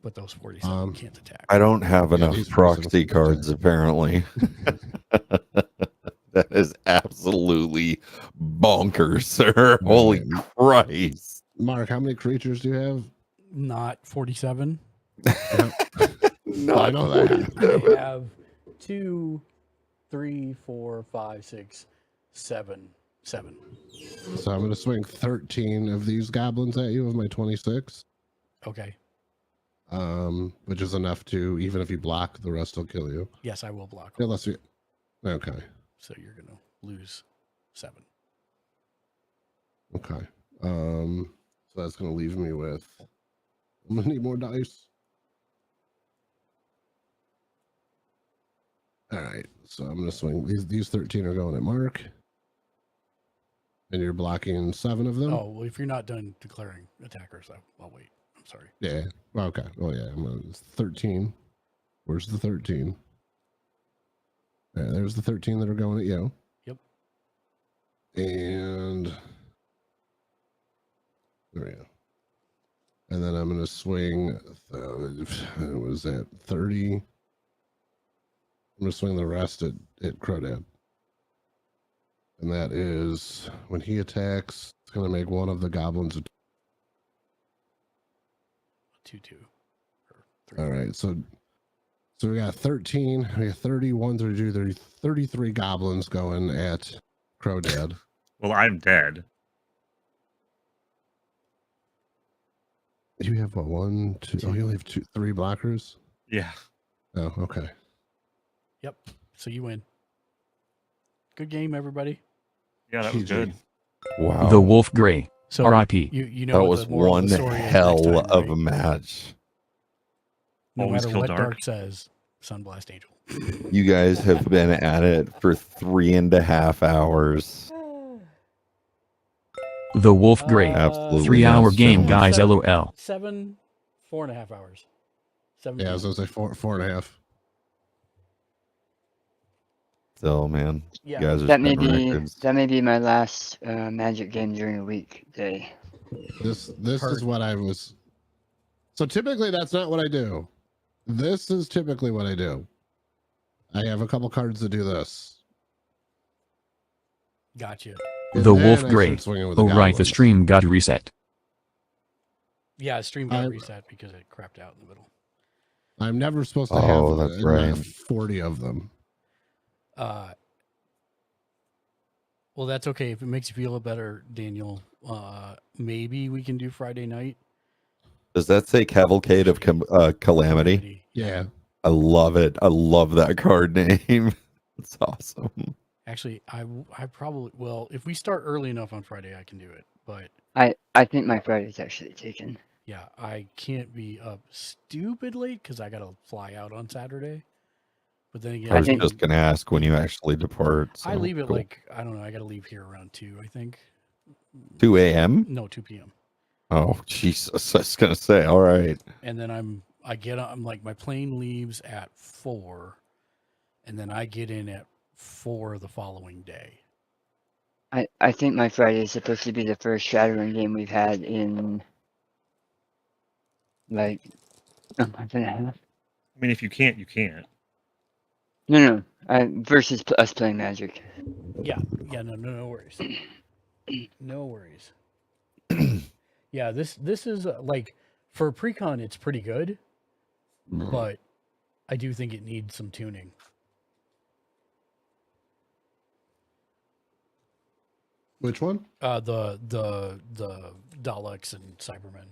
But those 47 can't attack. I don't have Yeah, enough these proxy 47 cards, apparently. That is absolutely bonkers, sir. Holy Christ. Mark, how many creatures do you have? Not 47. No, I know that. I have 2, 3, 4, 5, 6, 7. So I'm going to swing 13 of these goblins at you of my 26. Okay. Which is enough to, even if you block, the rest will kill you. Yes, I will block. Unless you. Okay. So you're gonna lose 7. Okay. So that's going to leave me with. I'm going to need more dice. All right. So I'm going to swing. These 13 are going at Mark. And you're blocking 7 of them? Oh, well, if you're not done declaring attackers, I'll wait. I'm sorry. Yeah. Okay. Oh, yeah. It's 13. Where's the 13? Yeah, there's the 13 that are going at you. Yep. And there we go. And then I'm going to swing. It was at 30. I'm going to swing the rest at Crodad. And that is when he attacks, it's going to make one of the goblins. 2-2. All right. So we got 13, we got 31, 32, 33 goblins going at Crodad. Well, I'm dead. You have what, 1, 2? Oh, you only have 3 blockers? Yeah. Oh, okay. Yep. So you win. Good game, everybody. Yeah, that was good. Wow. The Wolf Grey. So R.I.P. You know That what was the moral of one the story is next hell time, of right? a match. No Always matter kill what Dark. Dark says, Sunblast Angel. You guys have been at it for 3.5 hours. The Wolf Grey. Absolutely 3-hour not game, so. guys. LOL. 4.5 hours. 7. Yeah, I was going to say 4.5. Still, man. Yeah. You guys are That may setting be records. my last Magic game during a weekday. This is what I was. So typically that's not what I do. This is typically what I do. I have a couple cards that do this. Gotcha. And The then Wolf I Grey. start swinging with the Oh, right. The goblins. stream got reset. Yeah, stream got reset because it crapped out in the middle. I'm never supposed to Oh, have that's right. 40 of them. Well, that's okay. If it makes you feel better, Daniel, maybe we can do Friday night. Does that say Cavalcade of Calamity? Yeah. I love it. I love that card name. It's awesome. Actually, I probably, well, if we start early enough on Friday, I can do it. But I think my Friday's actually taken. yeah, I can't be up stupid late because I got to fly out on Saturday. But then again, I was just going to ask when you actually depart. I so leave at cool. like, I don't know, I got to leave here around 2, I think. 2 a.m.? No, 2 p.m. Oh, Jesus. I was going to say, all right. And then I'm like, my plane leaves at 4, and then I get in at 4 the following day. I think my Friday is supposed to be the first Shadowrun game we've had in like a month and a half. I mean, if you can't, you can't. No. Versus us playing Magic. Yeah, no worries. No worries. Yeah, this is like for pre-con, it's pretty good, but I do think it needs some tuning. Which one? The Daleks and Cybermen.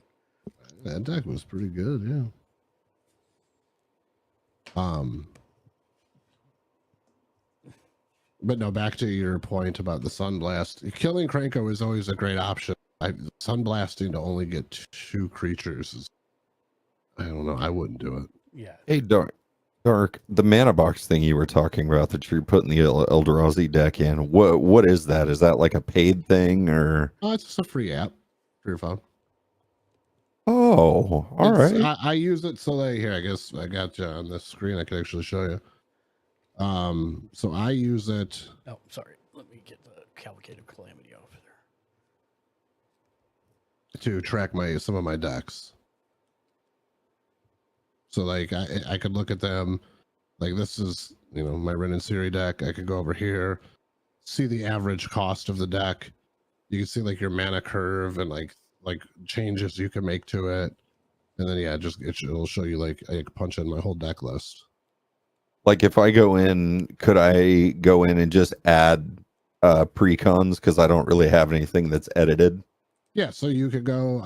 That deck was pretty good, yeah. But no, back to your point about the Sunblast. Killing Krenko is always a great option. Sunblasting to only get 2 creatures is, I don't know, I wouldn't do it. Yeah. Hey, Dark, the mana box thing you were talking about that you're putting the Eldrazi deck in. What is that? Is that like a paid thing or? Oh, it's just a free app for your phone. Oh, all right. I use it so that here, I guess I got you on this screen. I can actually show you. So I use it. Oh, sorry. Let me get the Cavalcade of Calamity off there. To track some of my decks. So like I could look at them, like this is my Ren and Siri deck. I could go over here, see the average cost of the deck. You can see like your mana curve and like changes you can make to it, and then it'll show you like I can punch in my whole deck list. Like if I go in, could I go in and just add precons because I don't really have anything that's edited? Yeah, so you could go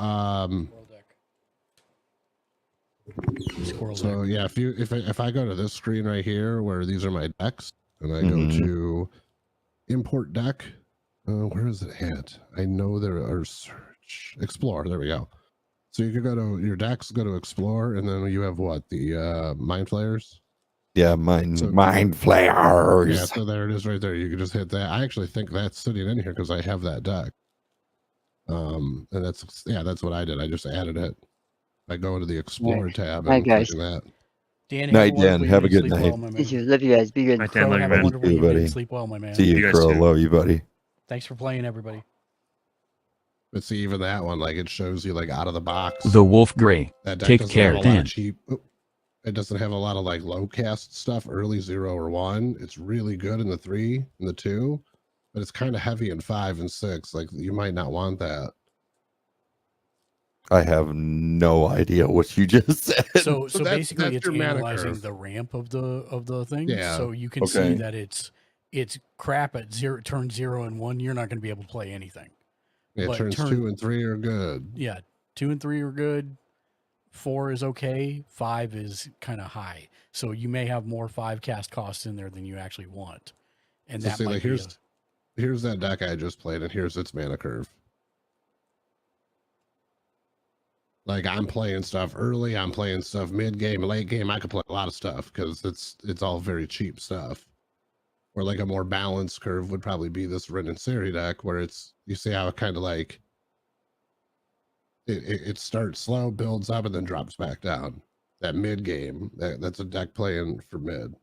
so yeah, if I go to this screen right here where these are my decks and I go to import deck, where is it at? I know there are search explore, there we go. So you could go to your decks, go to explore, and then you have what, the mind flayers? Yeah, mind flayers. Yeah, so there it is right there. You can just hit that. I actually think that's sitting in here because I have that deck. And that's what I did. I just added it. I go into the Explorer tab and click that. Dan, night, Dan. Have a good night. Love you guys. Be good. Night, Dan. Love you, Have a man. wonderful See you, evening. buddy. Sleep well, my man. See you, Crow. Love you, buddy. Thanks for playing, everybody. But see, even that one, like it shows you like out of the box. The Wolf Grey. That deck Take doesn't care, have a lot of Dan. cheap. It doesn't have a lot of like low cast stuff, early 0 or 1. It's really good in the 3 and the 2, but it's kind of heavy in 5 and 6. Like you might not want that. I have no idea what you just said. So basically, that's it's your mana analyzing curve. the ramp of the thing. Yeah. So you can see that it's crap at turn 0 and 1. You're not going to be able to play anything. Yeah, But turns 2 and 3 are good. Yeah, 2 and 3 are good. 4 is okay. 5 is kind of high. So you may have more 5 cast costs in there than you actually want. And So that see, might like be here's that deck I just played, and here's its mana curve. Like I'm playing stuff early, I'm playing stuff mid game, late game. I could play a lot of stuff because it's all very cheap stuff. Or like a more balanced curve would probably be this Ren and Siri deck, where you see how it kind of like it starts slow, builds up, and then drops back down. That mid game, that's a deck playing for mid.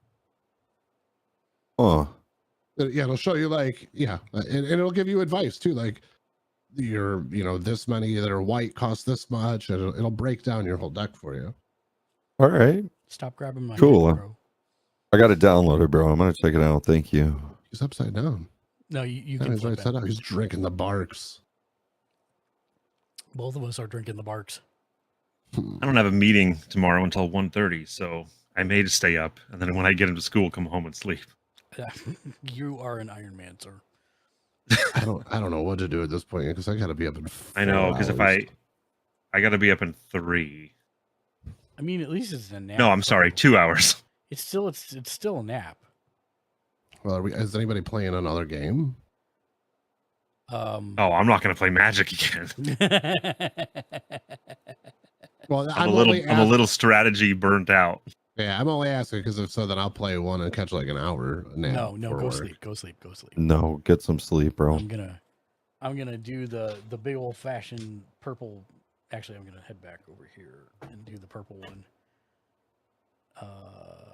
Oh, yeah, it'll show you like and it'll give you advice too, like your this many that are white cost this much, and it'll break down your whole deck for you. all right. Stop grabbing my Cool. hand, bro. I got it downloaded, bro. I'm gonna check it out. Thank you. He's upside down. No, you No, can he's flip right it. side up. He's drinking the barks. Both of us are drinking the barks. I don't have a meeting tomorrow until 1:30, so I may just stay up, and then when I get into school, come home and sleep. You are an Iron Man, sir. I don't know what to do at this point because I got to be up in. I know, because if hours. I got to be up in 3. I mean, at least it's a nap. No, I'm sorry, 2 hours. It's still a nap. Well, is anybody playing another game? Oh, I'm not going to play Magic again. Well, I'm a little strategy burnt out. Yeah, I'm only asking because if so, then I'll play one and catch like an hour nap. No, before go work. sleep, go sleep, go sleep. No, get some sleep, bro. I'm gonna do the big old fashioned purple. Actually, I'm gonna head back over here and do the purple one.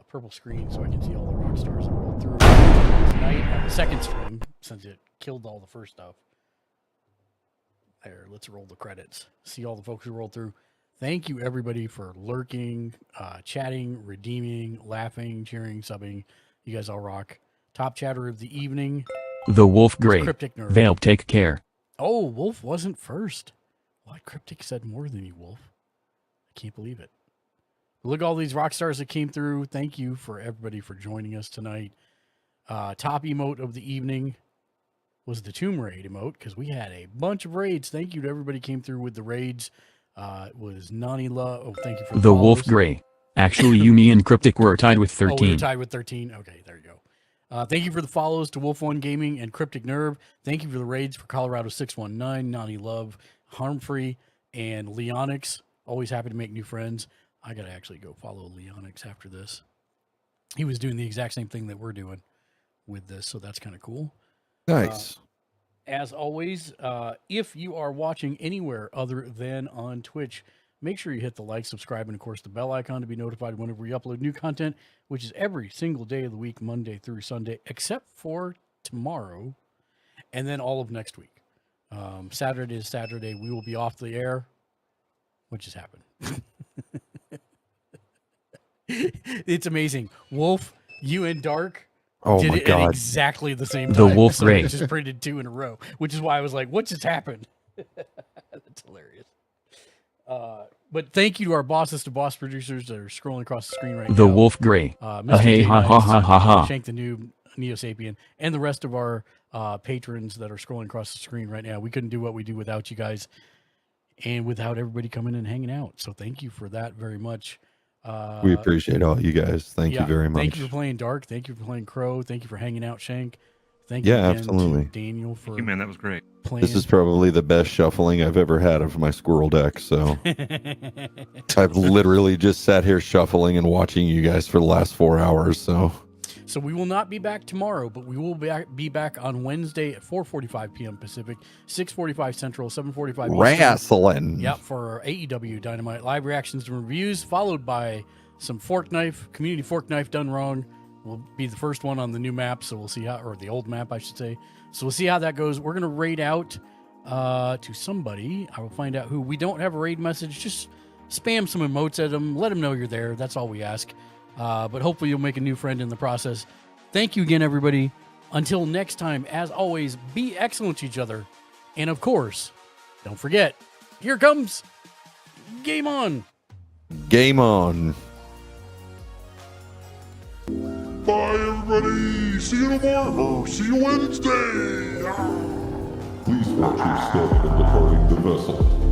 Purple screen so I can see all the rock stars that rolled through tonight on the second stream since it killed all the first stuff. There, let's roll the credits. See all the folks who rolled through. Thank you everybody for lurking, chatting, redeeming, laughing, cheering, subbing. You guys all rock. Top chatter of the evening. The Wolf Grey. Cryptic Nerd. Vale, take care. Oh, Wolf wasn't first. What? Cryptic said more than you, Wolf. I can't believe it. Look at all these rock stars that came through. Thank you for everybody for joining us tonight. Top emote of the evening was the Tomb Raid emote, because we had a bunch of raids. Thank you to everybody who came through with the raids. It was Nani Love. Oh, thank you for The Wolf follows. Gray. Actually, you, me, and Cryptic were tied with Oh, we were 13. tied with 13. Okay, there you go. Thank you for the follows to Wolf One Gaming and Cryptic Nerve. Thank you for the raids for Colorado 619, Nani Love, Harmfree, and Leonix. Always happy to make new friends. I gotta actually go follow Leonix after this. He was doing the exact same thing that we're doing with this, so that's kind of cool. Nice. As always, if you are watching anywhere other than on Twitch, make sure you hit the like, subscribe, and of course the bell icon to be notified whenever we upload new content, which is every single day of the week, Monday through Sunday, except for tomorrow, and then all of next week. Saturday is Saturday. We will be off the air. What just happened? It's amazing. Wolf, you and Dark Oh did my it at God. exactly the same The time. Wolf so Gray. it just printed 2 in a row, which is why I was like, what just happened? That's hilarious. But thank you to our bosses to boss producers that are scrolling across the screen right now. The Wolf Gray. Mr. Hey, J. ha ha ha ha ha. Shank the Noob, Neo Sapien, and the rest of our patrons that are scrolling across the screen right now. We couldn't do what we do without you guys and without everybody coming and hanging out. So thank you for that very much. We appreciate all you guys. Thank you very much. Thank you for playing Dark. Thank you for playing Crow. Thank you for hanging out, Shank. Thank you Yeah, again absolutely. to Daniel for Thank you, man. That was great. playing. This is probably the best shuffling I've ever had of my squirrel deck. So I've literally just sat here shuffling and watching you guys for the last 4 hours. So we will not be back tomorrow, but we will be back on Wednesday at 4:45 p.m. Pacific, 6:45 Central, 7:45 Eastern. Wrestling. Yep, for our AEW Dynamite live reactions and reviews, followed by some Fork Knife, Community Fork Knife Done Wrong. Will be the first one on the new map, so we'll see how, or the old map, I should say. So we'll see how that goes. We're gonna raid out to somebody. I will find out who. We don't have a raid message. Just spam some emotes at them. Let them know you're there. That's all we ask. But hopefully you'll make a new friend in the process. Thank you again, everybody. Until next time, as always, be excellent to each other. And of course, don't forget, here comes Game On. Game on. Bye, everybody. See you tomorrow. See you Wednesday. Please watch your step in departing the vessel.